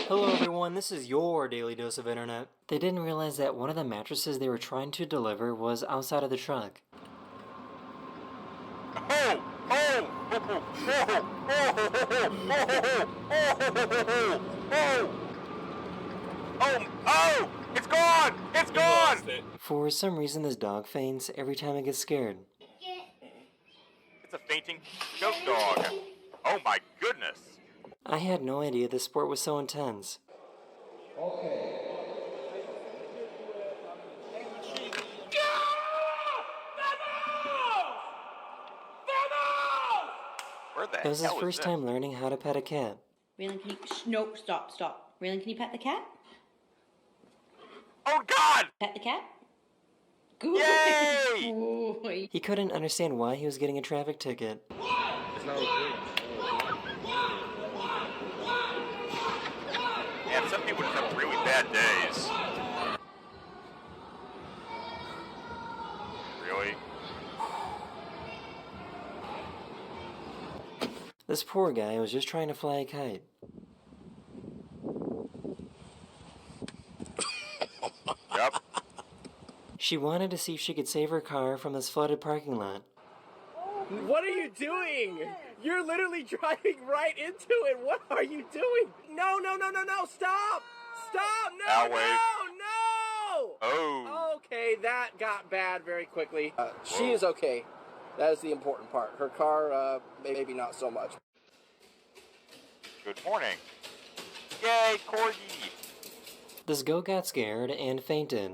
Hello everyone, this is your daily dose of internet. They didn't realize that one of the mattresses they were trying to deliver was outside of the truck. Oh! Oh! Oh! Oh! Oh! Oh! It's gone! It's gone! For some reason this dog faints every time it gets scared. It's a fainting goat dog. Oh my goodness! I had no idea this sport was so intense. Okay. Where the It was his hell is first this? time learning how to pet a cat. Raylan, can you... No, stop. Raylan, can you pet the cat? Oh God! Pet the cat? Good. Yay! Boy. He couldn't understand why he was getting a traffic ticket. Man, some people just have really bad days. Really? This poor guy was just trying to fly a kite. Yep. She wanted to see if she could save her car from this flooded parking lot. What are you doing? You're literally driving right into it. What are you doing? No, stop! Stop! No, I'll wait. no! Oh. Okay, that got bad very quickly. She is okay. That is the important part. Her car, maybe not so much. Good morning. Yay, Corgi! This goat got scared and fainted.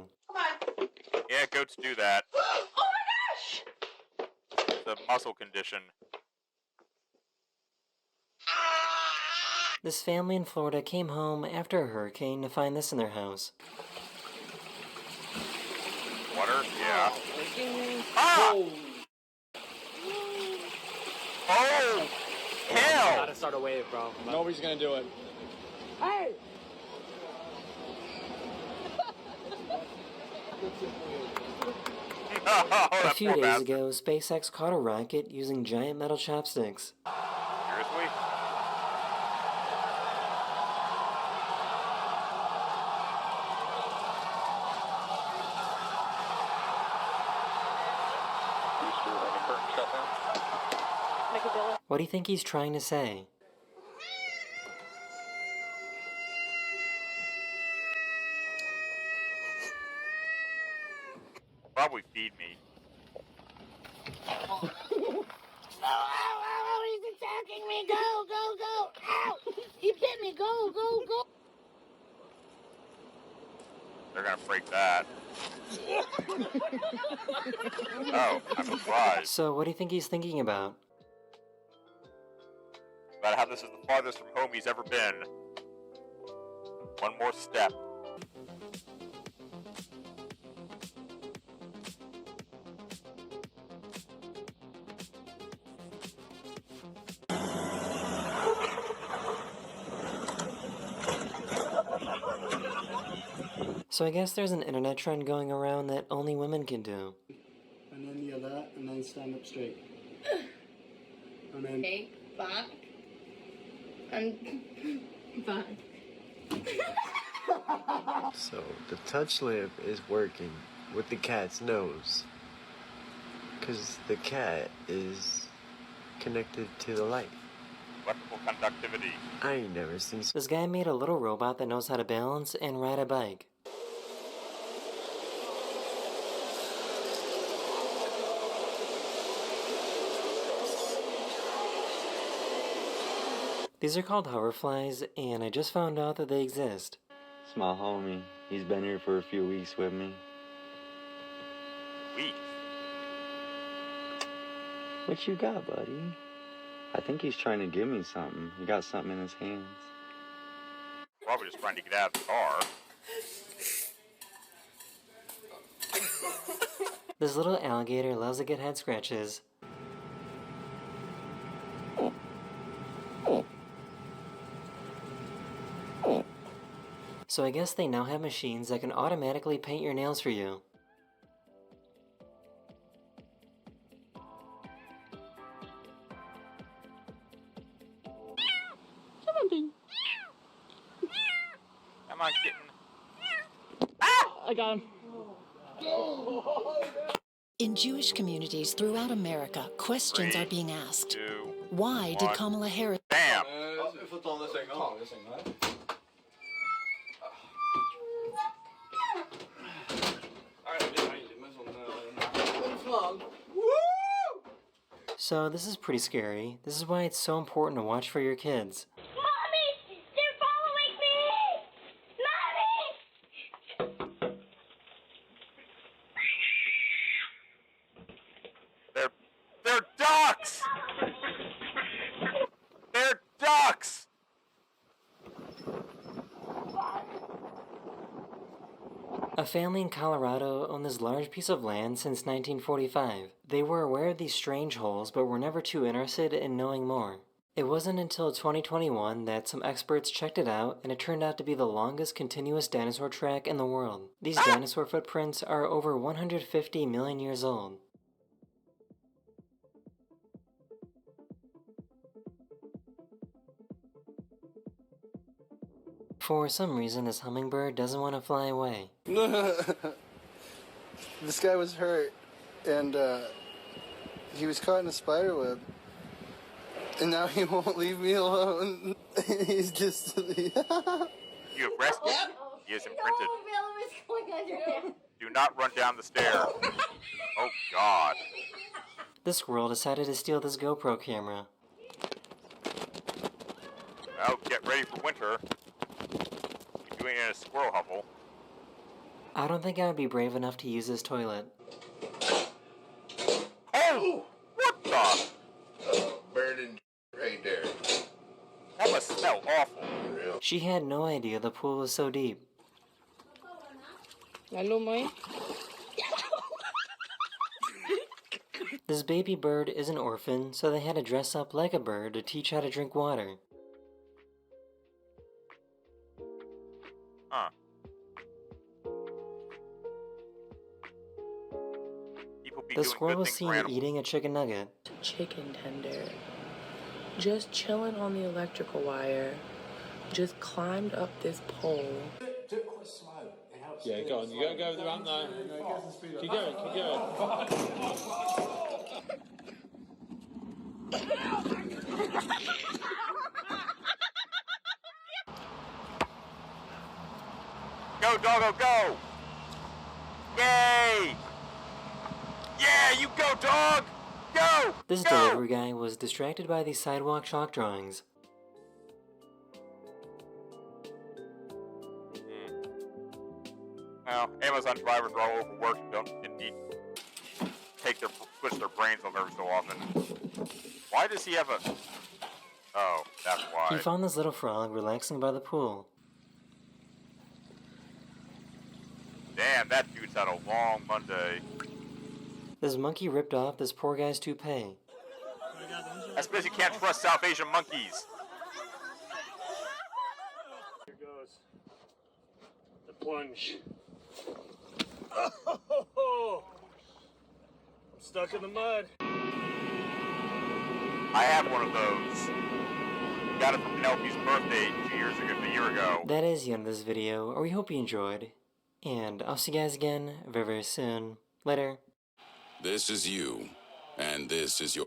Yeah, goats do that. Oh my gosh! It's a muscle condition. This family in Florida came home after a hurricane to find this in their house. Water? Yeah. Ah! Oh! Hell! Gotta start a wave, bro. Nobody's gonna do it. Hey! A few days ago, SpaceX caught a rocket using giant metal chopsticks. Seriously? What do you think he's trying to say? Probably feed me. He's attacking me! Go! Ow! He bit me! Go! They're gonna break that. Oh, I'm surprised. So what do you think he's thinking about? About how this is the farthest from home he's ever been. One more step. So I guess there's an internet trend going around that only women can do. And then the other, and then stand up straight. And then... Okay, back. And back. So, the touch lamp is working with the cat's nose. Because the cat is connected to the light. Electrical conductivity. I ain't never seen... This guy made a little robot that knows how to balance and ride a bike. These are called hoverflies, and I just found out that they exist. It's my homie. He's been here for a few weeks with me. Weeks? What you got, buddy? I think he's trying to give me something. He got something in his hands. Probably just trying to get out of the car. This little alligator loves to get head scratches. So I guess they now have machines that can automatically paint your nails for you. Come on, kitten. I got him. In Jewish communities throughout America, questions are being asked. Why did Kamala Harris... Bam! So this is pretty scary. This is why it's so important to watch for your kids. Mommy! They're following me! Mommy! They're ducks! They're ducks! A family in Colorado owned this large piece of land since 1945. They were aware of these strange holes, but were never too interested in knowing more. It wasn't until 2021 that some experts checked it out, and it turned out to be the longest continuous dinosaur track in the world. These dinosaur footprints are over 150 million years old. For some reason, this hummingbird doesn't want to fly away. This guy was hurt, and he was caught in a spider web. And now he won't leave me alone. He's just... You have rescued him. He is imprinted. Do not run down the stair. Oh, God. This squirrel decided to steal this GoPro camera. Well, get ready for winter. You're doing it in a squirrel hovel. I don't think I would be brave enough to use this toilet. Oh! What the? Burning right there. That must smell awful. She had no idea the pool was so deep. Hello, mãe. This baby bird is an orphan, so they had to dress up like a bird to teach how to drink water. Huh. The squirrel was seen eating a chicken nugget. Chicken tender. Just chilling on the electrical wire. Just climbed up this pole. Do it quite slow. It helps. Yeah, go on. You gotta go over the ramp now. Keep going, keep going. Go, doggo, go! Yay! Yeah, you go, dog! Go! This go! delivery guy was distracted by these sidewalk chalk drawings. Well, Amazon drivers are all overworked and don't need to switch their brains off every so often. Why does he have a... Oh, that's why. He found this little frog relaxing by the pool. Damn, that dude's had a long Monday. This monkey ripped off this poor guy's toupee. That's because you can't trust South Asian monkeys. Here goes. The plunge. Oh, I'm stuck in the mud. I have one of those. Got it for Penelope's birthday a year ago. That is the end of this video, or we hope you enjoyed. And I'll see you guys again very, very soon. Later. This is you, and this is your...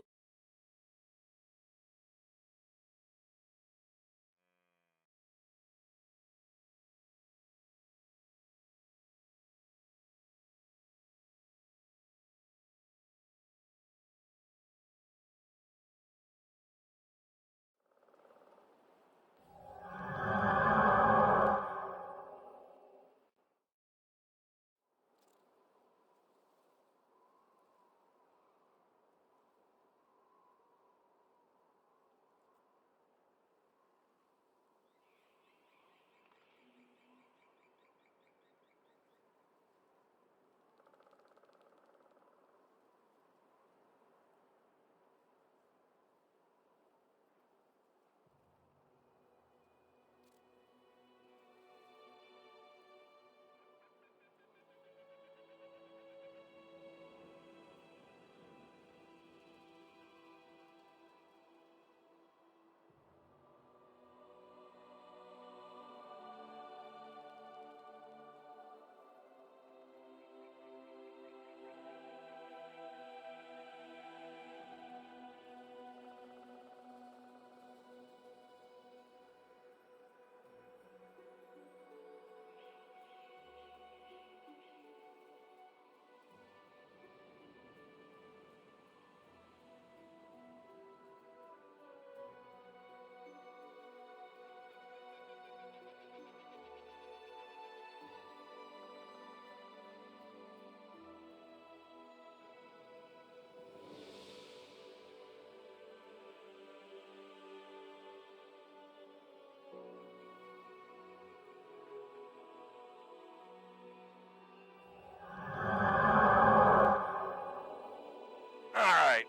Alright.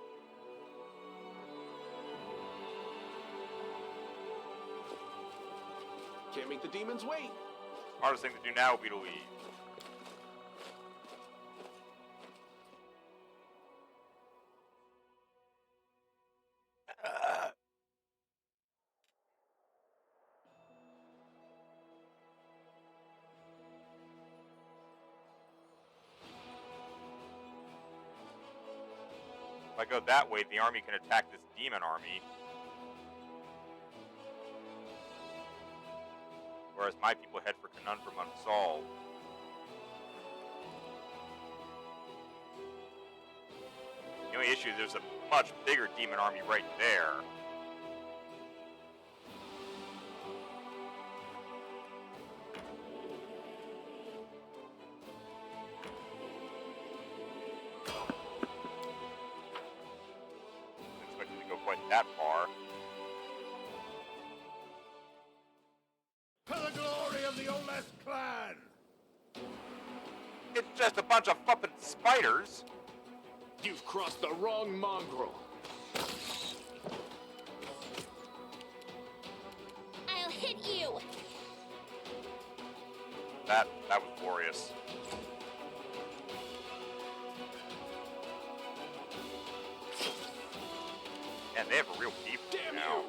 Can't make the demons wait. Hardest thing to do now would be to leave. If I go that way, the army can attack this demon army. Whereas my people head for Conundrum Unsolved. The only issue is there's a much bigger demon army right there. Didn't expect it to go quite that far. To the glory of the Oles clan! It's just a bunch of flippin' spiders. You've crossed the wrong mongrel. I'll hit you. That was glorious. And they have a real deep now.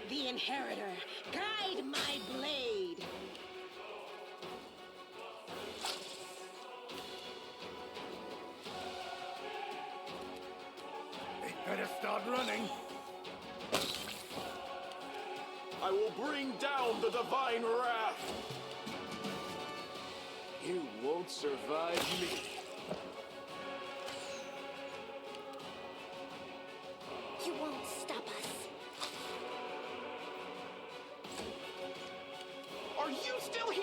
The inheritor. Guide my blade. They better start running. I will bring down the divine wrath. You won't survive me. You won't stop us. Are you still here?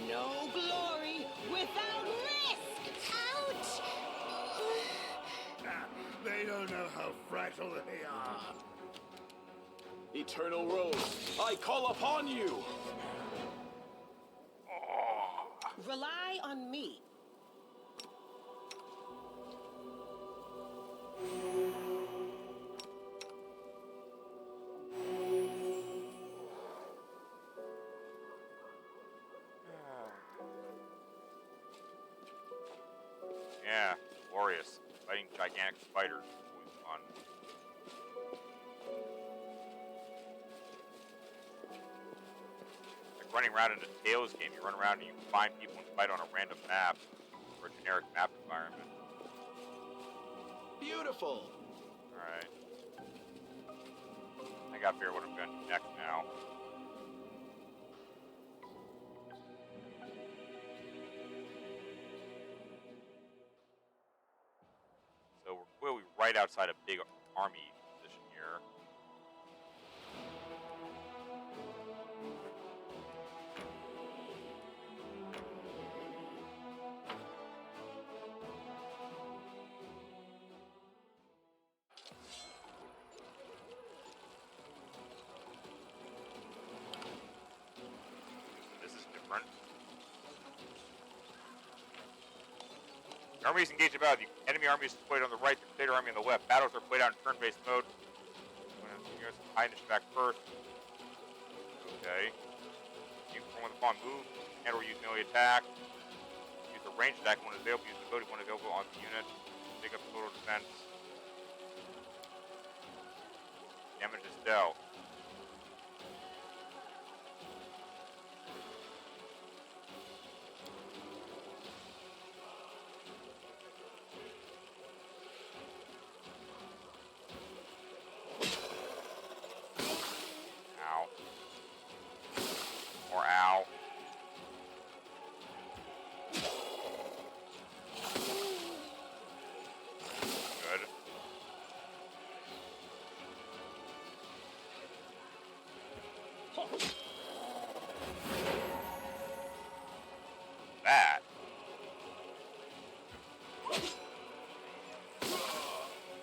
No glory without risk. Ouch! They don't know how fragile they are. Eternal Rose, I call upon you. Rely on me. Yeah, glorious. Fighting gigantic spiders. Always fun. Like running around in a Tales game, you run around and you find people and fight on a random map or a generic map environment. Beautiful. Alright. I gotta figure out what I'm gonna do next now. So we're clearly right outside a big army position here. This is different. The armies engage about. The enemy army is displayed on the right, the Crusader army on the left. Battles are played out in turn-based mode. High initiative back first. Okay. You can perform the following move. And or use melee attack. Use the ranged attack when available. Use the ability when available on the unit. Take up total defense. Damage is dealt. Ow. Or ow. Good. That.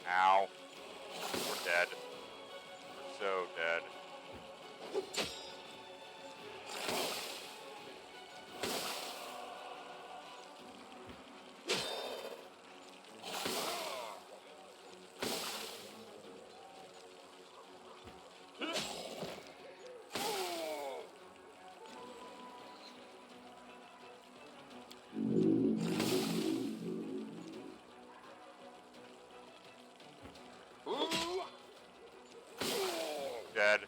Ow. We're dead. We're so dead. Dead.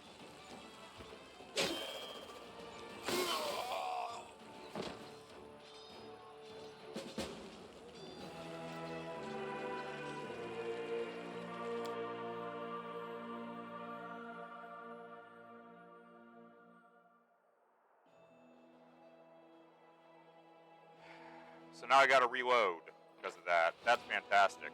So now I gotta reload because of that. That's fantastic.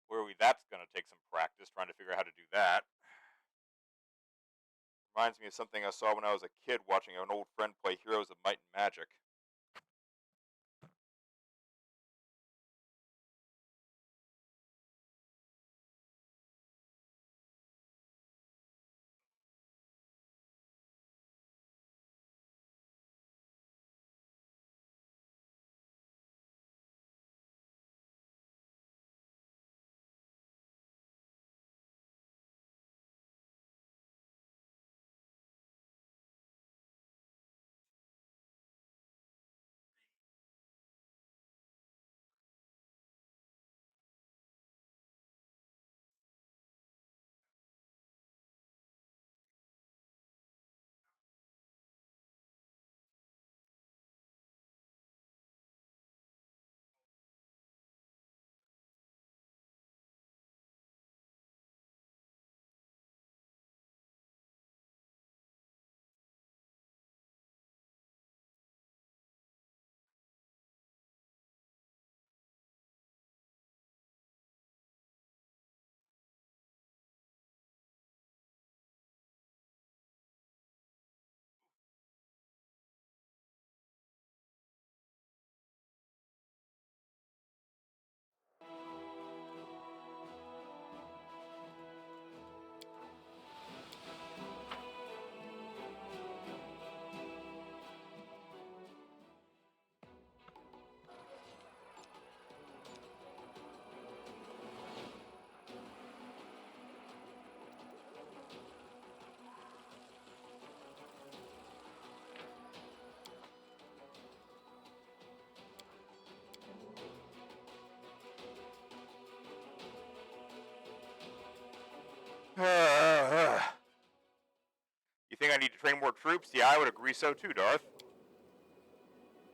Clearly that's gonna take some practice trying to figure out how to do that. Reminds me of something I saw when I was a kid watching an old friend play Heroes of Might and Magic. need to train more troops? Yeah, I would agree so too, Darth.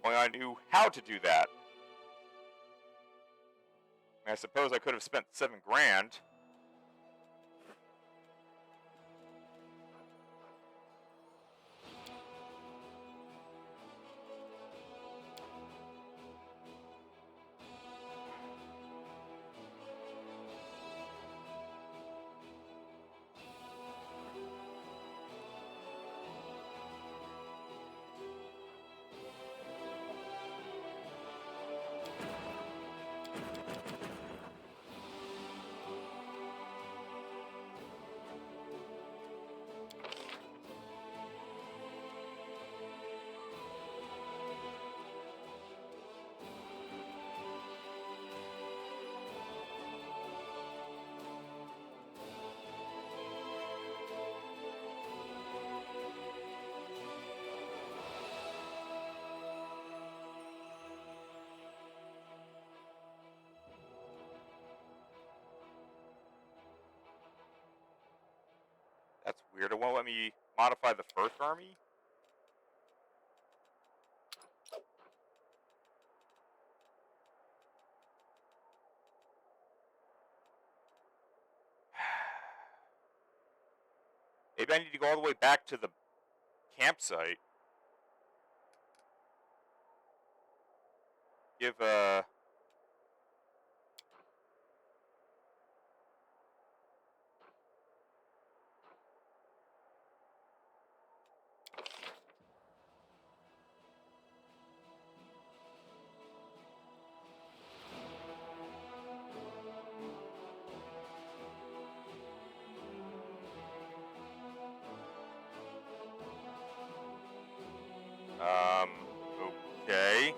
Only I knew how to do that. I suppose I could have spent $7 grand. That's weird. It won't let me modify the first army? Maybe I need to go all the way back to the campsite. Give okay.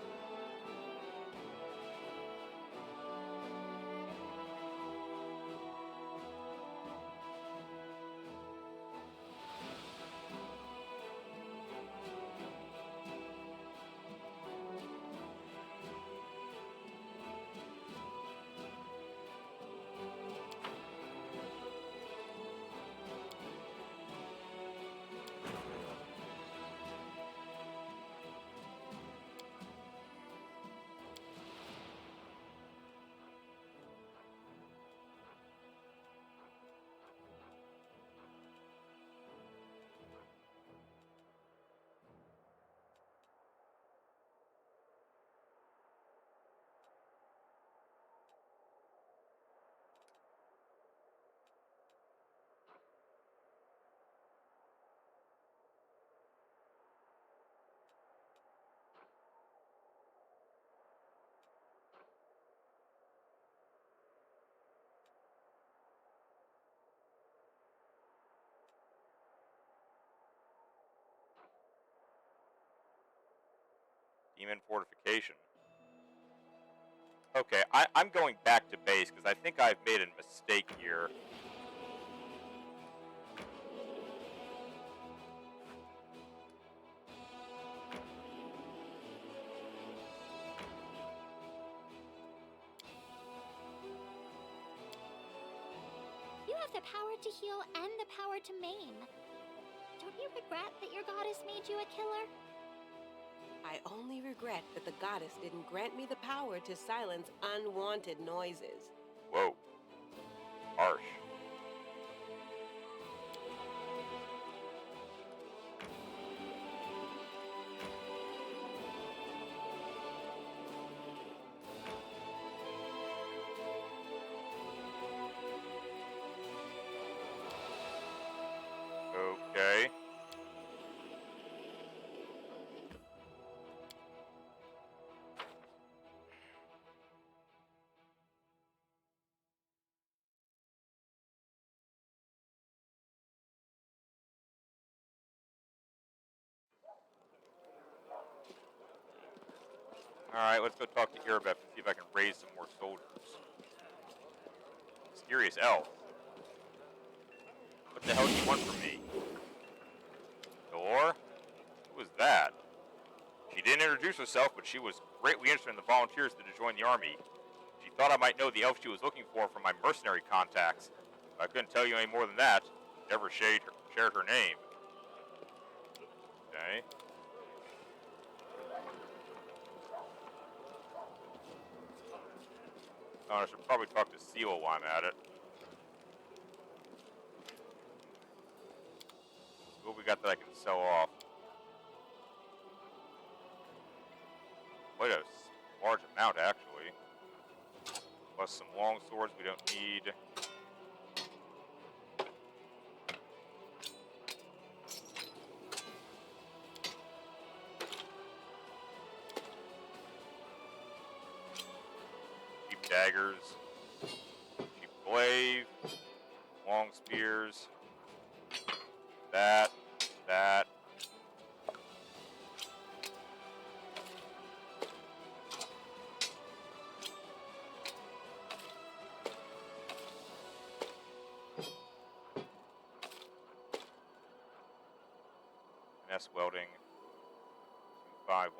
Demon fortification. Okay, I'm going back to base because I think I've made a mistake here. You have the power to heal and the power to maim. Don't you regret that your goddess made you a killer? I only regret that the goddess didn't grant me the power to silence unwanted noises. Whoa. Harsh. Okay. Alright, let's go talk to Irabeth and see if I can raise some more soldiers. Mysterious elf. What the hell do you want from me? Door? Who was that? She didn't introduce herself, but she was greatly interested in the volunteers to join the army. She thought I might know the elf she was looking for from my mercenary contacts. I couldn't tell you any more than that. Never shared her name. Okay. Oh, I should probably talk to Seal while I'm at it. What we got that I can sell off? Quite a large amount, actually. Plus some long swords we don't need. Cheap daggers. Cheap glaive. Long spears. That. Finesse welding. 2-5, 1-4, 1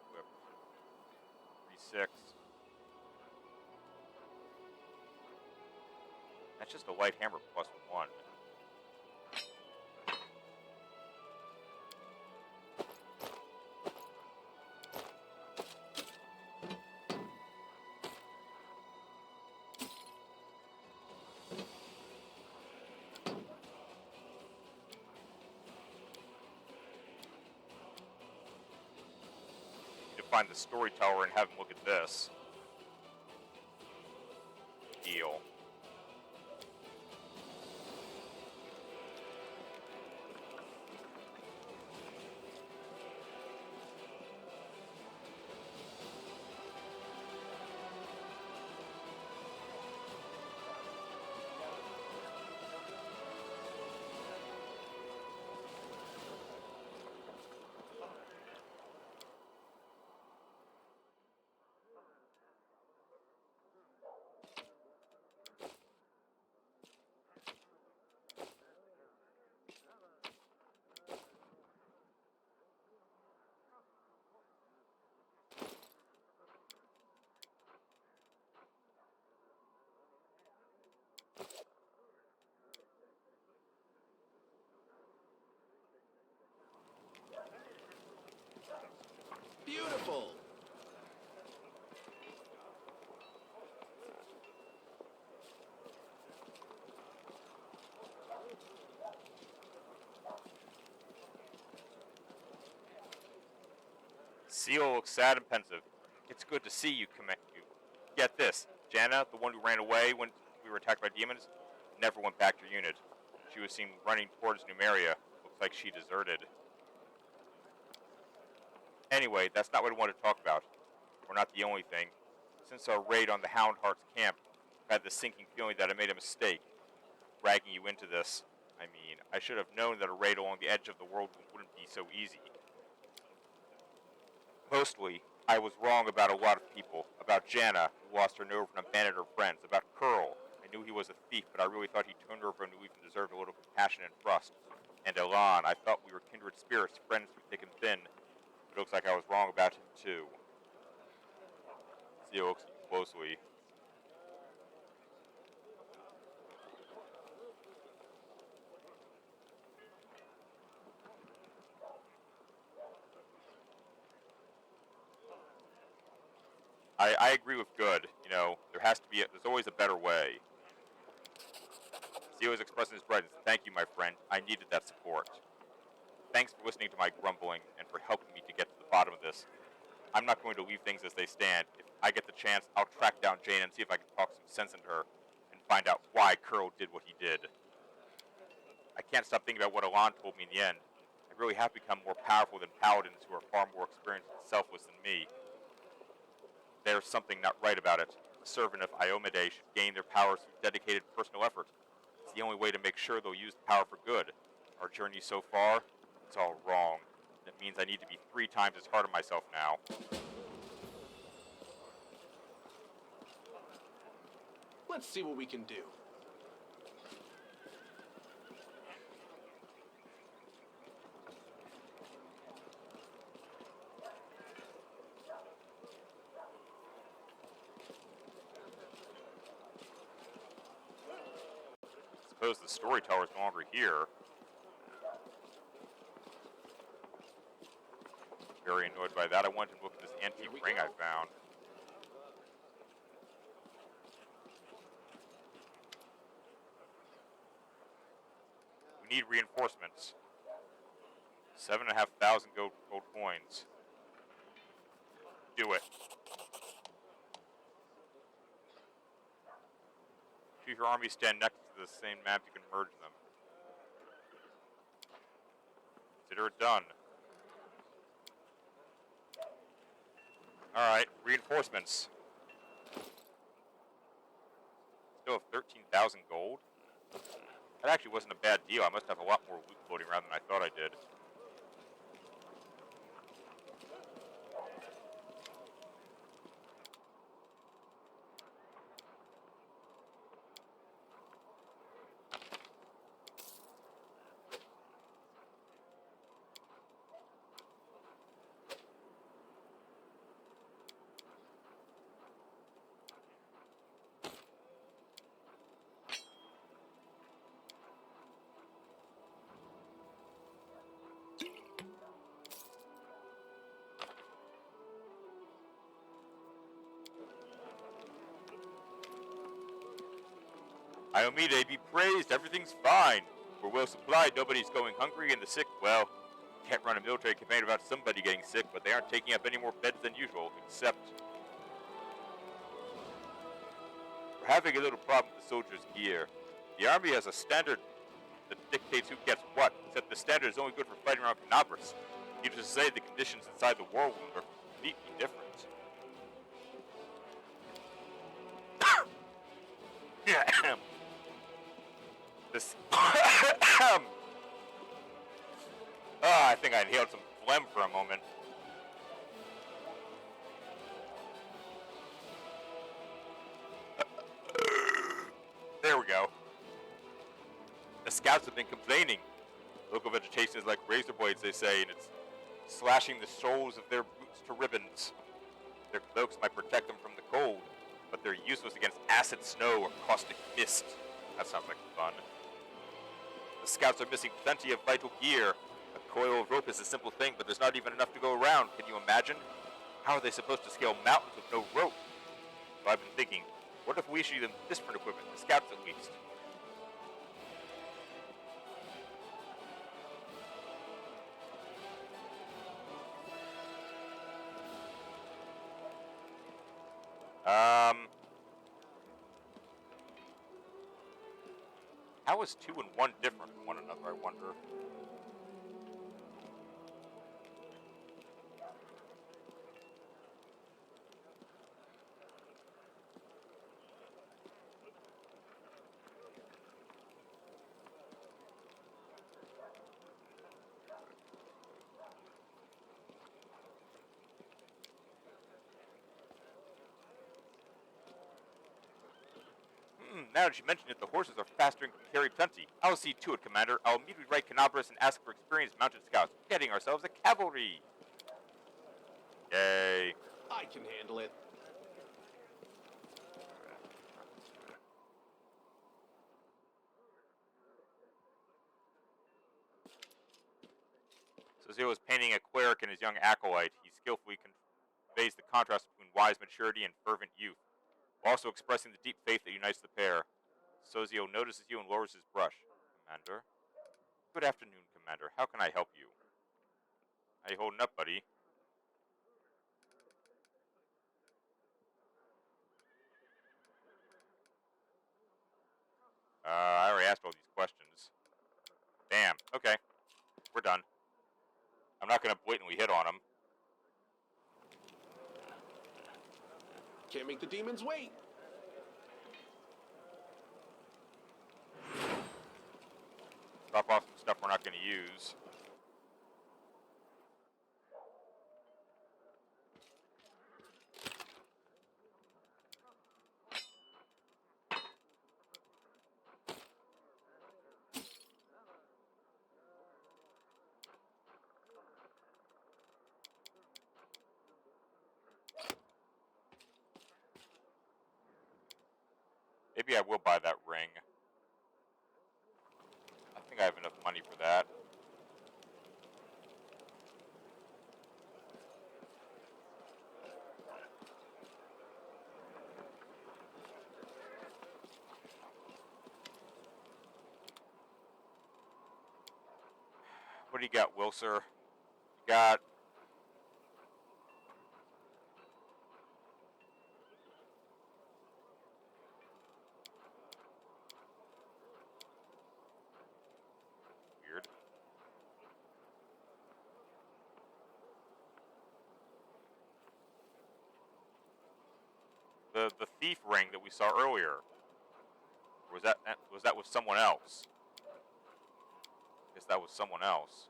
equip. 3-6. That's just a light hammer plus 1. To find the storyteller and have him look at this. Deal. Beautiful. Seal looks sad and pensive. It's good to see you, you. Get this. Jana, the one who ran away when we were attacked by demons, never went back to your unit. She was seen running towards Numeria. Looks like she deserted. Anyway, that's not what I want to talk about. We're not the only thing. Since our raid on the Houndheart's camp, I've had the sinking feeling that I made a mistake, dragging you into this. I mean, I should have known that a raid along the edge of the world wouldn't be so easy. Mostly, I was wrong about a lot of people. About Jana, who lost her nerve and abandoned her friends. About Curl. I knew he was a thief, but I really thought he turned over and even deserved a little compassion and trust. And Elan, I thought we were kindred spirits, friends through thick and thin. But it looks like I was wrong about him, too. Seal looks at you closely. I agree with good. You know, there's always a better way. Zio is expressing his gratitude. Thank you, my friend. I needed that support. Thanks for listening to my grumbling and for helping me to get to the bottom of this. I'm not going to leave things as they stand. If I get the chance, I'll track down Jane and see if I can talk some sense into her and find out why Curl did what he did. I can't stop thinking about what Elan told me in the end. I really have become more powerful than paladins who are far more experienced and selfless than me. There's something not right about it. A servant of Iomade should gain their powers through dedicated personal effort. It's the only way to make sure they'll use the power for good. Our journey so far, it's all wrong. That means I need to be 3 times as hard on myself now. Let's see what we can do. Suppose the storyteller's no longer here. very annoyed by that. I wanted to look at this antique ring I found. We need reinforcements. 7,500 gold coins. Do it. If your armies stand next to the same map, you can merge them. Consider it done. Alright, reinforcements. Still have 13,000 gold? That actually wasn't a bad deal. I must have a lot more loot floating around than I thought I did. Iomide be praised, everything's fine. We're well supplied, nobody's going hungry, and the sick, well, can't run a military campaign without somebody getting sick, but they aren't taking up any more beds than usual, except we're having a little problem with the soldiers' gear. The army has a standard that dictates who gets what, except the standard is only good for fighting around Canabras. Needless to say, the conditions inside the war wound are completely different. This. I think I inhaled some phlegm for a moment. There we go. The scouts have been complaining. Local vegetation is like razor blades, they say, and it's slashing the soles of their boots to ribbons. Their cloaks might protect them from the cold, but they're useless against acid snow or caustic mist. That sounds like fun. The scouts are missing plenty of vital gear. A coil of rope is a simple thing, but there's not even enough to go around. Can you imagine? How are they supposed to scale mountains with no rope? So I've been thinking, what if we issue them different equipment, the scouts at least? How is 2 and 1 different from one another, I wonder? Now that you mention it, the horses are faster and can carry plenty. I'll see to it, Commander. I'll immediately write Canabras and ask for experienced mounted scouts. We're getting ourselves a cavalry. Yay. I can handle it. Sozio is painting a cleric and his young acolyte. He skillfully conveys the contrast between wise maturity and fervent youth, while also expressing the deep faith that unites the pair. Sozio notices you and lowers his brush. Commander? Good afternoon, Commander. How can I help you? How you holding up, buddy? I already asked all these questions. Damn. Okay. We're done. I'm not going to blatantly hit on him. Can't make the demons wait. Drop off some stuff we're not going to use. Maybe I will buy that ring. I think I have enough money for that. What do you got, Wilser? You got... Weird. The thief ring that we saw earlier. Or was that with someone else? I guess that was someone else.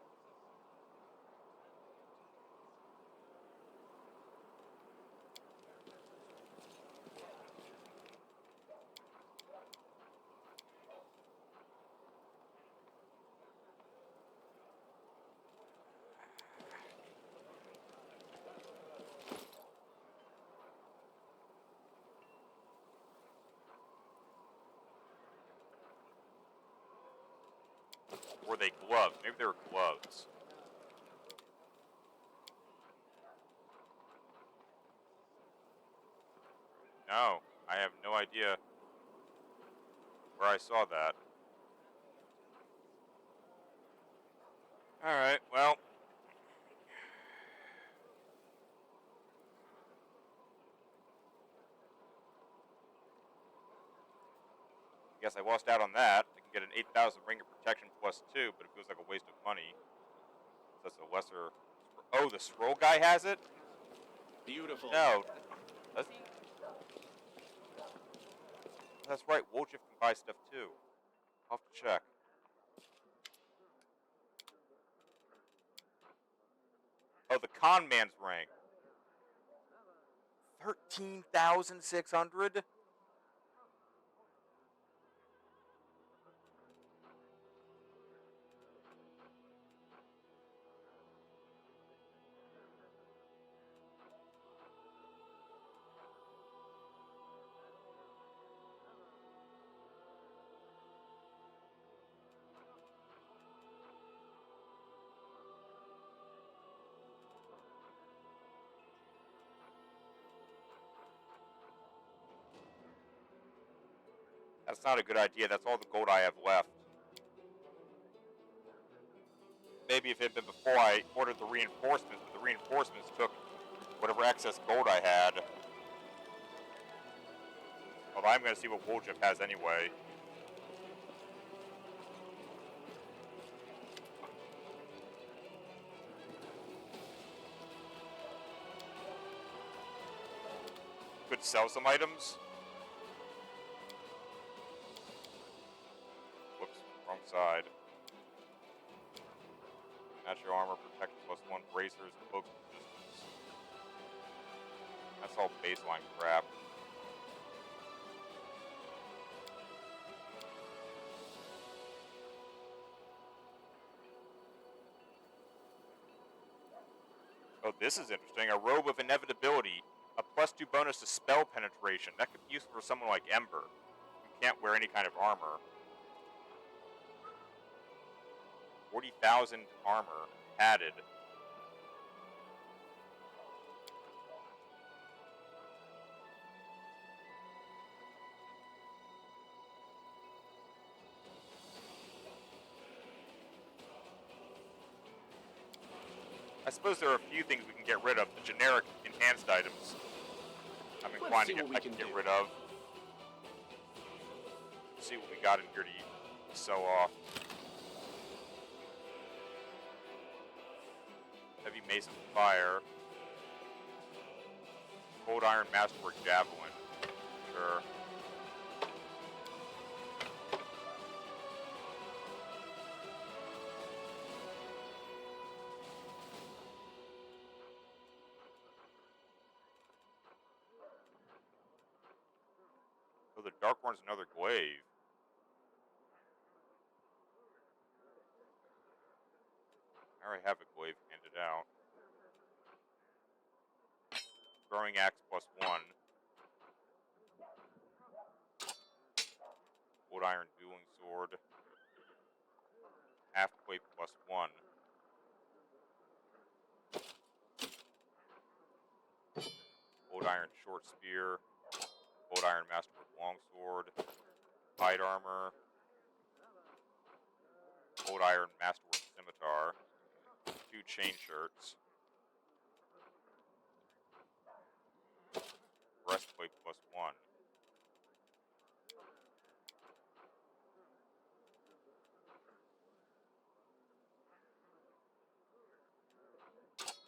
Were they gloves? Maybe they were gloves. No, I have no idea where I saw that. Alright, well. Guess I lost out on that. I can get an 8,000 ring of protection plus 2, but it feels like a waste of money. That's a lesser... Oh, the scroll guy has it? Beautiful. No. That's right, Wolchif can buy stuff too. I'll have to check. Oh, the con man's ring. 13,600? That's not a good idea. That's all the gold I have left. Maybe if it had been before I ordered the reinforcements, but the reinforcements took whatever excess gold I had. Although I'm going to see what Wolchif has anyway. Could sell some items. Whoops, wrong side. Natural armor, protection plus 1, bracers, cloak resistance. That's all baseline crap. Oh, this is interesting. A robe of inevitability. A +2 bonus to spell penetration. That could be useful for someone like Ember, who can't wear any kind of armor. 40,000 armor added. I suppose there are a few things we can get rid of. The generic enhanced items I'm inclined to get rid of. See what we got in here to sew off. Heavy Mason Fire. Cold Iron Masterwork Javelin. Sure. Oh, the Dark One's another glaive. I already have a glaive handed out. Throwing axe plus 1. Wood iron dueling sword. Half plate plus 1. Wood iron short spear. Wood iron masterwork longsword. Light armor. Wood iron masterwork scimitar. 2 chain shirts. Breastplate +1.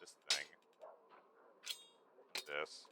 This thing. This.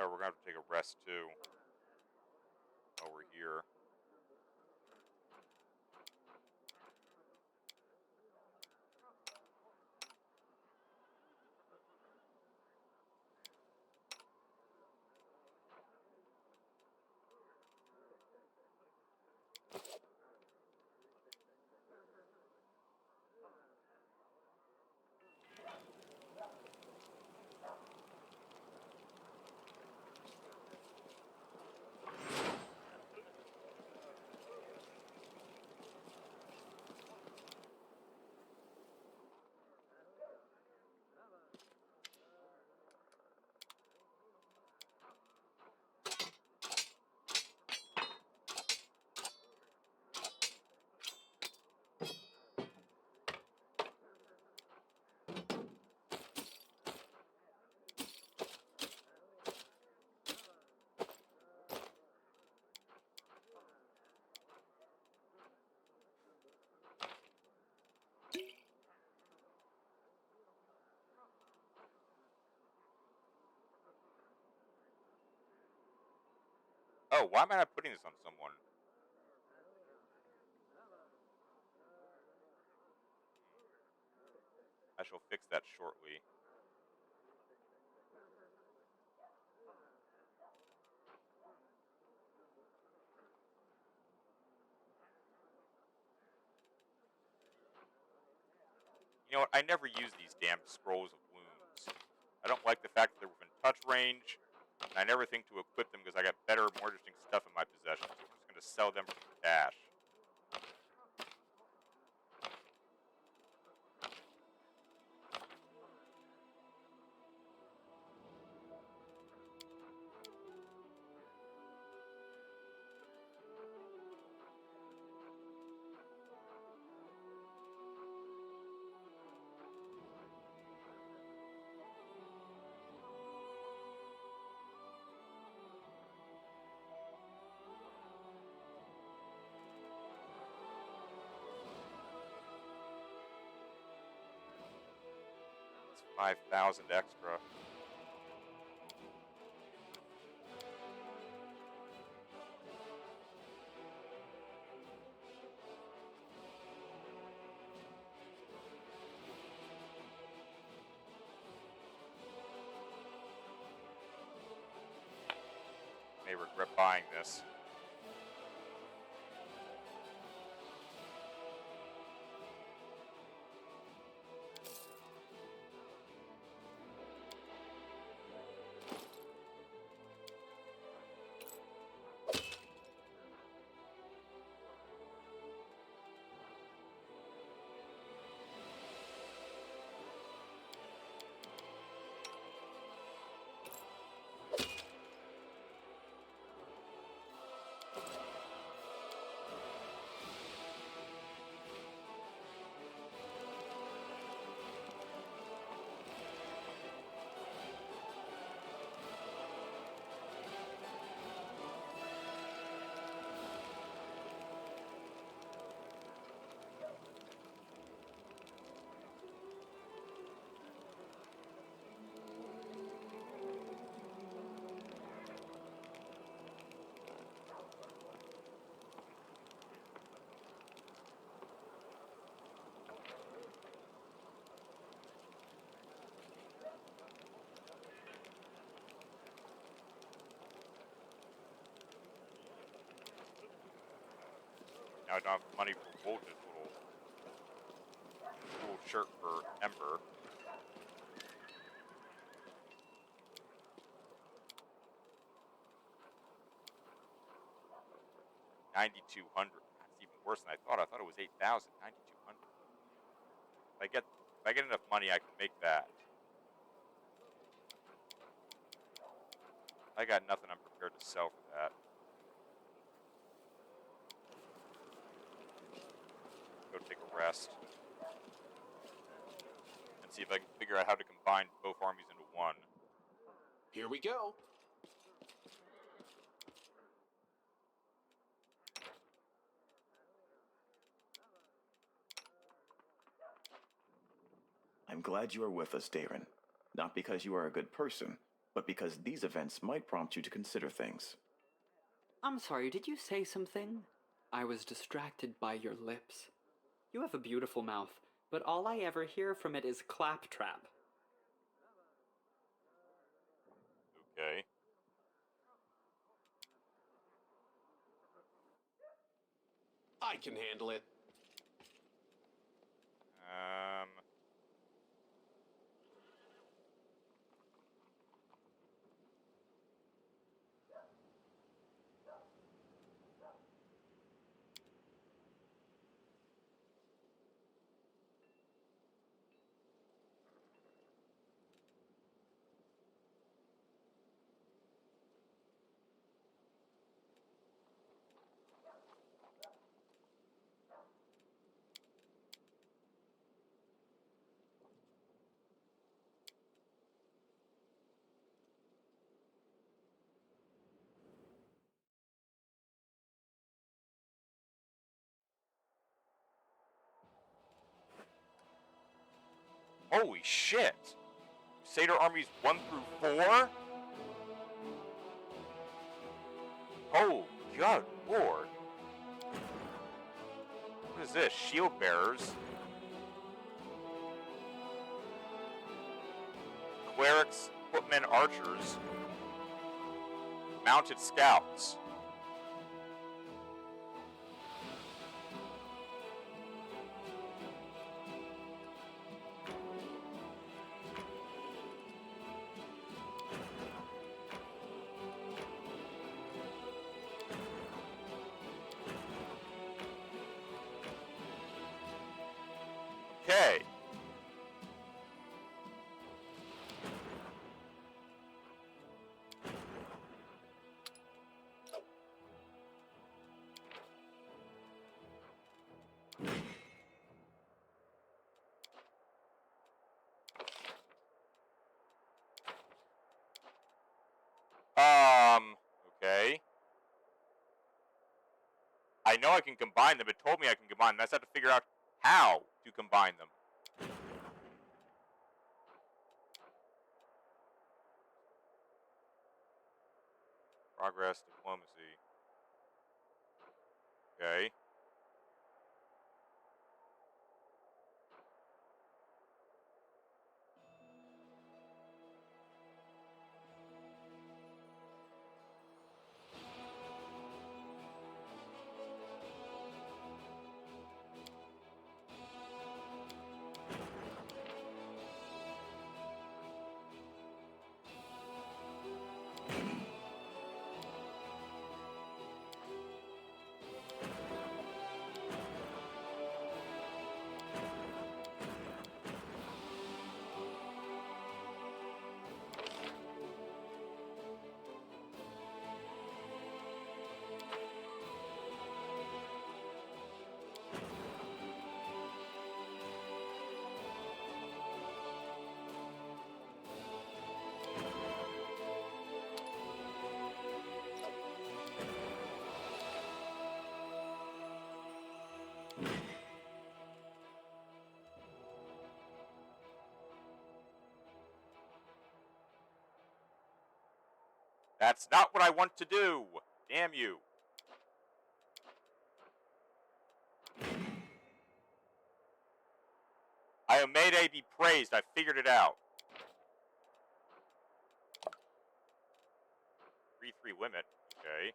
Oh, we're going to have to take a rest, too. While we're here. Oh, why am I not putting this on someone? I shall fix that shortly. You know what? I never use these damn scrolls of wounds. I don't like the fact that they're within touch range, and I never think to equip them because I got better, more interesting stuff in my possession. So I'm just going to sell them for some cash. It's 5,000 extra. May regret buying this. Now I don't have money for Wolf's little cool shirt for Ember. $9,200. That's even worse than I thought. I thought it was 8,000. 9,200. If I get enough money, I can make that. I got nothing I'm prepared to sell for that. Go take a rest. And see if I can figure out how to combine both armies into one. Here we go. I'm glad you are with us, Darren. Not because you are a good person, but because these events might prompt you to consider things. I'm sorry, did you say something? I was distracted by your lips. You have a beautiful mouth, but all I ever hear from it is claptrap. Okay. I can handle it. Holy shit! Crusader armies 1 through 4? Oh, God, Lord. What is this? Shield bearers. Clerics, footmen, archers. Mounted scouts. Okay. Okay. I know I can combine them. It told me I can combine them. I just have to figure out how to combine them. Progress, diplomacy. Okay. That's not what I want to do. Damn you. I am Mayday be praised. I figured it out. 3/3 limit. Okay.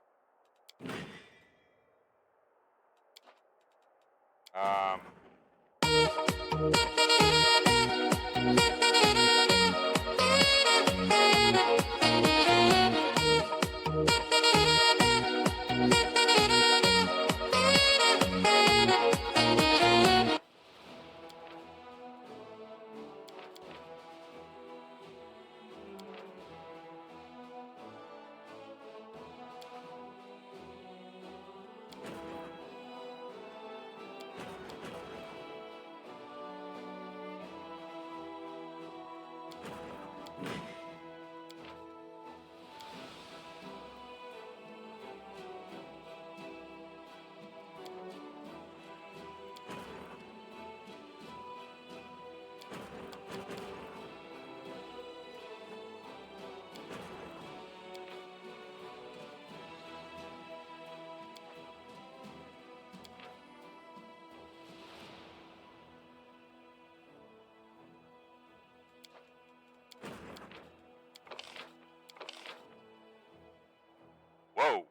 Whoa.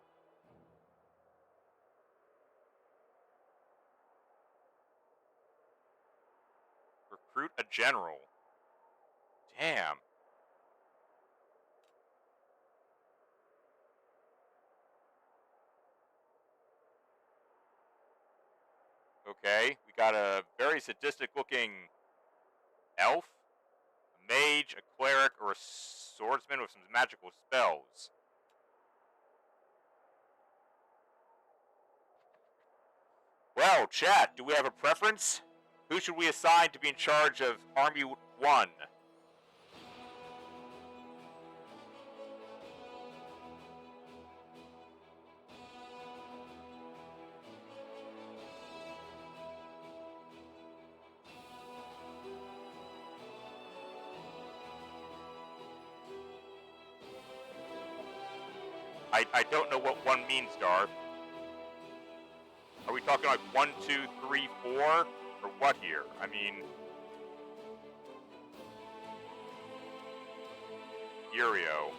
Recruit a general. Damn. Okay, we got a very sadistic-looking elf, a mage, a cleric, or a swordsman with some magical spells. Well, chat, do we have a preference? Who should we assign to be in charge of Army 1? I don't know what 1 means, Darth. Are we talking like 1, 2, 3, 4? Or what here? I mean... Curio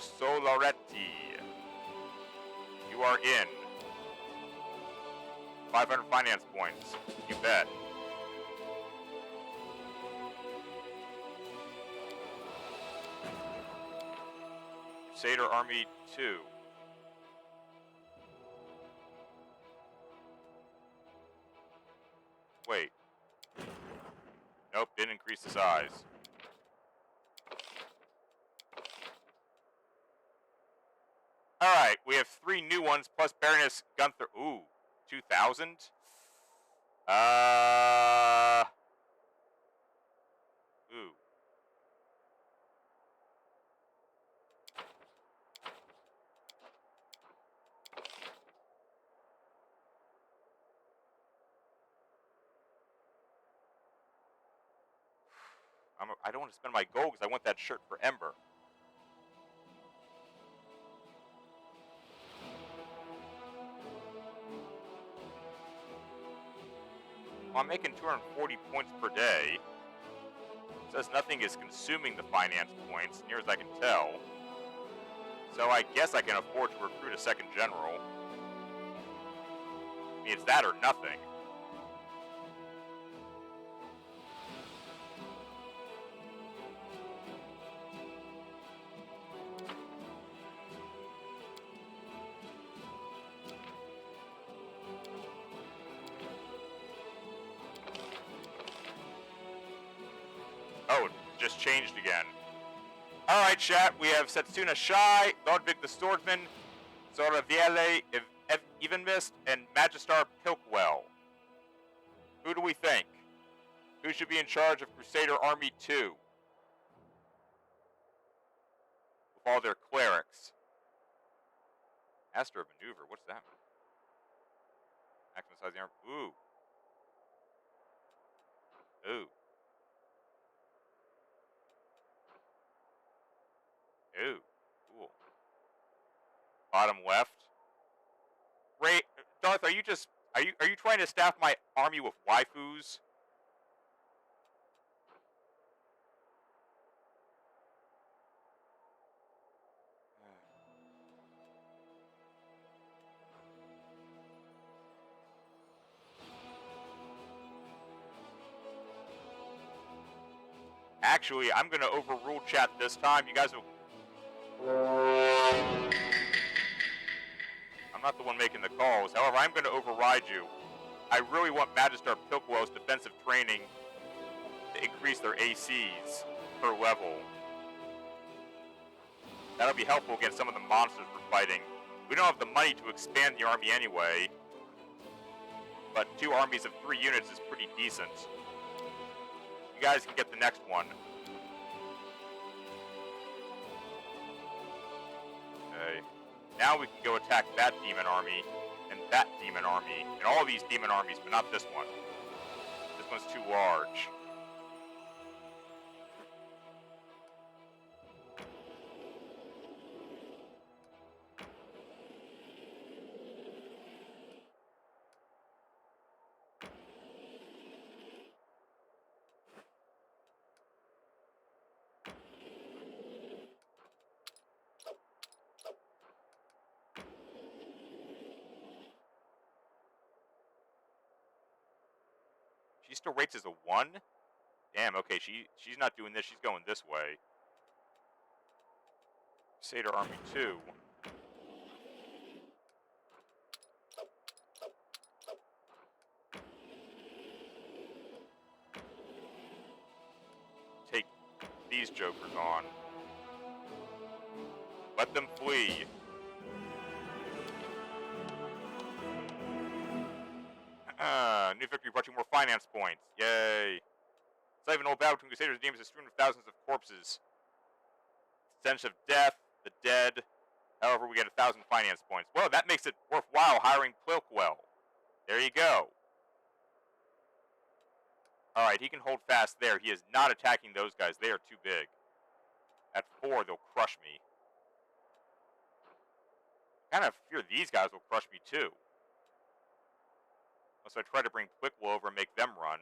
Solaretti. You are in. 500 finance points. You bet. Crusader Army 2. Wait. Nope, didn't increase the size. Alright, we have 3 new ones, plus Baroness Gunther. Ooh, 2,000? Ooh. I don't want to spend my gold because I want that shirt for Ember. Well, I'm making 240 points per day. It says nothing is consuming the finance points, near as I can tell. So I guess I can afford to recruit a second general. I mean, it's that or nothing. Oh, it just changed again. Alright, chat, we have Setsuna Shai, Lordvig the Swordsman, Zoraviele Evenmist, and Magistar Pilkwell. Who do we think? Who should be in charge of Crusader Army 2? With all their clerics. Master of Maneuver, what's that mean? Maximum size of the arm. Ooh. Ooh. Ooh, cool. Bottom left. Ray, Darth, are you trying to staff my army with waifus? Actually, I'm going to overrule chat this time. You guys will... I'm not the one making the calls. However, I'm going to override you. I really want Magister Pilquo's defensive training to increase their ACs per level. That'll be helpful against some of the monsters we're fighting. We don't have the money to expand the army anyway, but 2 armies of 3 units is pretty decent. You guys can get the next one. Okay. Now we can go attack that demon army, and that demon army, and all these demon armies, but not this one. This one's too large. She still rates as a 1? Damn, okay, she's not doing this, she's going this way. Crusader Army 2. Take these jokers on. Let them flee. New victory brought you more finance points. Yay. It's not even old battle between Crusaders and demons is strewn with thousands of corpses. Stench of death, the dead. However, we get 1,000 finance points. Well, that makes it worthwhile hiring Pilkwell. There you go. Alright, he can hold fast there. He is not attacking those guys. They are too big. At 4, they'll crush me. I kind of fear these guys will crush me too. Unless I try to bring Quickwell over and make them run.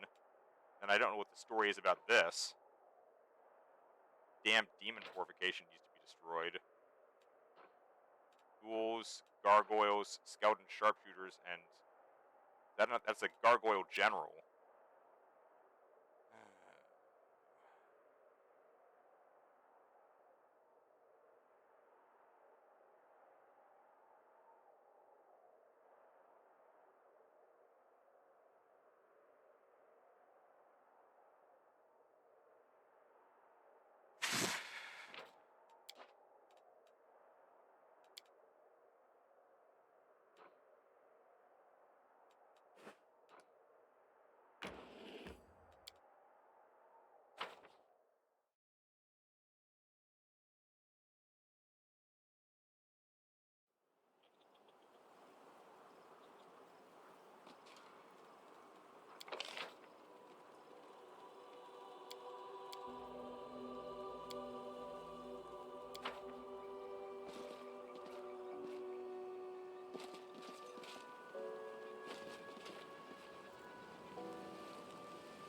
Then I don't know what the story is about this. Damn demon fortification needs to be destroyed. Ghouls, gargoyles, skeleton sharpshooters, and that's a gargoyle general.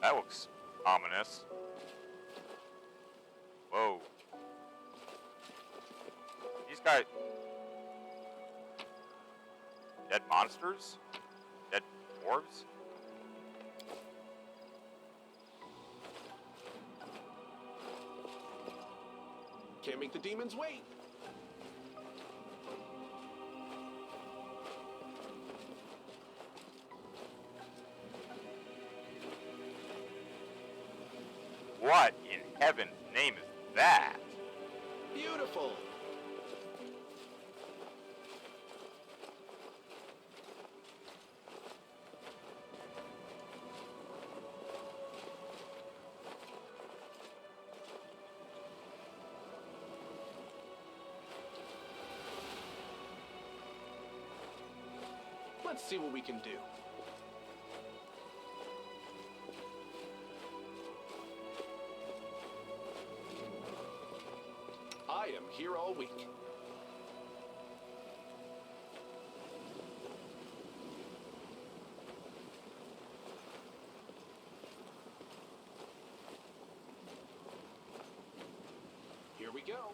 That looks ominous. Whoa. These guys... Dead monsters? Dead dwarves? Can't make the demons wait. What in heaven's name is that? Beautiful. Let's see what we can do. I am here all week. Here we go.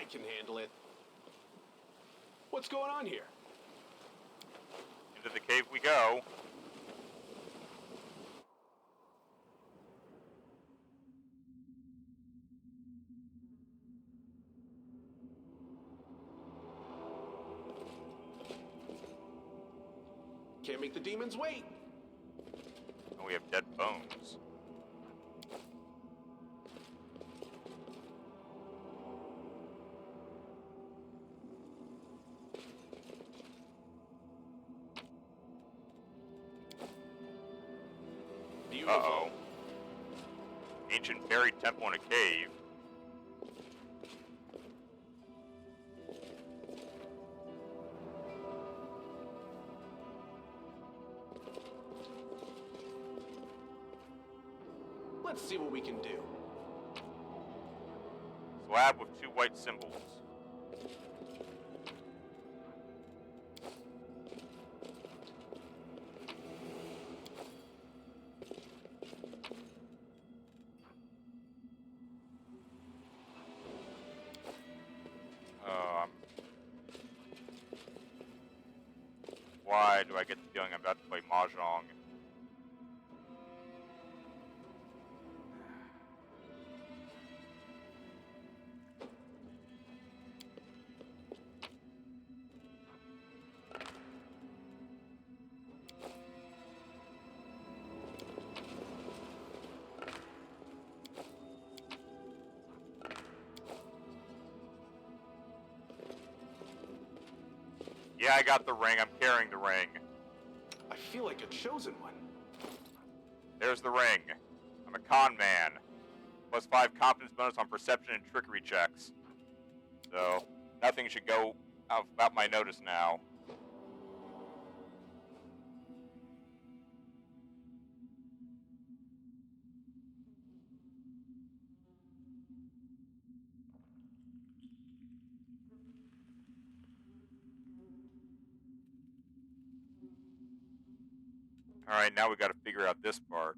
I can handle it. What's going on here? Into the cave we go. Can't make the demons wait. And we have dead bones. Uh-oh. Ancient buried temple in a cave. Let's see what we can do. Slab with 2 white symbols. Why do I get the feeling I'm about to play Mahjong? Yeah, I got the ring. I'm carrying the ring. I feel like a chosen one. There's the ring. I'm a con man. +5 confidence bonus on perception and trickery checks. So, nothing should go out my notice now. Alright, now we gotta figure out this part.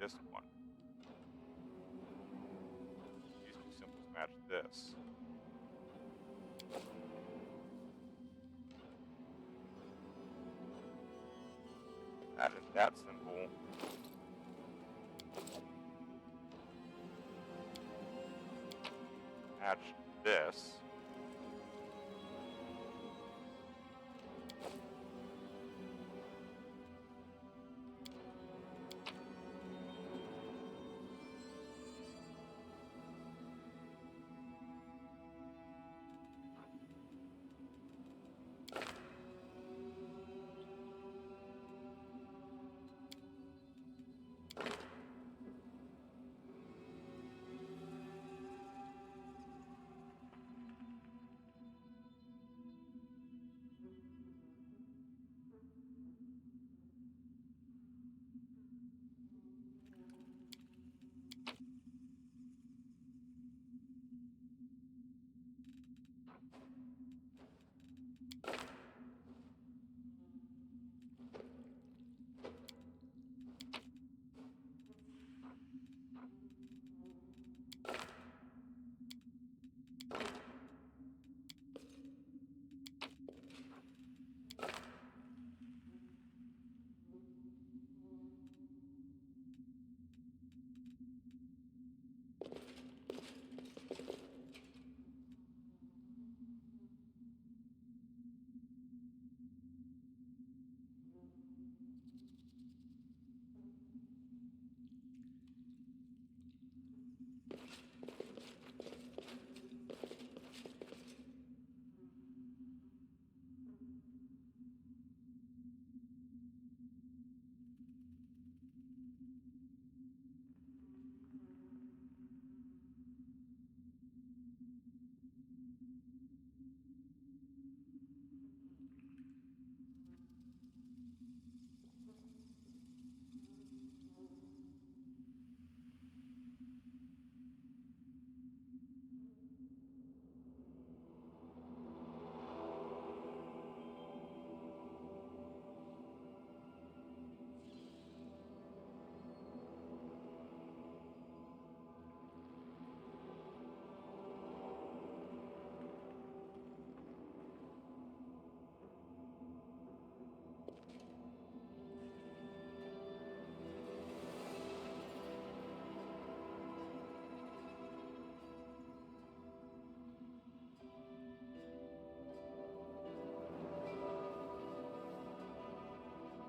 This one. These two symbols match this. That is that symbol. Match this.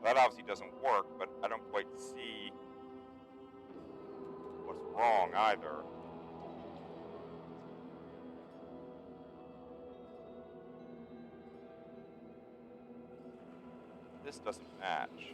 That obviously doesn't work, but I don't quite see what's wrong either. This doesn't match.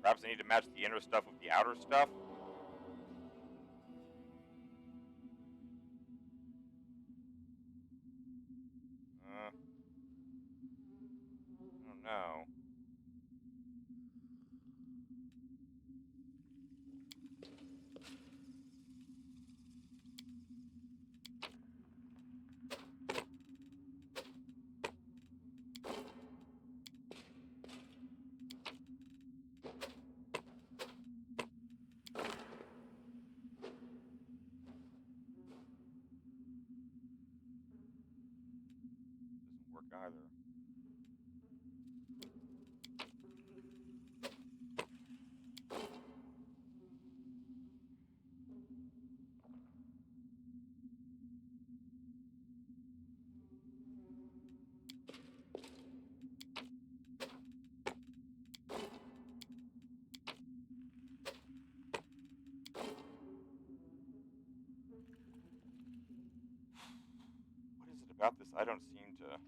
Perhaps I need to match the inner stuff with the outer stuff. I don't know. Doesn't work either. What is it about this I don't seem to understand?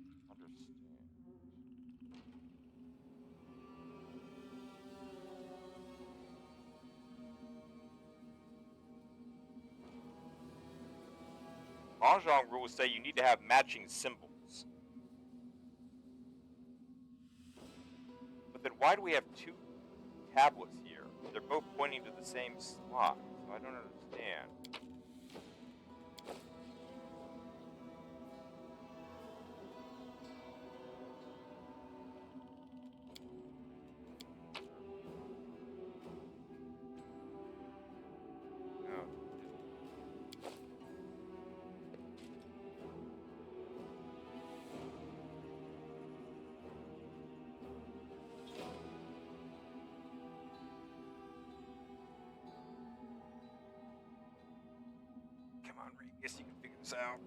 Mahjong rules say you need to have matching symbols. But then why do we have two tablets here? They're both pointing to the same slot, so I don't understand. Come on, Ray. Guess you can figure this out.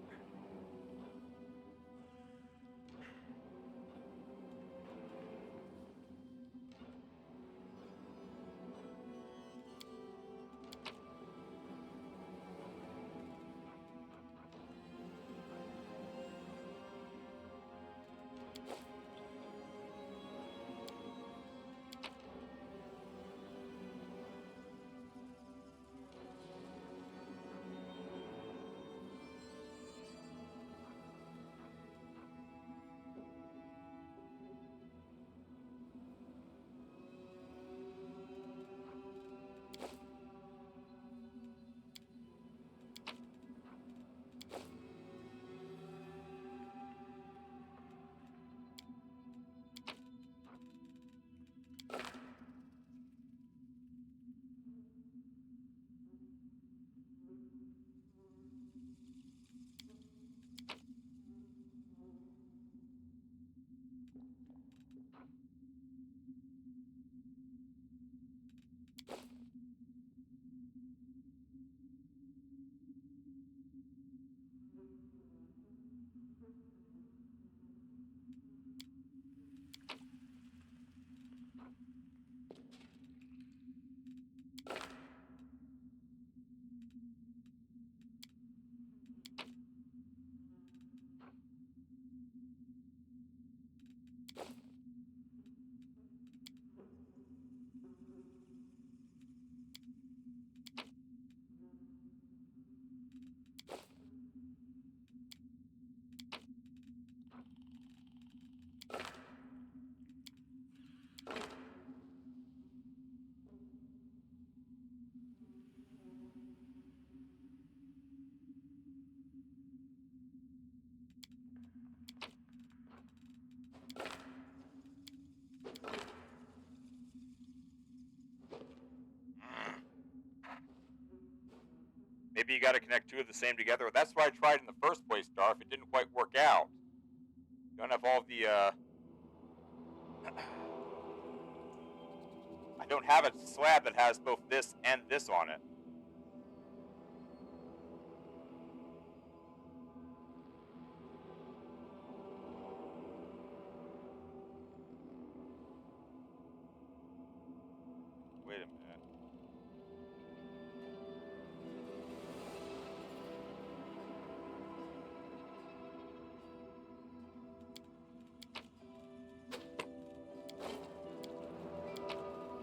maybe you got to connect two of the same together. That's what I tried in the first place, Darth. It didn't quite work out. You don't have all the, I don't have a slab that has both this and this on it. Wait a minute.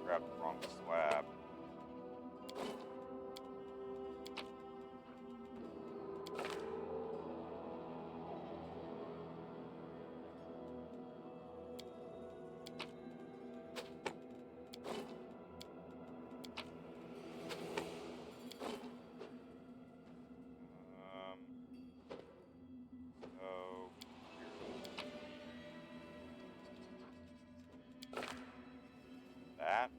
Grab the wrong slab. That.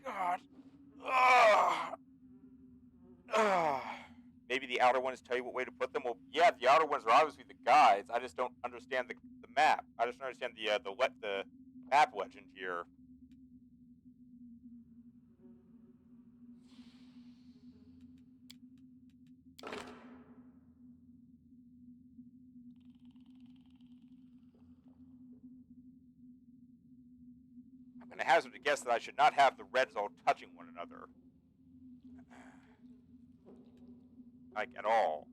God. Maybe the outer ones tell you what way to put them. Well, yeah, the outer ones are obviously the guides. I just don't understand the map. I just don't understand the map legend here. I'm going to hazard a guess that I should not have the reds all touching one another. Like, at all.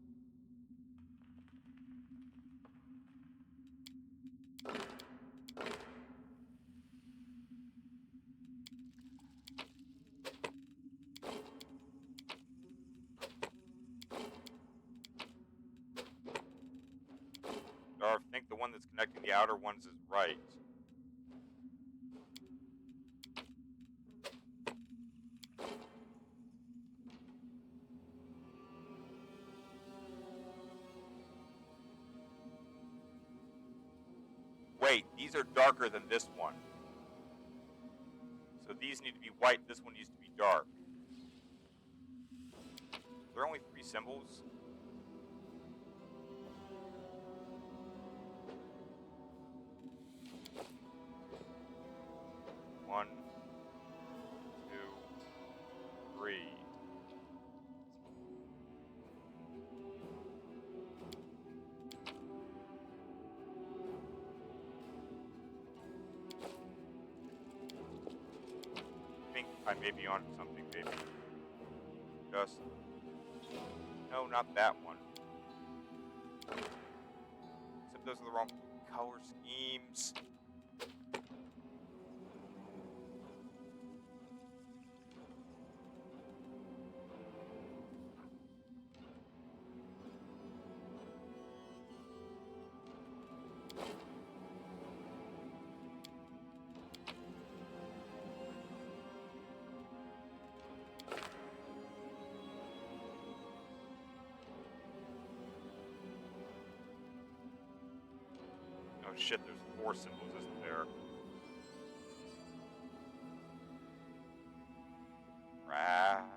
Or I think the one that's connecting the outer ones is right. Wait, these are darker than this one. So these need to be white, this one needs to be dark. There are only 3 symbols. One, 2, 3. I think I may be on something, maybe. Just. No, not that one. Except those are the wrong color schemes. Oh shit, there's 4 symbols, isn't there? Crap.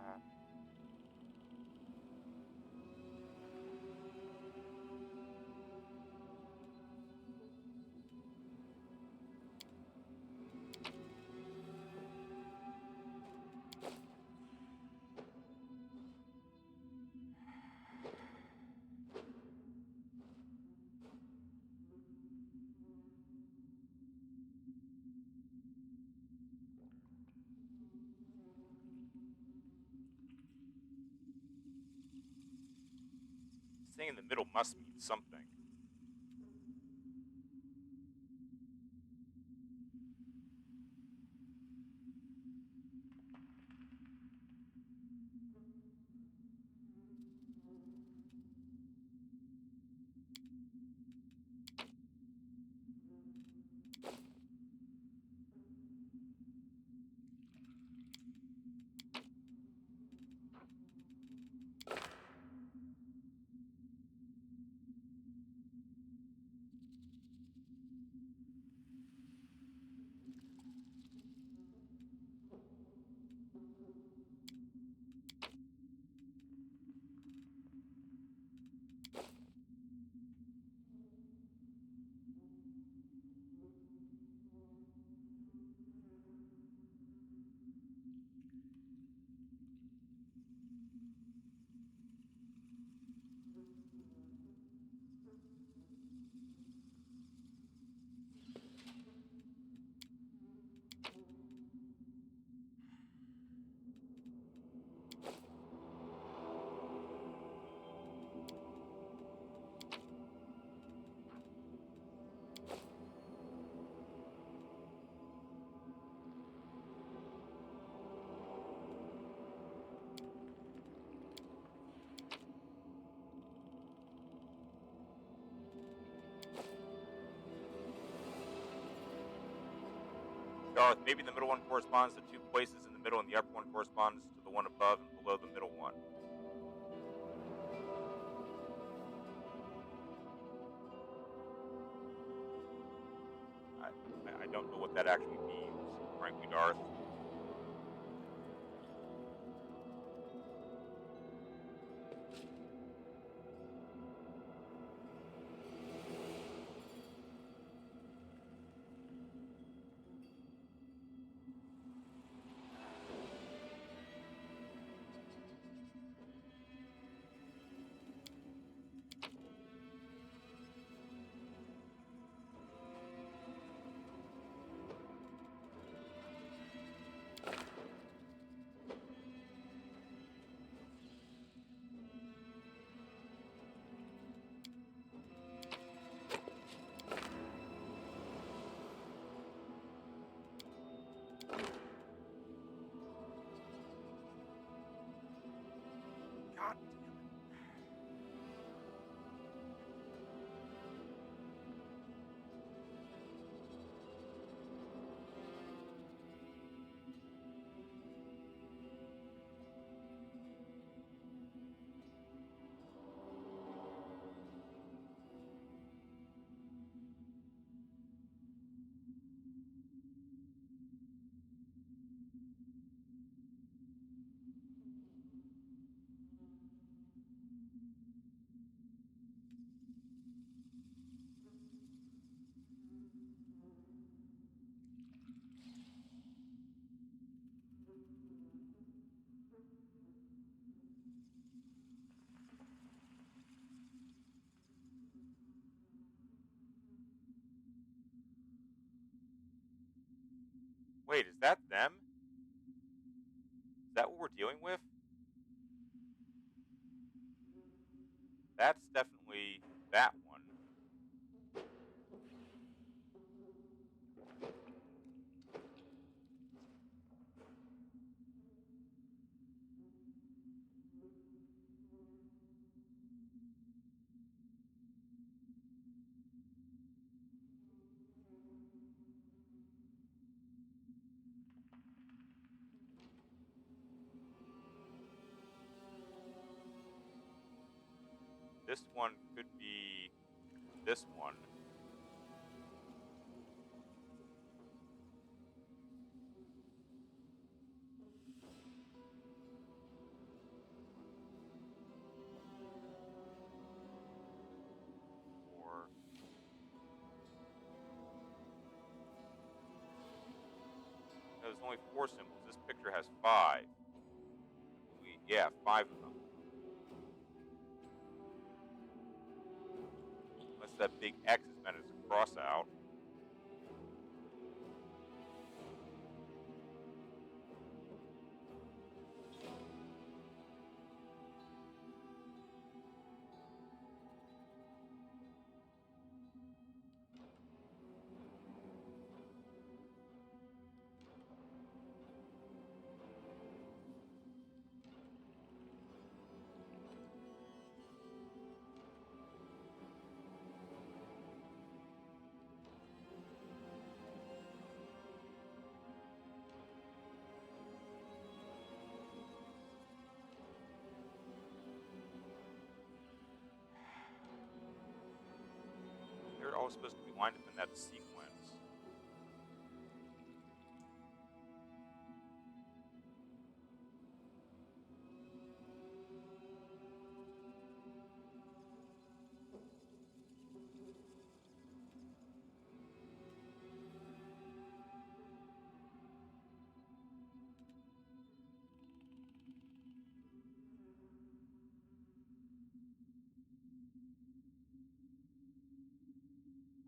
thing in the middle must mean something. Darth, maybe the middle one corresponds to two places in the middle, and the upper one corresponds to the one above and below the middle one. I don't know what that actually means, frankly, Darth. God damn it. Wait, is that them? Is that what we're dealing with? That's definitely that one. This one could be this one. Or no, there's only 4 symbols. This picture has 5. Yeah, 5 of them. Unless that big X is meant as a cross out. was supposed to be lined up in that sequence.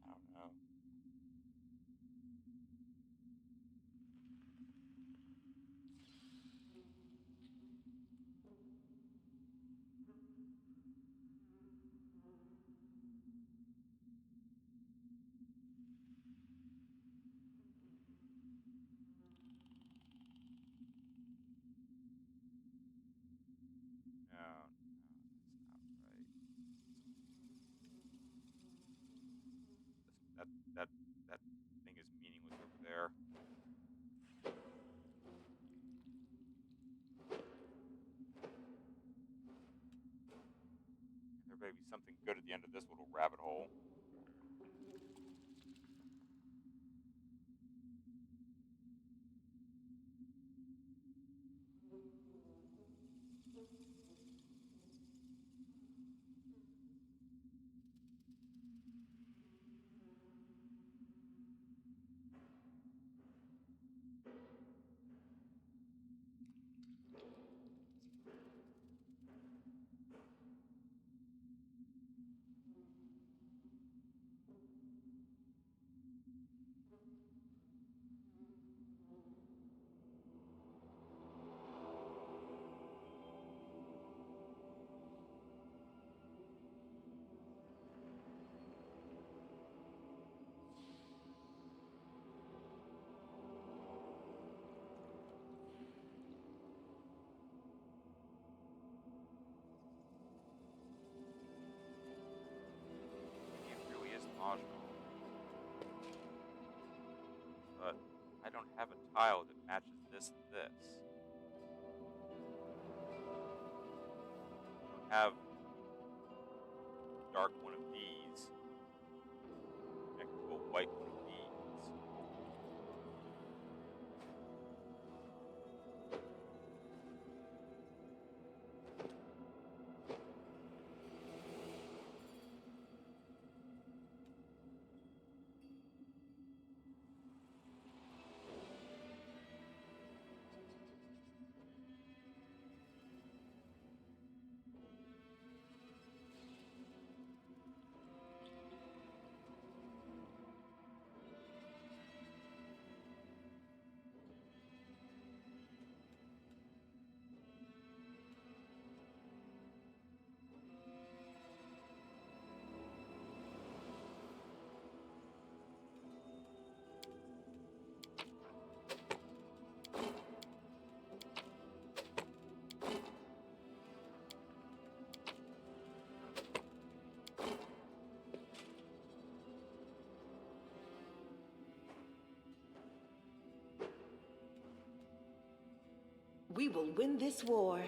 I don't know. No, that's not right. That thing is meaningless over there. There better be something good at the end of this little rabbit hole. It really is marginal. But I don't have a tile that matches this and this. I don't have a dark one of these next to a white one of these. We will win this war.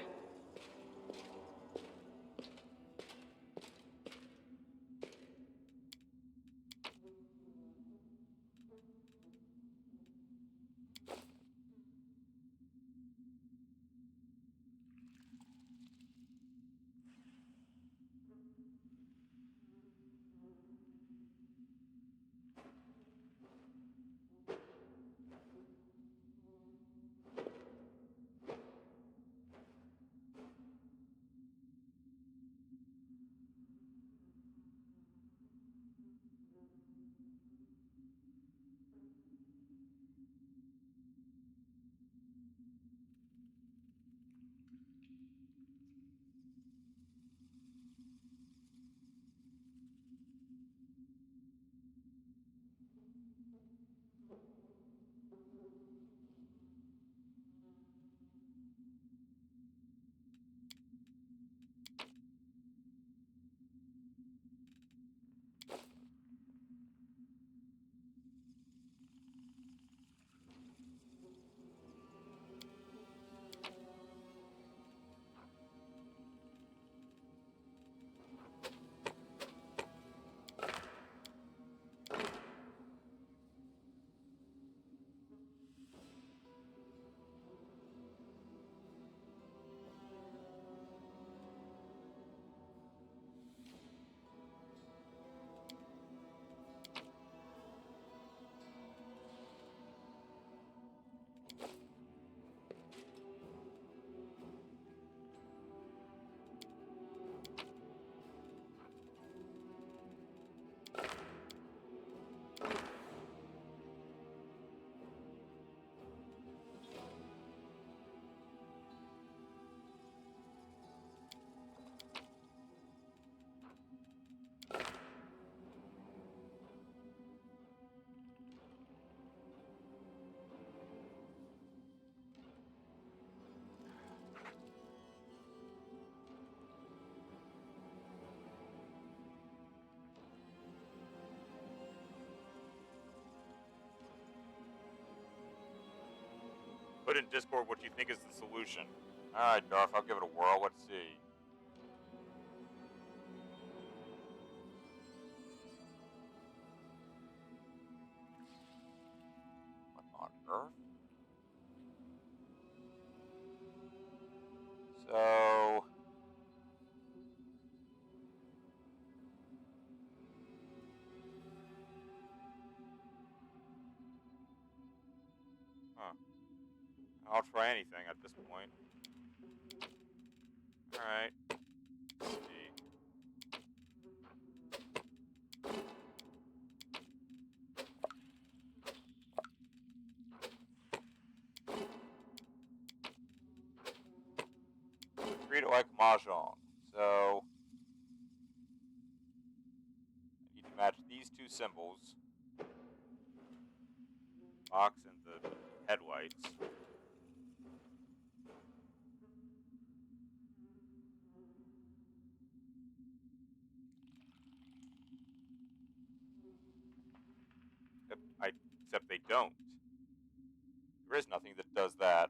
Put in Discord what you think is the solution. Alright, Darth, I'll give it a whirl. Let's see. What on earth? So... Huh. I'll try anything at this point. Alright. Let's see. Treat it like mahjong. So... I need to match these two symbols. Box and the headlights. Except they don't. There is nothing that does that.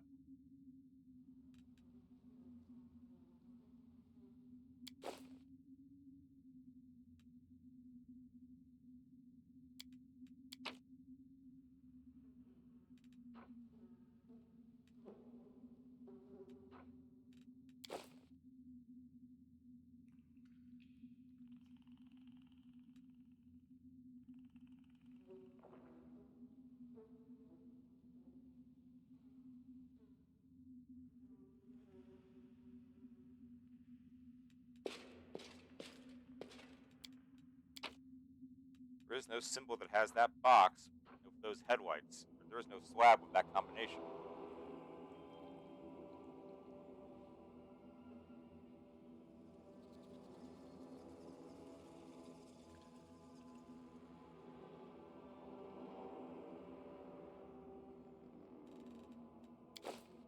There is no symbol that has that box with those headlights. There is no slab with that combination.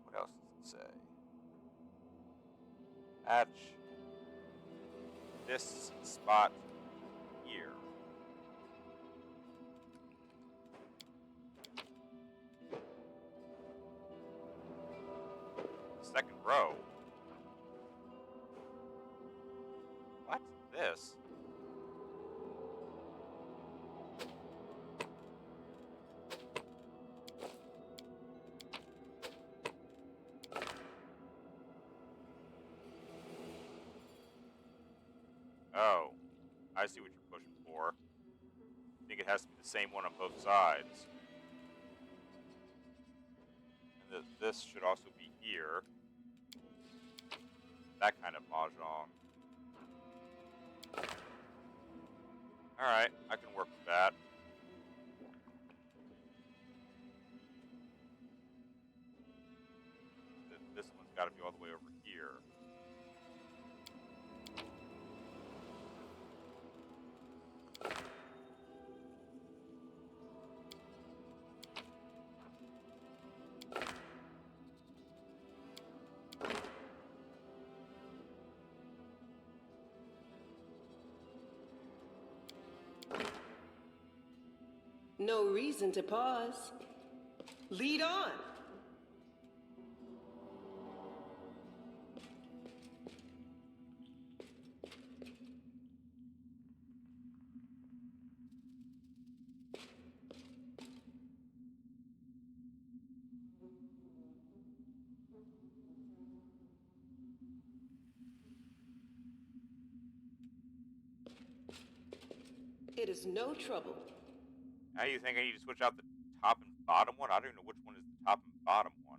What else does it say? Match this spot here. Second row. What? This? Oh, I see what you're pushing for. I think it has to be the same one on both sides. And this should also be here. That kind of mahjong. Alright, I can work with that. This one's got to be all the way over here. No reason to pause. Lead on. It is no trouble. Now you think I need to switch out the top and bottom one? I don't even know which one is the top and bottom one.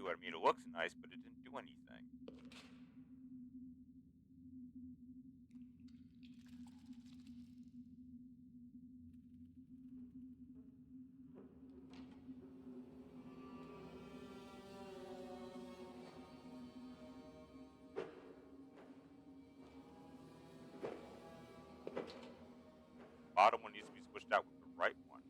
I mean, it looks nice, but it didn't do anything. bottom one needs to be switched out with the right one.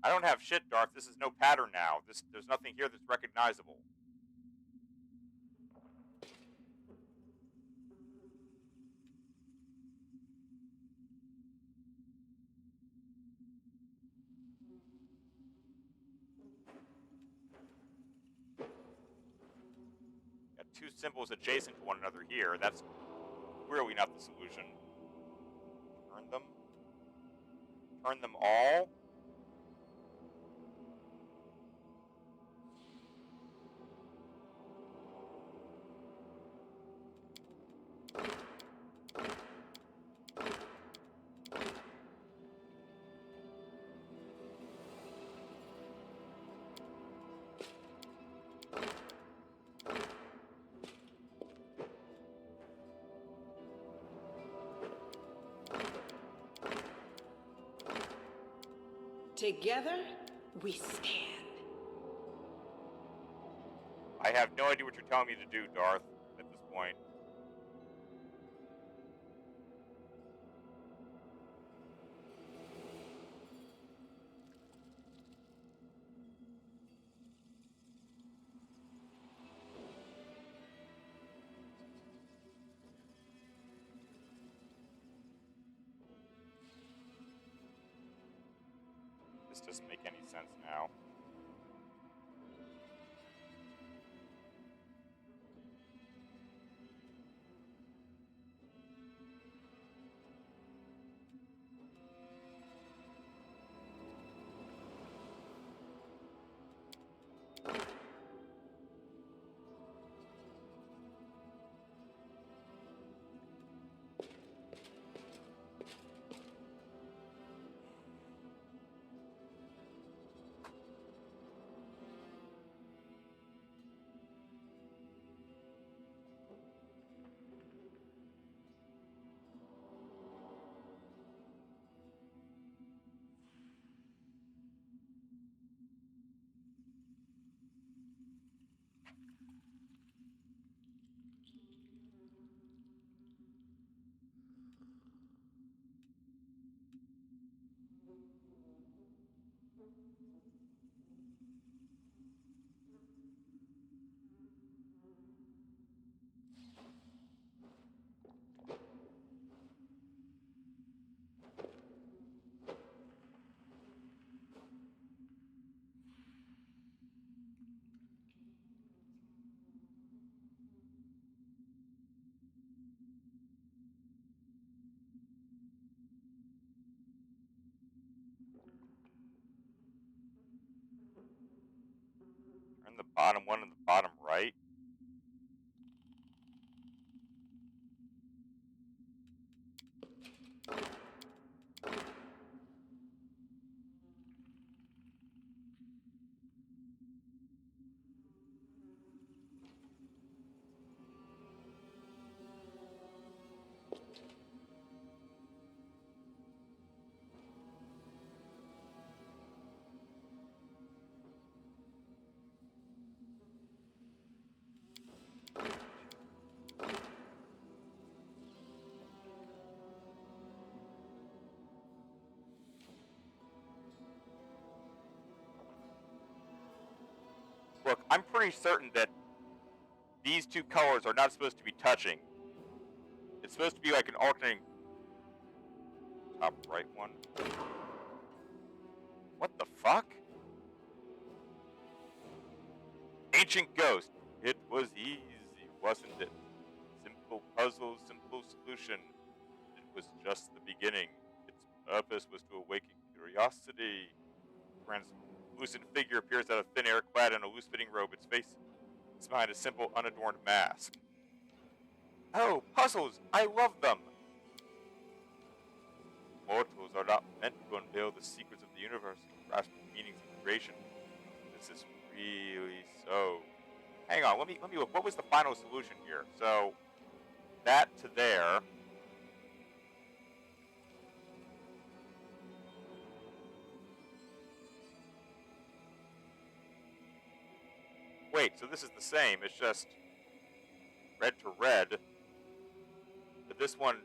I don't have shit, Darth. This is no pattern now. There's nothing here that's recognizable. Got two symbols adjacent to one another here. That's clearly not the solution. Turn them? Turn them all? Together, we stand. I have no idea what you're telling me to do, Darth, at this point. This doesn't make any sense now. bottom one and the bottom right. Look, I'm pretty certain that these two colors are not supposed to be touching. It's supposed to be like an alternating top right one. What the fuck? Ancient Ghost. It was easy, wasn't it? Simple puzzle, simple solution. It was just the beginning. Its purpose was to awaken curiosity. Translucent figure appears out of thin air, clad in a loose-fitting robe. Its face is behind a simple, unadorned mask. Oh, puzzles! I love them! Mortals are not meant to unveil the secrets of the universe and grasp the meanings of creation. This is really so. Hang on, let me look. What was the final solution here? So, that to there. Wait, so this is the same. It's just red to red. But this one.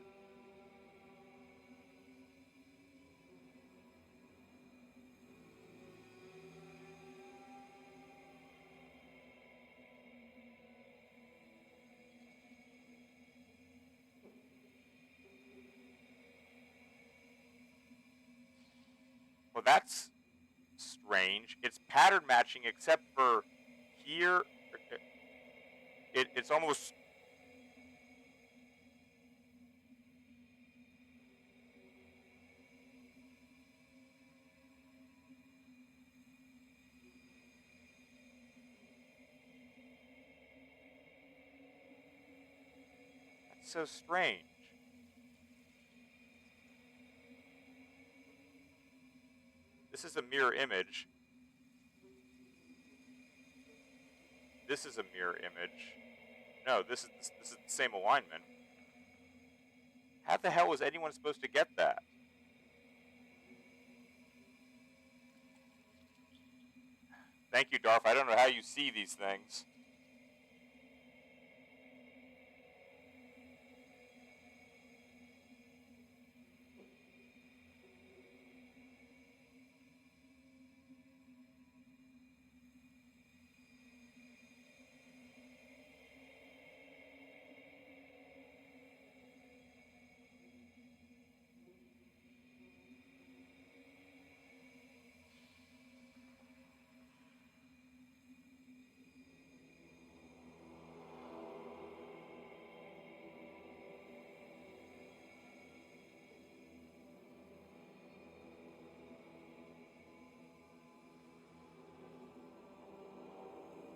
Well, that's strange. It's pattern matching except for here. It's almost. That's so strange. This is a mirror image. This is a mirror image. No, this is the same alignment. How the hell was anyone supposed to get that? Thank you, Darth. I don't know how you see these things.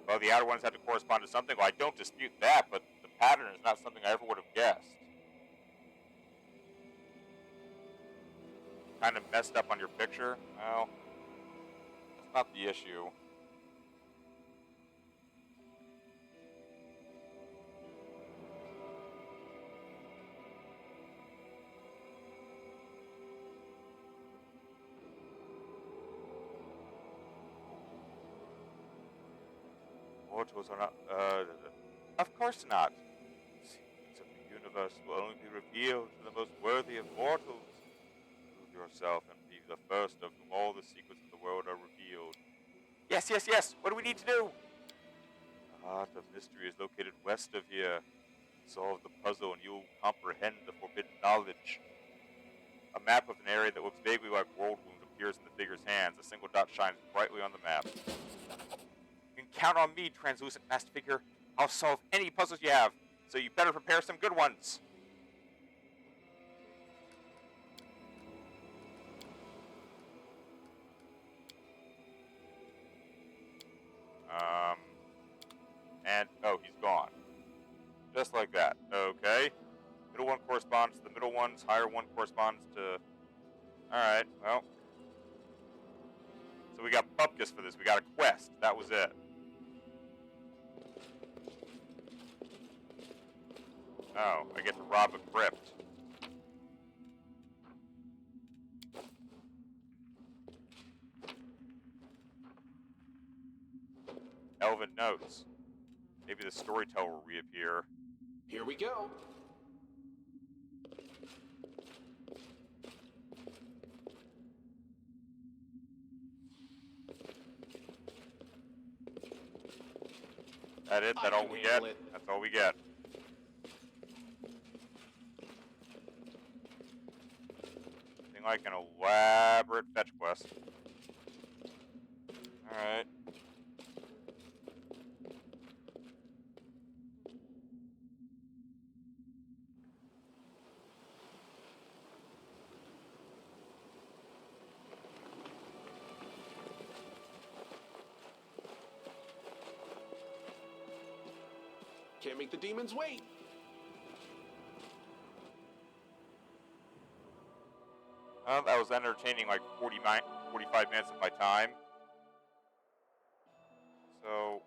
Well, the outer ones had to correspond to something. Well, I don't dispute that, but the pattern is not something I ever would have guessed. Kind of messed up on your picture? Well, that's not the issue. Mortals are not, of course not. Secrets of the universe will only be revealed to the most worthy of mortals. Prove yourself and be the first of whom all the secrets of the world are revealed. Yes, yes, yes! What do we need to do? The heart of mystery is located west of here. Solve the puzzle and you'll comprehend the forbidden knowledge. A map of an area that looks vaguely like World Wound appears in the figure's hands. A single dot shines brightly on the map. You can count on me, translucent masked figure. I'll solve any puzzles you have, so you better prepare some good ones. like that. Okay. Middle one corresponds to the middle ones. Higher one corresponds to... Alright, well. So we got Bupkis for this. We got a quest. That was it. Oh, I get to rob a crypt. Elven notes. Maybe the storyteller will reappear. Here we go. That it? That all we get? That's all we get. Something like an elaborate fetch quest. Alright. Can't make the demons wait. That was entertaining like 45 minutes of my time. So...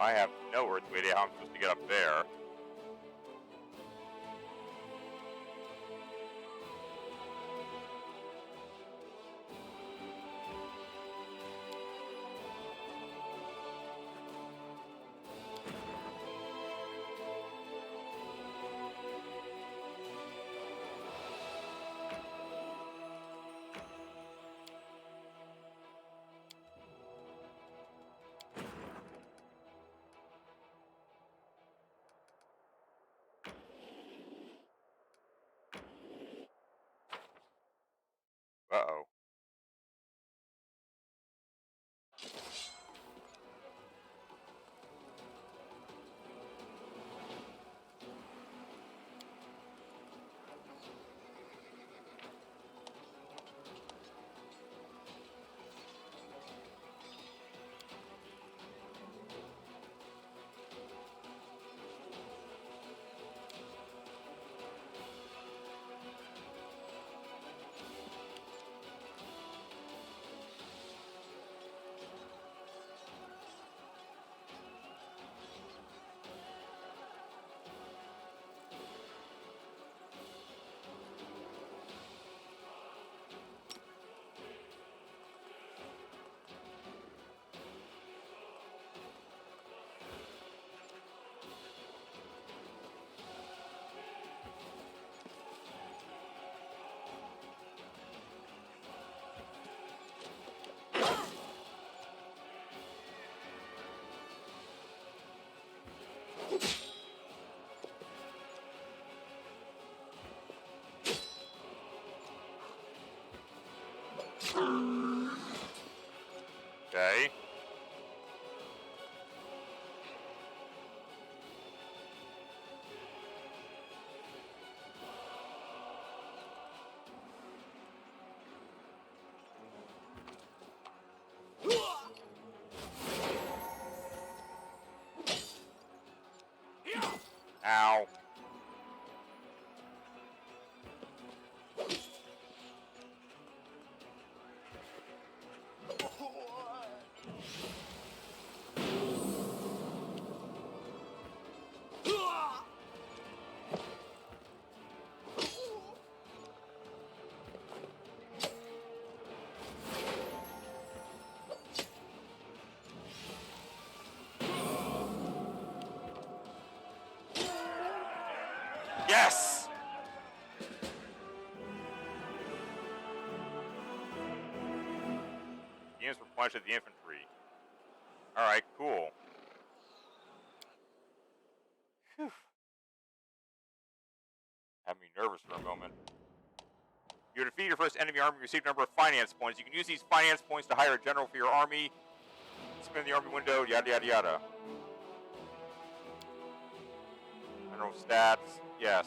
I have no earthly idea how I'm supposed to get up there. Uh-oh. Okay. Ow. Yes! Units replenished at the infantry. Alright, cool. Phew. nervous for a moment. You defeat your first enemy army and receive a number of finance points. You can use these finance points to hire a general for your army, spin the army window, yada yada yada. General stats, yes.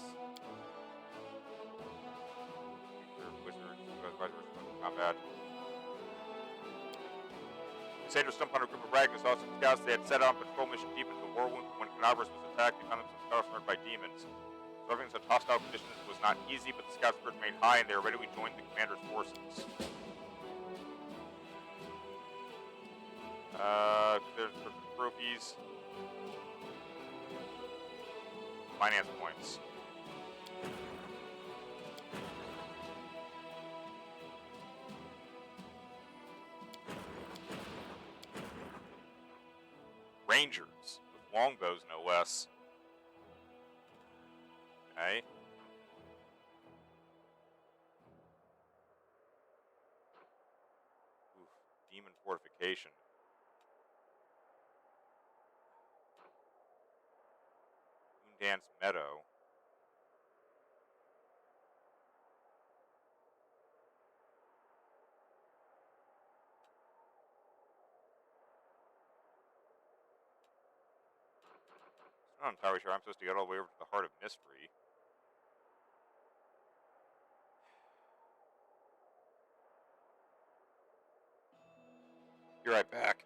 Not bad. Crusaders stumped on a group of ragged awesome scouts. They had set out on patrol mission deep into the Whirlwind. When Canavras was attacked, they found themselves countered by demons. Surviving such hostile conditions was not easy, but the scouts' spirit remained high and they were ready to join the commander's forces. There's trophies. Finance points. Rangers, with longbows no less. Okay. Oof, demon fortification. Moondance Meadow. I'm not entirely sure I'm supposed to get all the way over to the Heart of Mystery. Be right back.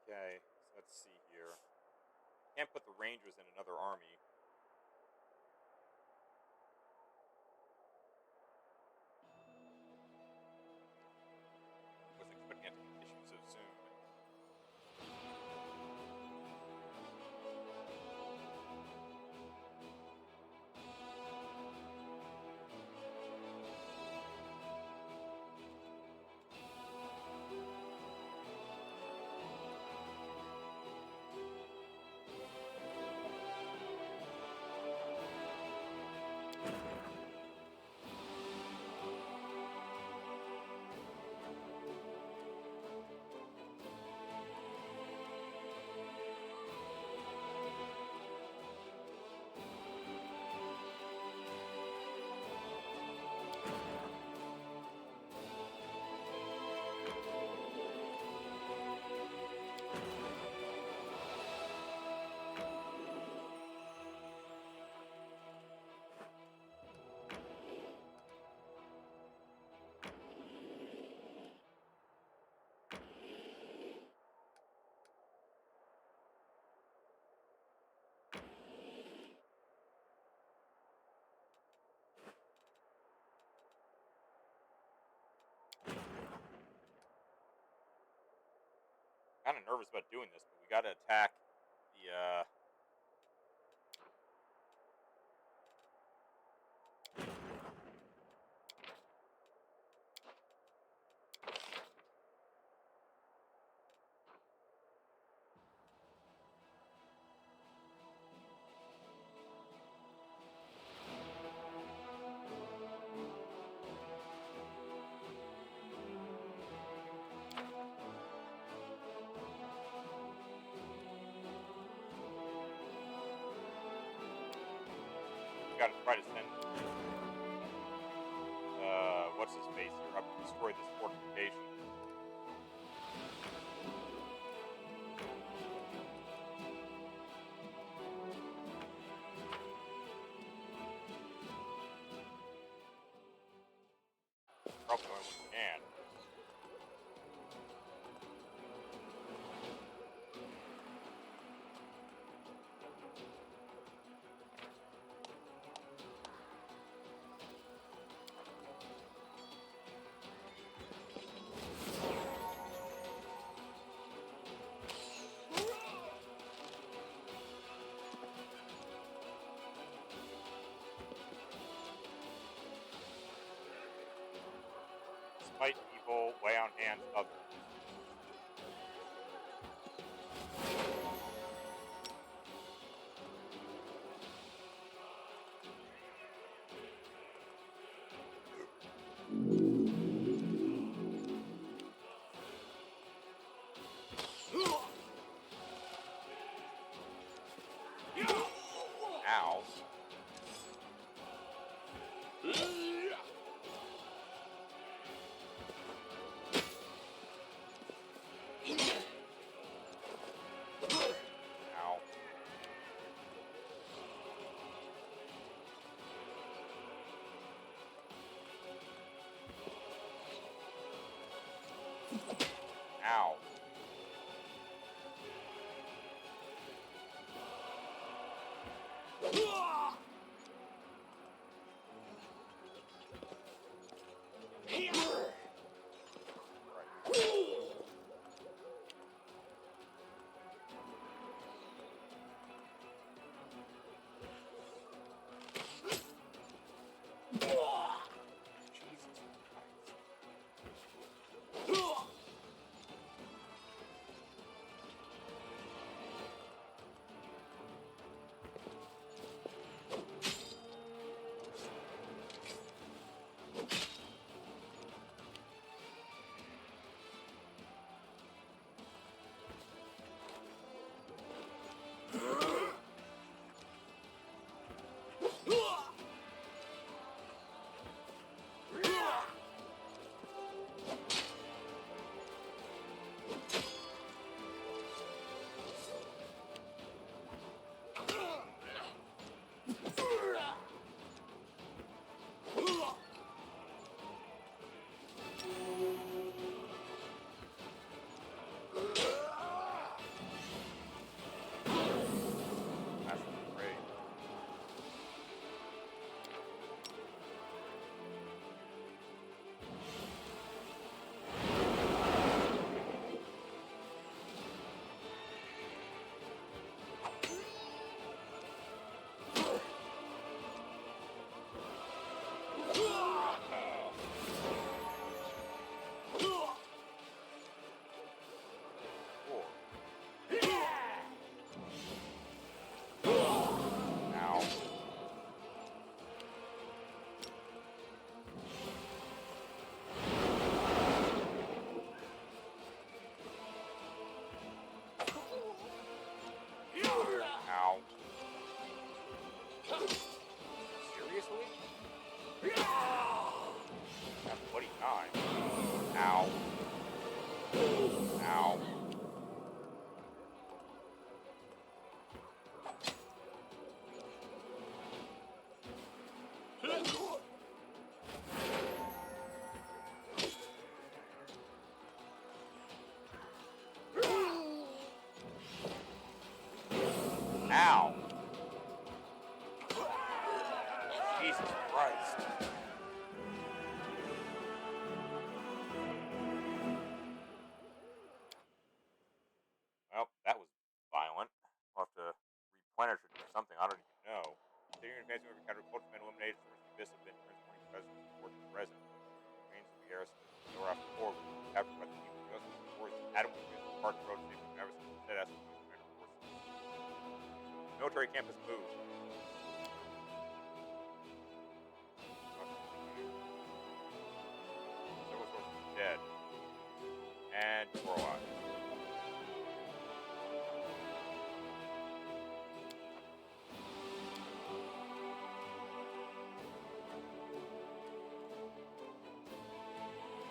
Okay, so let's see here. Can't put the Rangers in another army. Wasn't expecting it to issue so soon. kind of nervous about doing this, but we got to attack the, got to try to send, what's his face here up to destroy this fortification. Probably the only one we can. Smite evil, lay on hands, others. Ow. Ow. Ow. Well, that was violent. We'll have to replenish or do something. I don't even know. Continuing advancing over counter culture eliminated source of abyss have been transporting presence towards the present. Remains of the garrison. They were after war, captured by the people of the wars. Adam was used to park the road safely never since the dead asked for commander forces. Military campus moved. Several sources dead. And demoralized.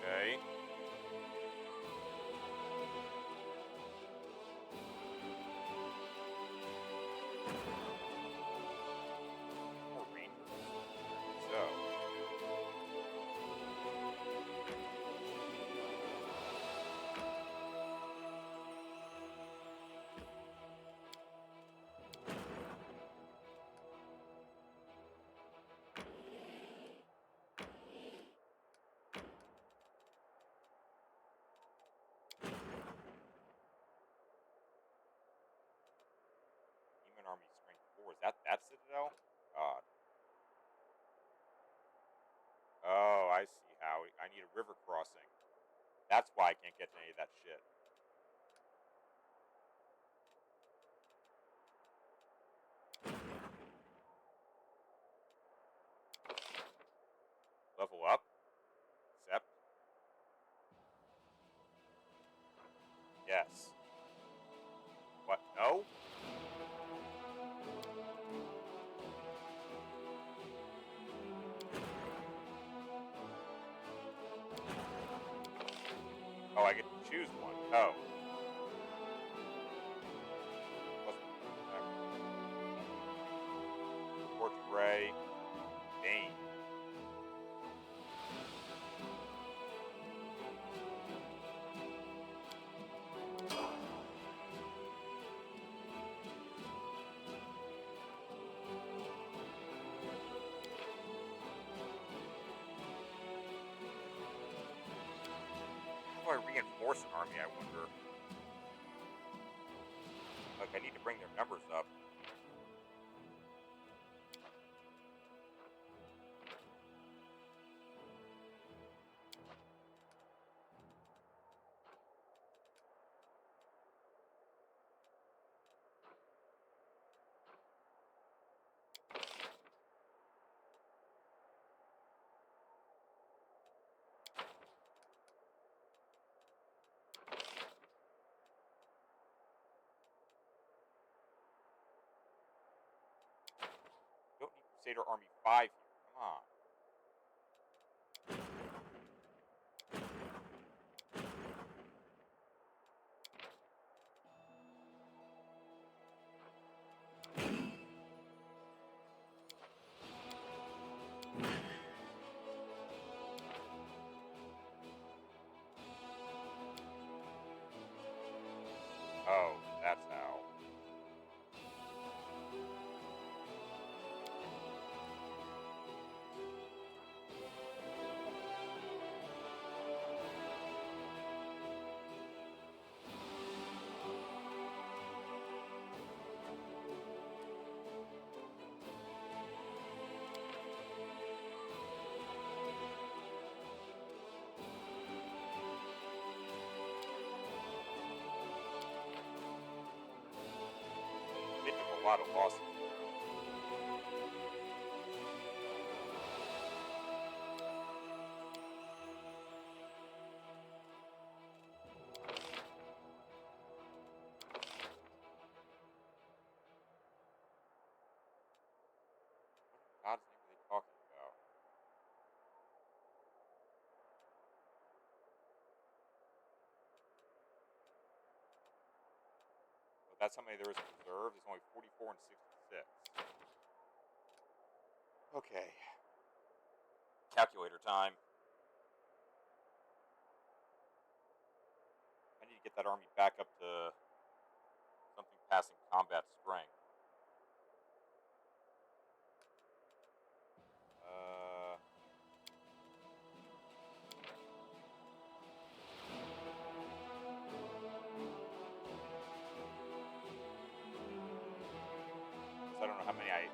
Okay. More rangers. So. Demon Army Strength 4. Is that Citadel? God. Oh, I see how. I need a river crossing. That's why I can't get to any of that shit. Level up. Accept. Yes. What? No? Oh, I get to choose one. Oh. Torch Ray. Bane. How do I reinforce an army, I wonder? Like, I need to bring their numbers up. Don't need Crusader Army 5 here. Come on. Oh, that's how. They took a lot of losses. What in God's name are they talking about? Well, that's how many there is in reserve. There's only 44 and 66. Okay. Calculator time. I need to get that army back up to something passing combat strength. mean,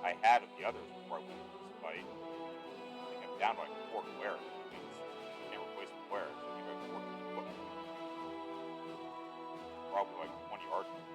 I had of the others before I went to this fight. I think I'm down to like 4 wear. Can't replace the wear, so you got 4 equipment. Probably like 20 arguments.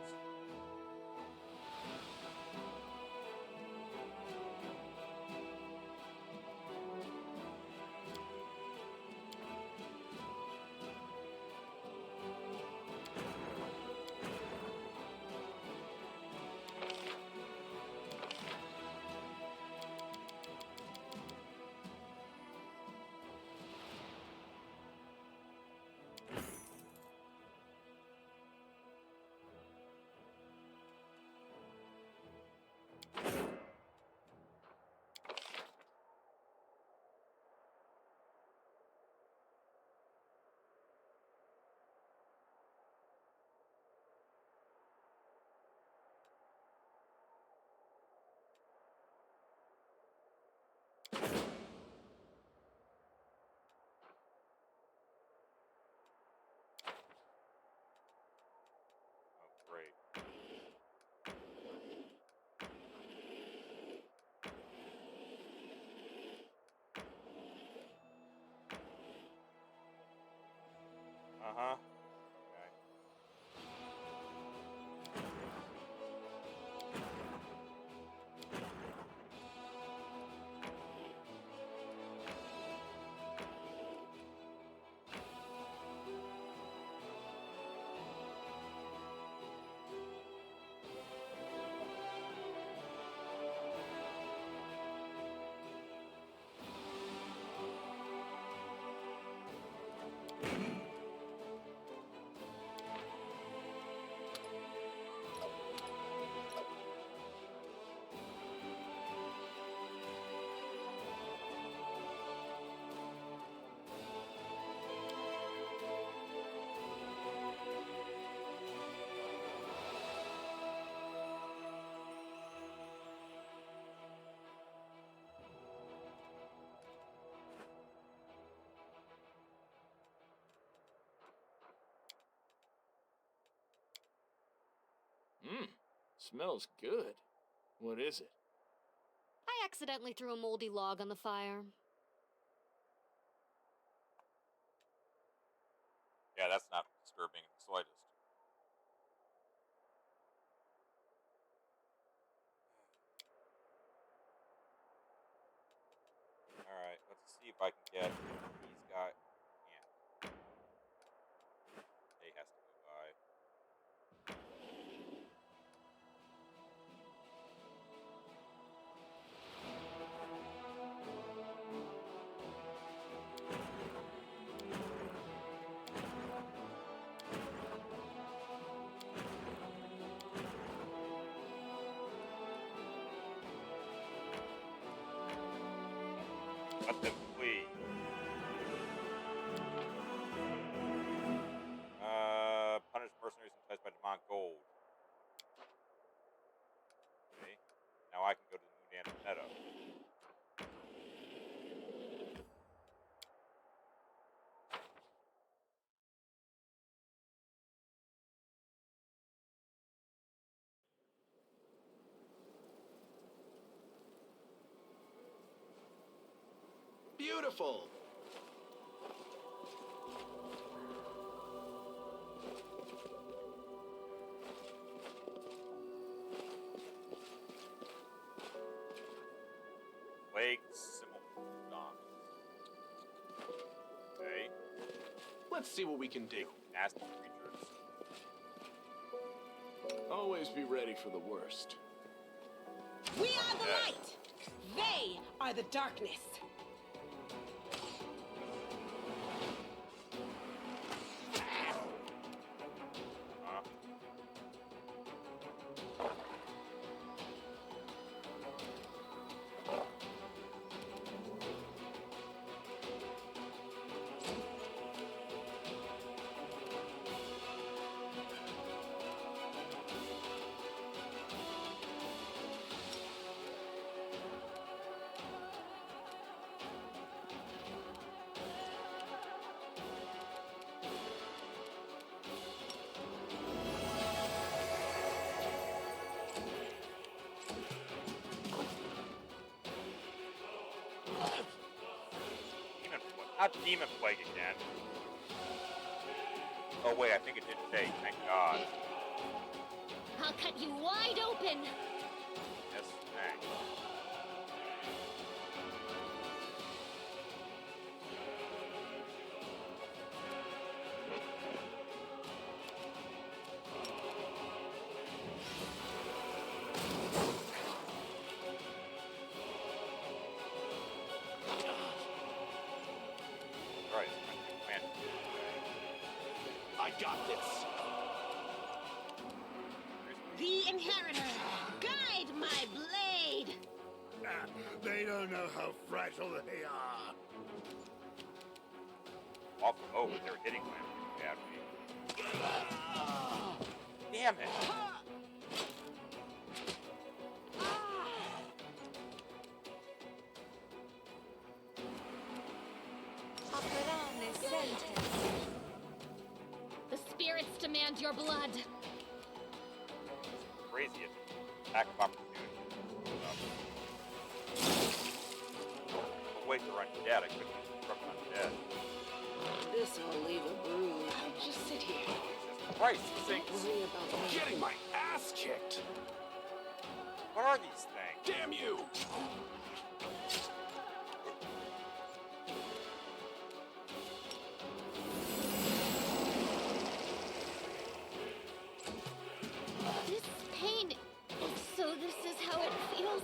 Great. Uh-huh. Okay. Smells good. What is it? I accidentally threw a moldy log on the fire. Yeah, that's not disturbing in the slightest. Alright, let's see if I can get these guys. Yeah. Day has to go by. Let them flee. Punish mercenaries enticed by demonic gold. Okay. Now I can go to the Moon Meadow. Beautiful! Plague Simulacron. Okay. Let's see what we can do. Nasty creatures. Always be ready for the worst. We are the light! They are the darkness! Not Demon Plague again. Oh wait, I think it did take, thank God. I'll cut you wide open. Yes, thanks. Right, man. I got this. The Inheritor, guide my blade. They don't know how fragile they are. Off the mode with their hitting land. Damn it. The spirits demand your blood. Crazy attack of opportunity. Wait, they're undead. I couldn't construct undead. This'll leave a bruise. I'll just sit here. Christ, these things. Don't worry about I'm me. getting my ass kicked. What are these things? Damn you! This pain. So this is how it feels.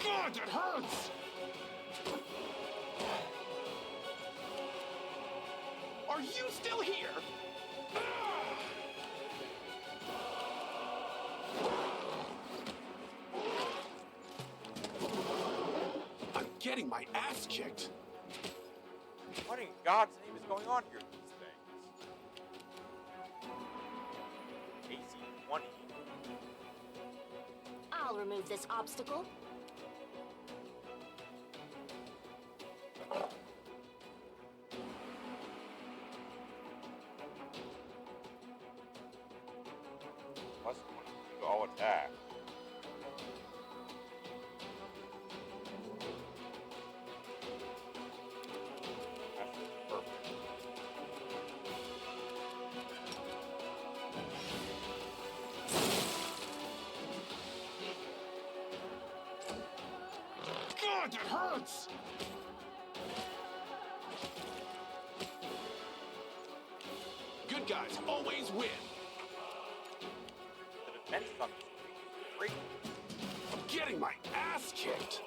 God, it hurts! Are you still here? I'm getting my ass kicked. What in God's name is going on here with these things? AC-20. I'll remove this obstacle. Plus 22 to all attack. That's perfect. God, it hurts! Good guys always win. The defense on this thing is great. I'm getting my ass kicked.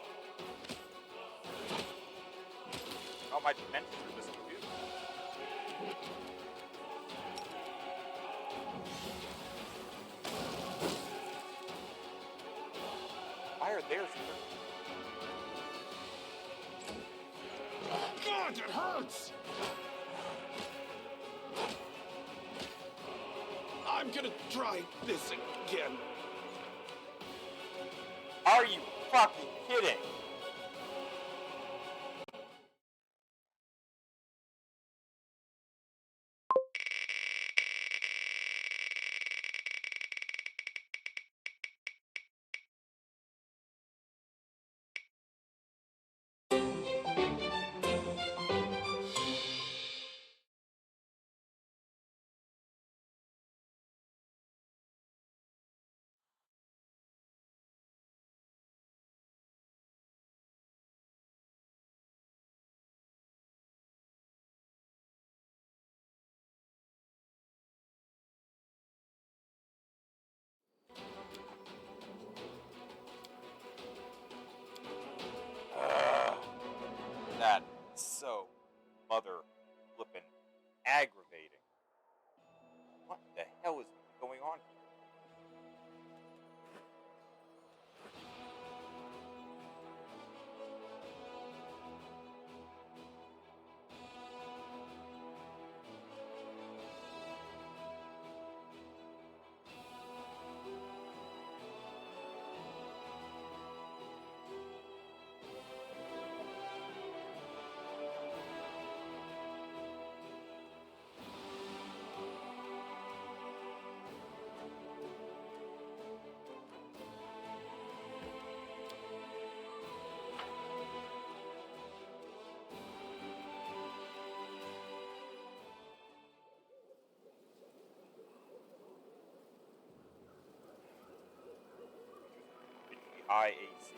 All my defenses are missing too. Why are theirs different? God, it hurts! I'm gonna try this again. Are you fucking kidding? IAC.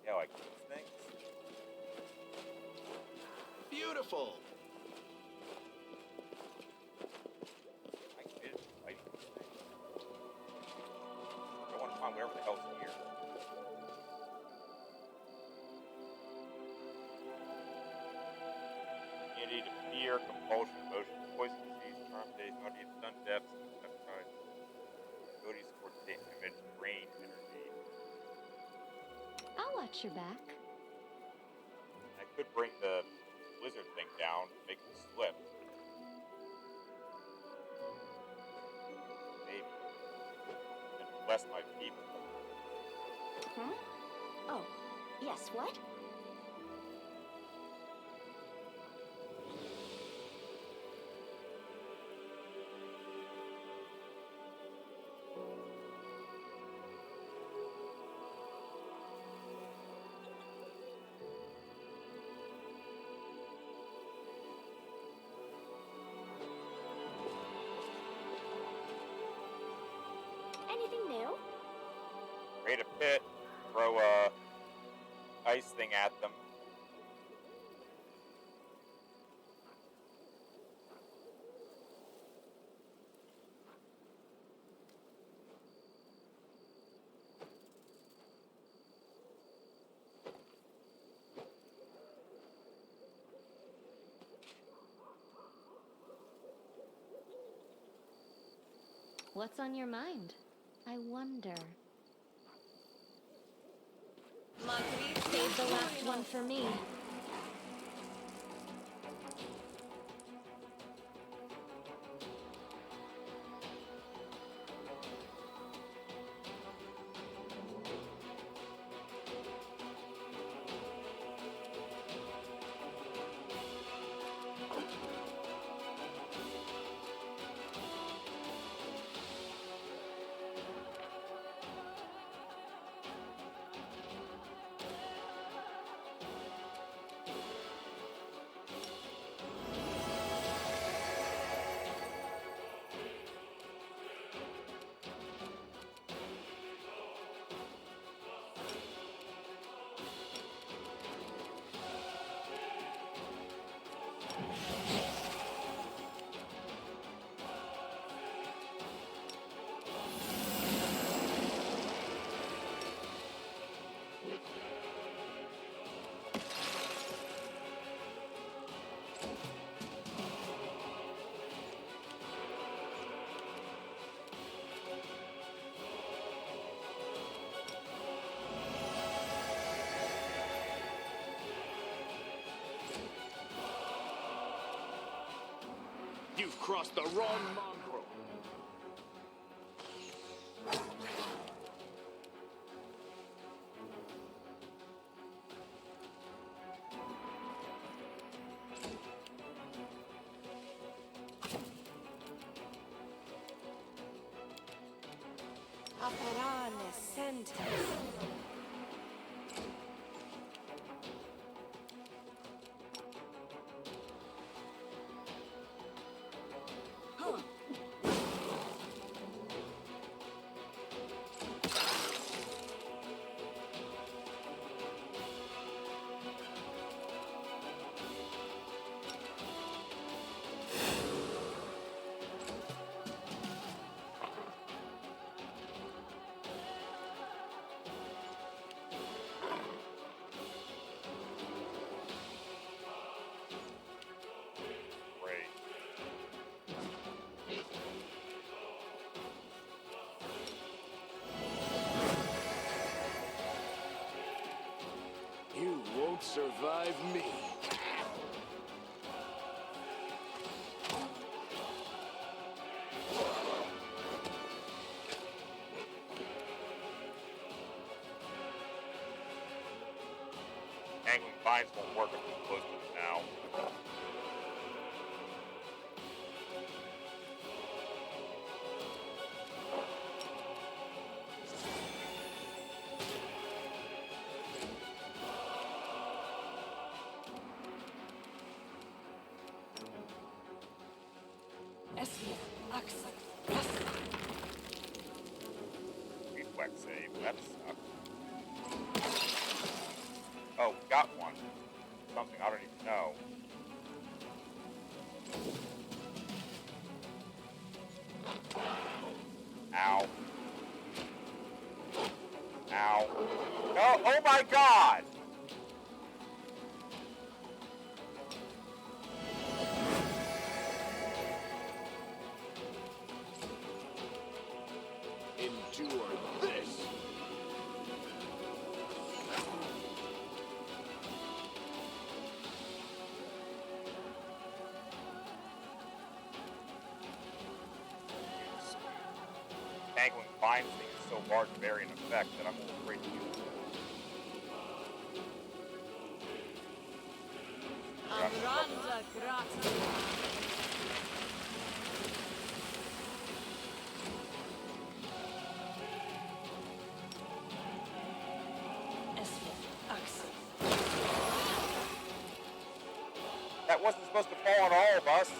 Yeah, like these things. Beautiful. I did fighting these things. I want to find whatever the hell's here. Immunity to fear, compulsion, motion, poison, disease, harm, days, naughty, stun, death, peptides, ability to support image, brain energy. I'll watch your back. I could bring the blizzard thing down, make it slip. Maybe. And bless my people. Hmm? Oh, yes, what? Anything new? Create a pit, throw a ice thing at them. What's on your mind? I wonder. Save the last one for me. You've crossed the wrong mongrel. Aparane sentence. You won't survive me. Angling vines won't work if we're close to it now. Reflex save. save. That sucks. Oh, got one. Something I don't even know. Ow. Ow. No, oh my god! Endure this! Tangling vines thing is so large and varying effect that I'm a little afraid to use it. Amranda grata. That wasn't supposed to fall on all of us.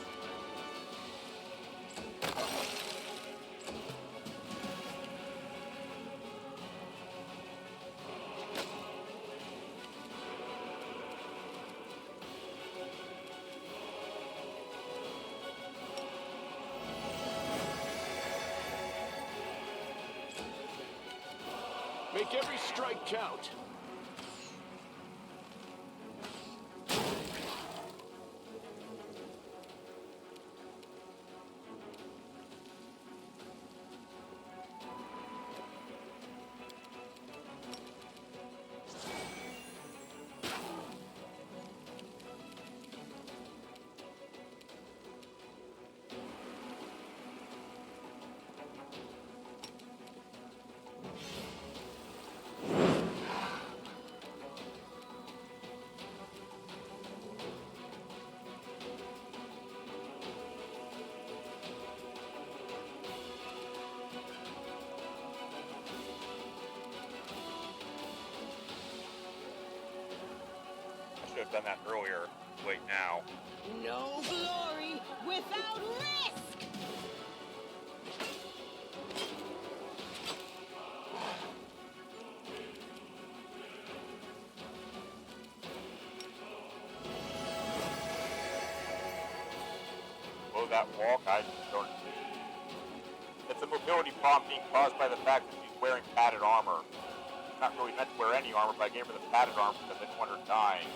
Make every strike count. Should have done that earlier. Wait now. No glory without risk! Below that walk, I don't. It's a mobility problem being caused by the fact that she's wearing padded armor. She's not really meant to wear any armor, but I gave her the padded armor because I didn't want her dying.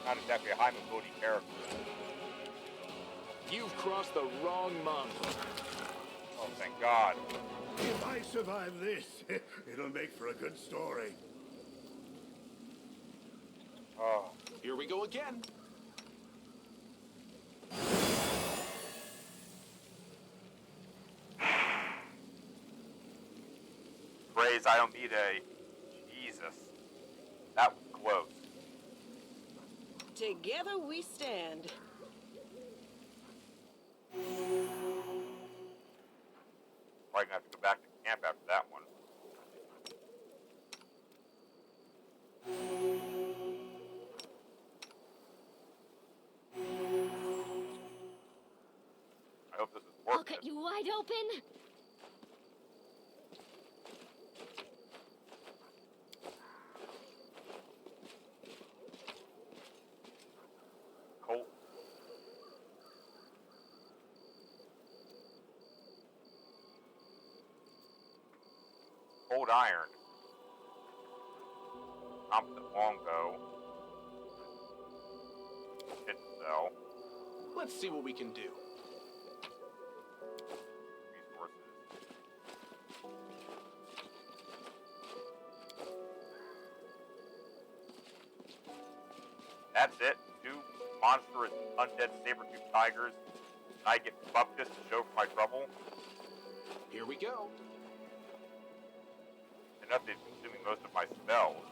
Not exactly a high mobility character. You've crossed the wrong month. Oh, thank God. If I survive this, it'll make for a good story. Oh. Here we go again. Praise Iomide. Jesus. That was close. Together we stand. Probably gonna have to go back to camp after that one. I hope this is I'll worth cut it. you wide open. Colt. Cold iron. Competent longbow. Hit cell. Let's see what we can do. Resources. That's it. 2 monstrous undead saber-tooth tigers. I get Bupkis to show for my trouble. Here we go. Enough is consuming most of my spells.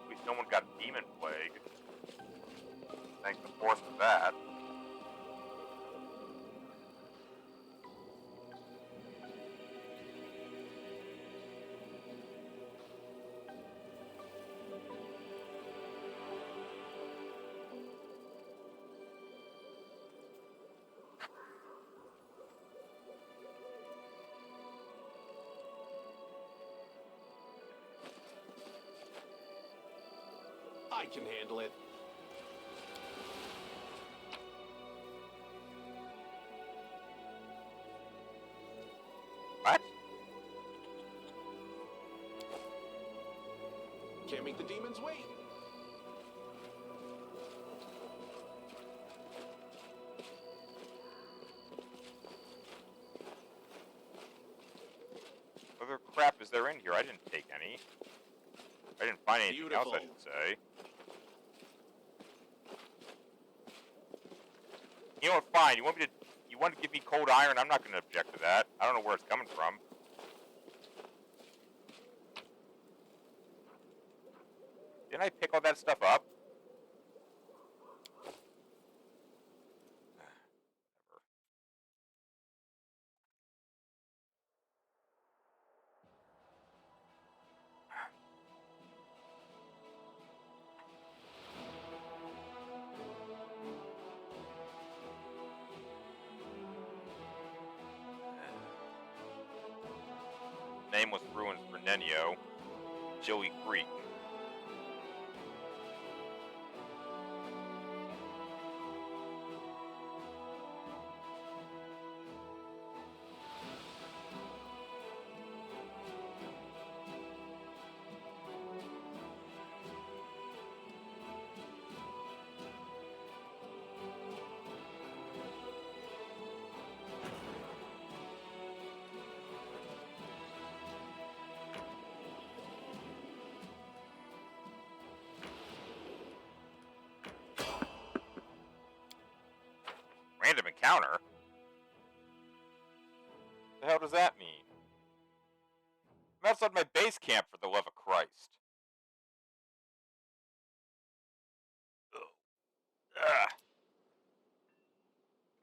At least no one got demon plague. Thank the force for that. I can handle it. What? Can't make the demons wait. What other crap is there in here? I didn't take any. I didn't find anything else, I should say. You know what? Fine. You want to give me cold iron? I'm not going to object to that. I don't know where it's coming from. Didn't I pick all that stuff up? Nameless ruins for Nenio. Joey Creek. Random encounter? What the hell does that mean? I'm outside my base camp, for the love of Christ. Ugh.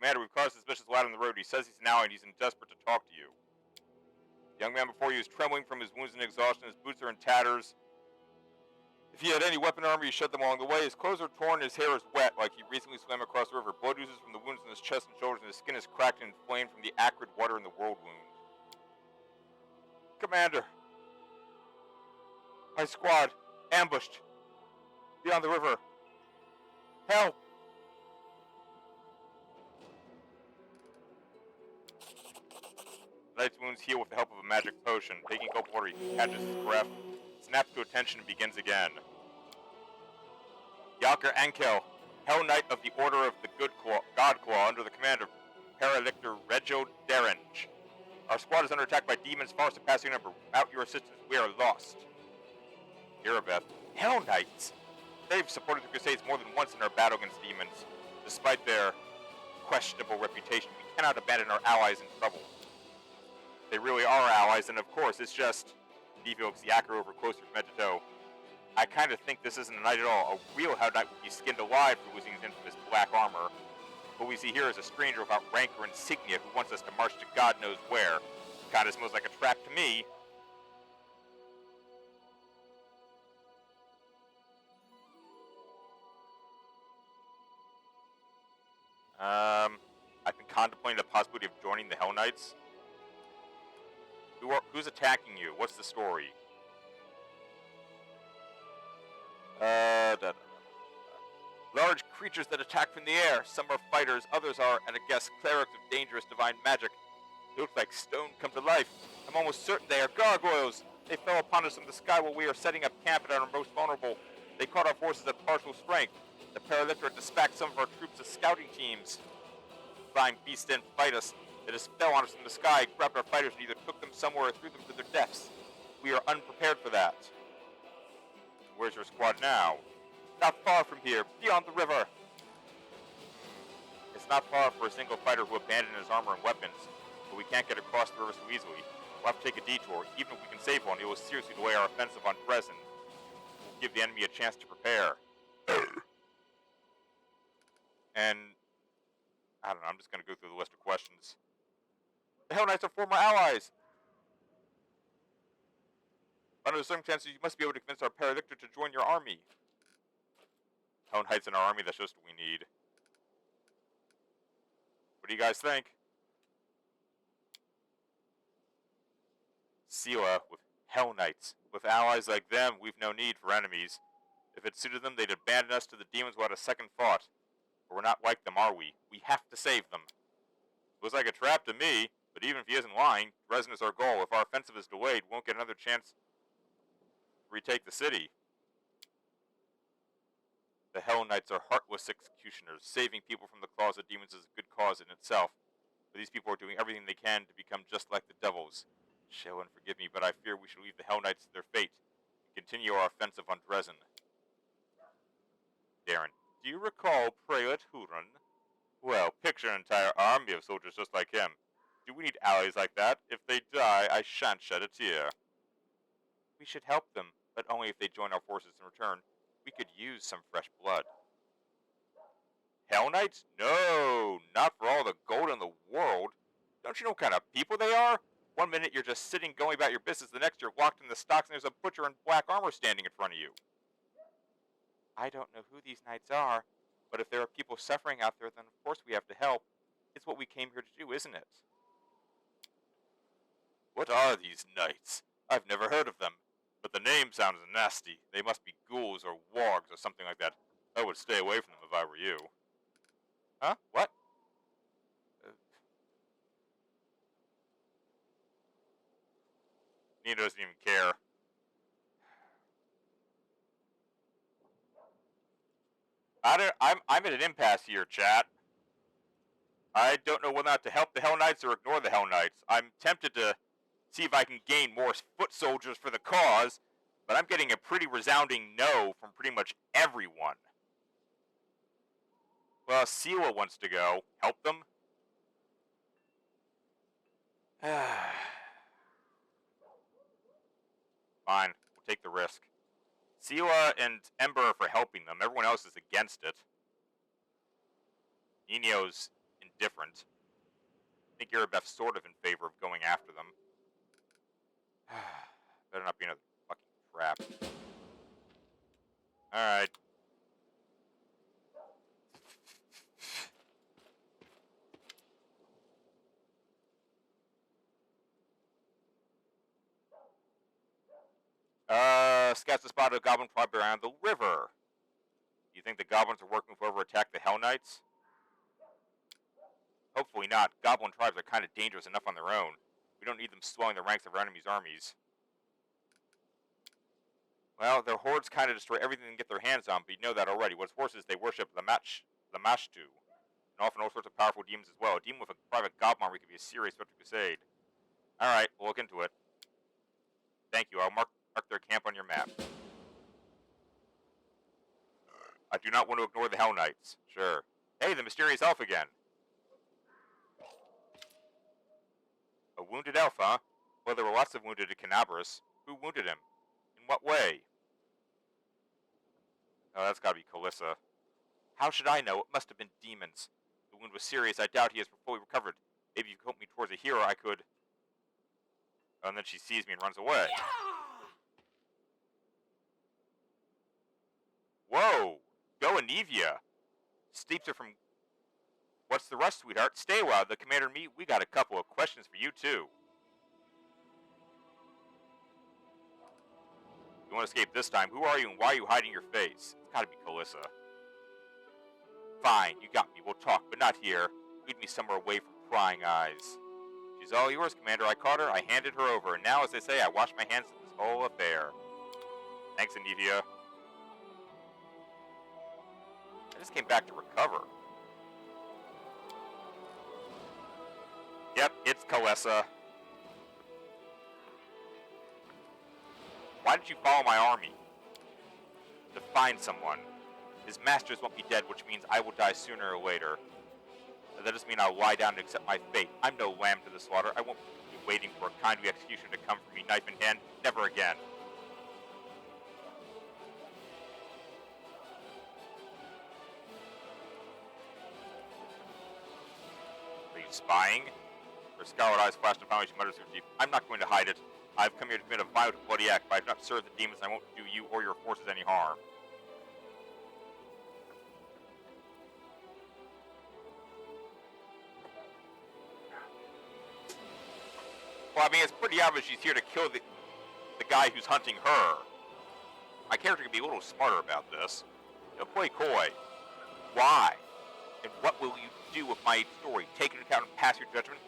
Commander, we've caught a suspicious lad on the road. He says he's an ally and he's desperate to talk to you. The young man before you is trembling from his wounds and exhaustion. His boots are in tatters. If he had any weapon armor, he shed them along the way. His clothes are torn, his hair is wet, like he recently swam across the river. Blood oozes from the wounds in his chest and shoulders, and his skin is cracked and inflamed from the acrid water in the world wound. Commander, my squad, ambushed, beyond the river. Help! The knight's wounds heal with the help of a magic potion. Taking a gulp of water, he catches his breath, snaps to attention, and begins again. Yalker Ankel, Hell Knight of the Order of the God Claw, under the command of Paralictor Regio Derenge. Our squad is under attack by demons far surpassing number. Without your assistance, we are lost. Irabeth, Hell Knights! They've supported the Crusades more than once in our battle against demons. Despite their questionable reputation, we cannot abandon our allies in trouble. They really are allies, and of course, it's just Deviox Yacker over closer to Medito. I kind of think this isn't a knight at all. A real Hell Knight would be skinned alive for losing his infamous black armor. What we see here is a stranger without rank or insignia who wants us to march to God knows where. God, it smells like a trap to me. I've been contemplating the possibility of joining the Hell Knights. Who's attacking you? What's the story? Large creatures that attack from the air. Some are fighters, others are, at a guess, clerics of dangerous divine magic. They look like stone come to life. I'm almost certain they are gargoyles. They fell upon us from the sky while we were setting up camp at our most vulnerable. They caught our forces at partial strength. The Paralictor dispatched some of our troops as scouting teams. Flying beasts didn't fight us. They just fell on us from the sky, grabbed our fighters, and either took them somewhere or threw them to their deaths. We are unprepared for that. Where's your squad now? Not far from here, beyond the river. It's not far for a single fighter who abandoned his armor and weapons, but we can't get across the river so easily. We'll have to take a detour. Even if we can save one, it will seriously delay our offensive on Dresden. We'll give the enemy a chance to prepare. And I don't know, I'm just going to go through the list of questions. The Hell Knights are former allies. Under the circumstances, you must be able to convince our Paralictor to join your army. Hell Knights in our army, that's just what we need. What do you guys think? Sela with Hell Knights. With allies like them, we've no need for enemies. If it suited them, they'd abandon us to the demons without a second thought. But we're not like them, are we? We have to save them. Looks like a trap to me, but even if he isn't lying, Dresden is our goal. If our offensive is delayed, we won't get another chance to retake the city. The Hell Knights are heartless executioners. Saving people from the claws of demons is a good cause in itself. But these people are doing everything they can to become just like the devils. Sheldon, forgive me, but I fear we should leave the Hell Knights to their fate and continue our offensive on Dresden. Darren, do you recall Prelate Huron? Well, picture an entire army of soldiers just like him. Do we need allies like that? If they die, I shan't shed a tear. We should help them, but only if they join our forces in return. We could use some fresh blood. Hell Knights? No, not for all the gold in the world. Don't you know what kind of people they are? One minute you're just sitting going about your business, the next you're locked in the stocks and there's a butcher in black armor standing in front of you. I don't know who these knights are, but if there are people suffering out there, then of course we have to help. It's what we came here to do, isn't it? What are these knights? I've never heard of them, but the name sounds nasty. They must be ghouls or wargs or something like that. I would stay away from them if I were you. Huh? What? Nina doesn't even care. I'm at an impasse here, chat. I don't know whether or not to help the Hell Knights or ignore the Hell Knights. I'm tempted to see if I can gain more foot soldiers for the cause, but I'm getting a pretty resounding no from pretty much everyone. Well, Siwa wants to go. Help them? Fine, we'll take the risk. Siwa and Ember are for helping them. Everyone else is against it. Nino's indifferent. I think Erebeth's sort of in favor of going after them. Better not be another fucking trap. Alright. Scouts have spotted a goblin tribe around the river. Do you think the goblins are working with whoever attacked the Hell Knights? Hopefully not. Goblin tribes are kind of dangerous enough on their own. We don't need them swelling the ranks of our enemies' armies. Well, their hordes kind of destroy everything they can get their hands on, but you know that already. What's worse is they worship the Mashtu, and often all sorts of powerful demons as well. A demon with a private goblin army could be a serious threat to Crusade. Alright, we'll look into it. Thank you. I'll mark their camp on your map. I do not want to ignore the Hell Knights. Sure. Hey, the mysterious elf again. A wounded elf, huh? Well, there were lots of wounded at Canabras. Who wounded him? In what way? Oh, that's gotta be Calissa. How should I know? It must have been demons. The wound was serious. I doubt he has fully recovered. Maybe if you help me towards a hero, I could... Oh, and then she sees me and runs away. Yeah! Whoa! Go, Anivia! Steeps are from... What's the rush, sweetheart? Stay a while. The commander and me, we got a couple of questions for you, too. You want to escape this time? Who are you and why are you hiding your face? It's gotta be Calissa. Fine, you got me. We'll talk, but not here. Lead me somewhere away from prying eyes. She's all yours, Commander. I caught her, I handed her over, and now, as they say, I wash my hands of this whole affair. Thanks, Anivia. I just came back to recover. Yep, it's Calissa. Why did you follow my army? To find someone. His masters won't be dead, which means I will die sooner or later. That doesn't mean I'll lie down and accept my fate. I'm no lamb to the slaughter. I won't be waiting for a kindly execution to come for me, knife in hand. Never again. Are you spying? Her scarlet eyes flashed upon me. She mutters through deep. I'm not going to hide it. I've come here to commit a violent bloody act, but I've not served the demons, and I won't do you or your forces any harm. Well, I mean, it's pretty obvious she's here to kill the guy who's hunting her. My character can be a little smarter about this. Play coy. Why? And what will you do with my story? Take into account and pass your judgment?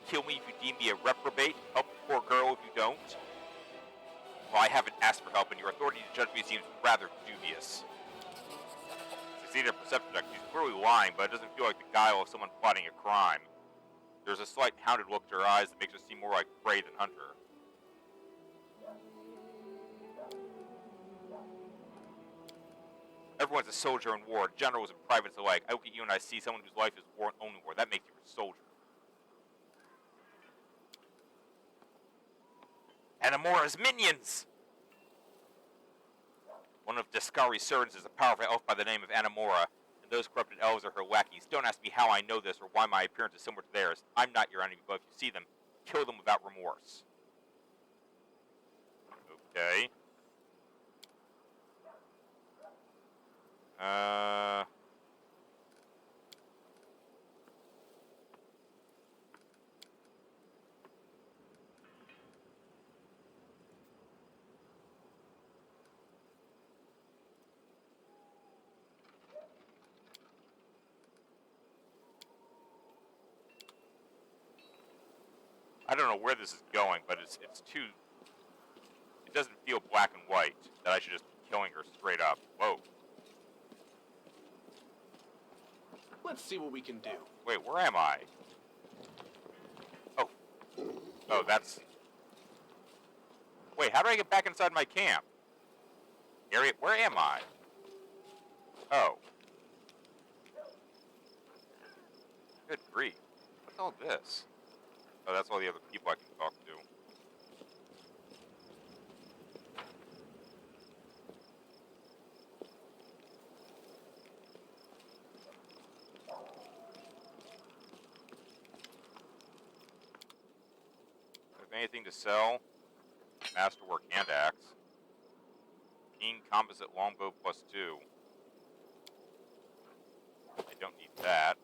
Kill me if you deem me a reprobate? Help the poor girl if you don't? Well, I haven't asked for help, and your authority to judge me seems rather dubious. Succeeded at perception check. She's clearly lying, but it doesn't feel like the guile of someone plotting a crime. There's a slight hounded look to her eyes that makes her seem more like prey than hunter. Everyone's a soldier in war, generals and privates alike. I look at you and I see someone whose life is war and only war. That makes you a soldier. Anamora's minions! One of Descari's servants is a powerful elf by the name of Anamora, and those corrupted elves are her lackeys. Don't ask me how I know this or why my appearance is similar to theirs. I'm not your enemy, but if you see them, kill them without remorse. Okay. I don't know where this is going, but it's too... It doesn't feel black and white that I should just be killing her straight up. Whoa. Let's see what we can do. Wait, where am I? Oh. Oh, that's... Wait, how do I get back inside my camp? Area, where am I? Oh. Good grief. What's all this? Oh, that's all the other people I can talk to. If anything to sell, masterwork hand axe. Keen composite longbow +2. I don't need that.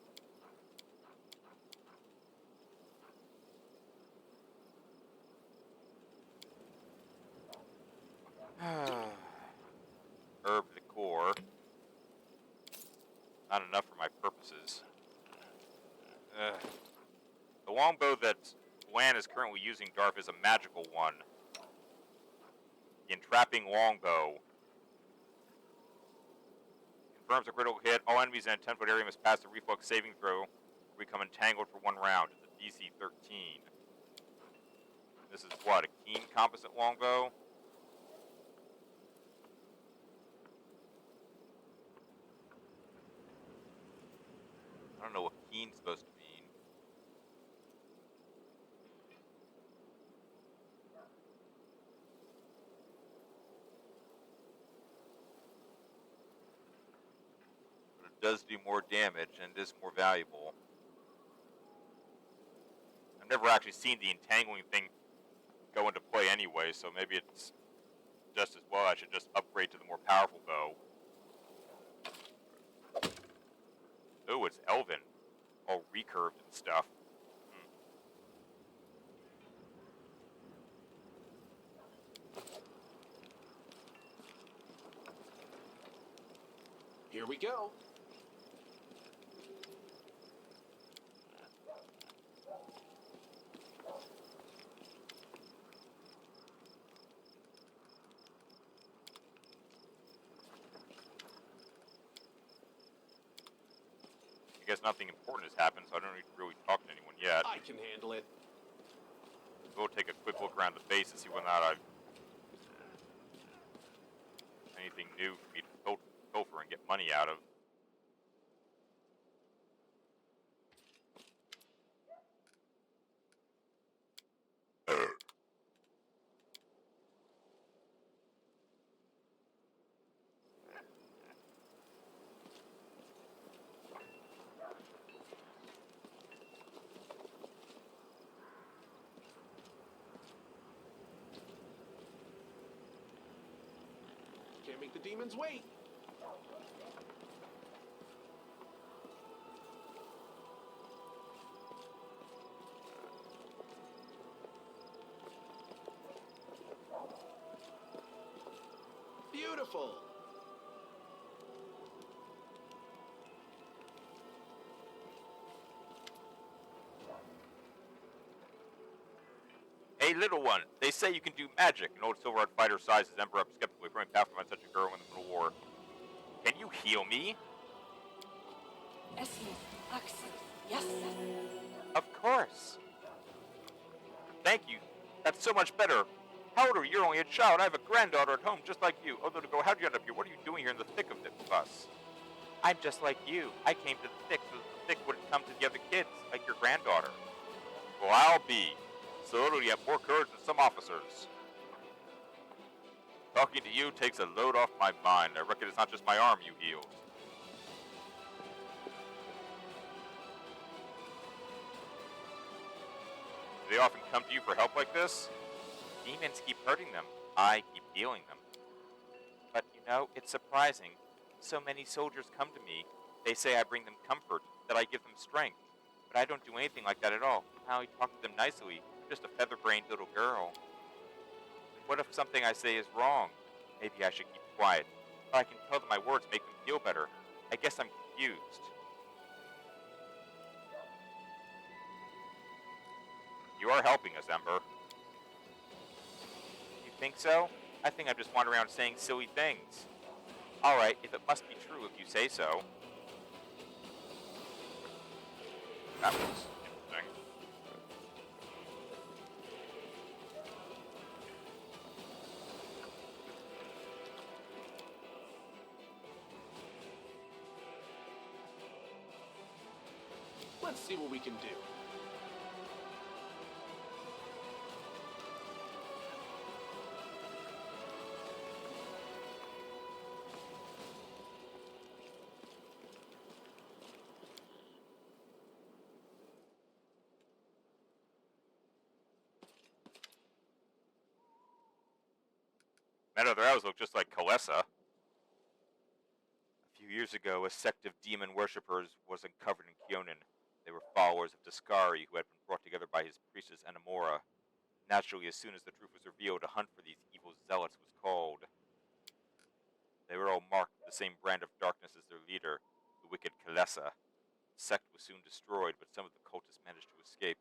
Herb the core. Not enough for my purposes. The longbow that Lan is currently using, Darf, is a magical one. The entrapping longbow. Confirms a critical hit. All enemies in a 10-foot area must pass a reflex saving throw or become entangled for 1 round. It's a DC 13. This is what? A keen composite longbow? I don't know what keen's supposed to mean. But it does do more damage and is more valuable. I've never actually seen the entangling thing go into play anyway, so maybe it's just as well I should just upgrade to the more powerful bow. Ooh, it's Elven. All recurved and stuff. Here we go. I guess nothing important has happened, so I don't need to really talk to anyone yet. I can handle it. We'll take a quick look around the base and see whether or not I've anything new for me to pilfer and get money out of. Can't make the demons wait. Beautiful. beautiful. Hey, little one, they say you can do magic. An old silver-eyed fighter sizes Emperor up skeptically, from Pathfinder such a girl in the Middle War. Can you heal me? Yes, yes. Of course. Thank you. That's so much better. How old are you? You're only a child. I have a granddaughter at home just like you. Although to go, how'd you end up here? What are you doing here in the thick of this fuss? I'm just like you. I came to the thick so that the thick wouldn't come to the other kids, like your granddaughter. Well, I'll be. So it'll have more courage than some officers. Talking to you takes a load off my mind. I reckon it's not just my arm you healed. Do they often come to you for help like this? Demons keep hurting them. I keep healing them. But, you know, it's surprising. So many soldiers come to me. They say I bring them comfort, that I give them strength. But I don't do anything like that at all. I talk to them nicely. I'm just a feather-brained little girl. What if something I say is wrong? Maybe I should keep quiet. But I can tell them my words make them feel better. I guess I'm confused. You are helping us, Ember. You think so? I think I'm just wandering around saying silly things. Alright, if it must be true if you say so. That was interesting. Let's see what we can do. That other elves look just like Kalessa. A few years ago, a sect of demon worshippers was uncovered in Kyonin. They were followers of Discari, who had been brought together by his priestess Enamora. Naturally, as soon as the truth was revealed, a hunt for these evil zealots was called. They were all marked with the same brand of darkness as their leader, the wicked Kalessa. The sect was soon destroyed, but some of the cultists managed to escape.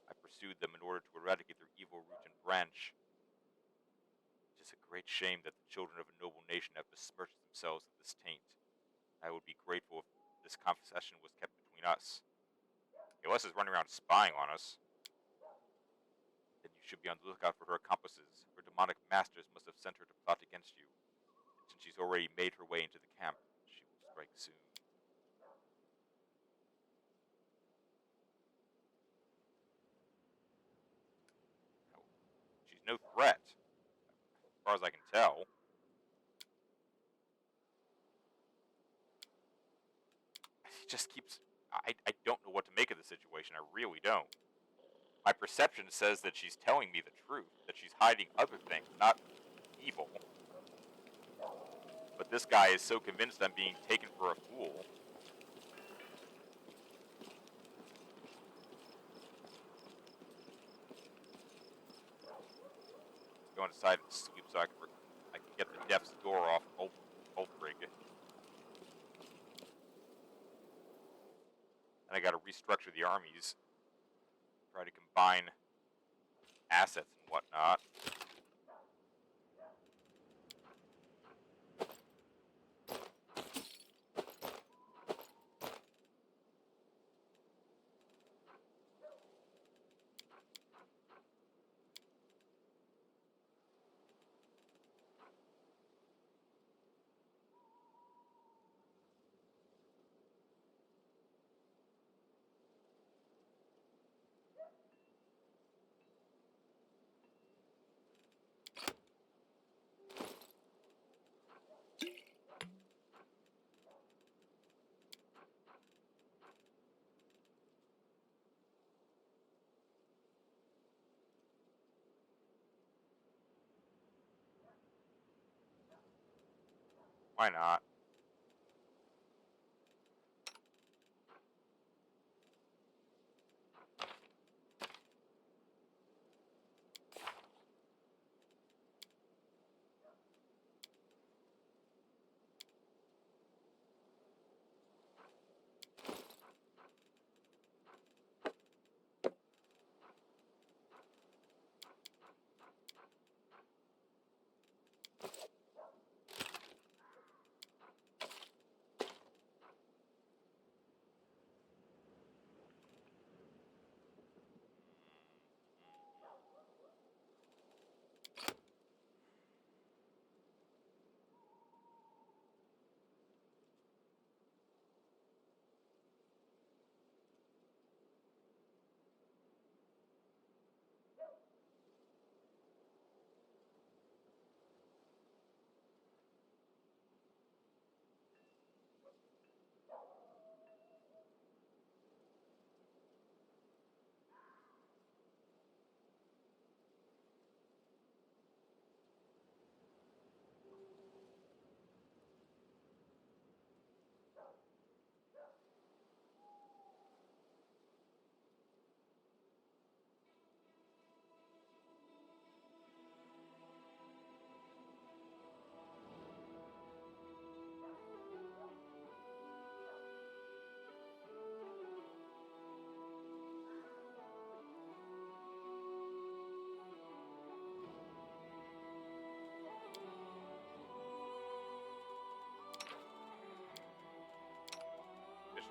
I pursued them in order to eradicate their evil root and branch. It is a great shame that the children of a noble nation have besmirched themselves with this taint. I would be grateful if this confession was kept between us. Kalessa's running around spying on us. Then you should be on the lookout for her accomplices. Her demonic masters must have sent her to plot against you. And since she's already made her way into the camp, she will strike soon. No, she's no threat, as far as I can tell. He just keeps... I don't know what to make of the situation. I really don't. My perception says that she's telling me the truth, that she's hiding other things, not evil. But this guy is so convinced I'm being taken for a fool. Go inside and sleep so I can get the death's door off Ulfrig. And I gotta restructure the armies. Try to combine assets and whatnot. Why not?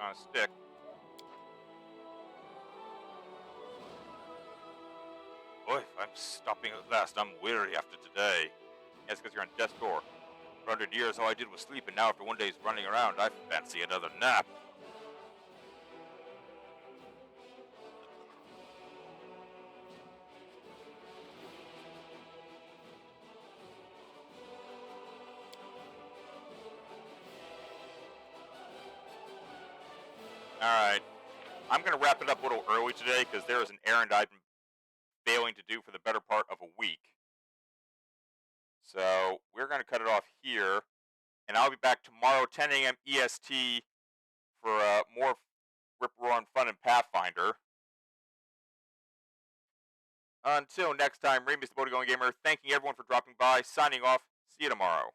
on a stick. Boy, I'm stopping at last. I'm weary after today. Yes, because you're on death's door. For 100 years, all I did was sleep, and now after one day's running around, I fancy another nap. Alright. I'm going to wrap it up a little early today because there is an errand I've been failing to do for the better part of a week. So we're going to cut it off here. And I'll be back tomorrow, 10 a.m. EST, for more rip-roaring fun in Pathfinder. Until next time, Remus the Boaty Going Gamer, thanking everyone for dropping by, signing off. See you tomorrow.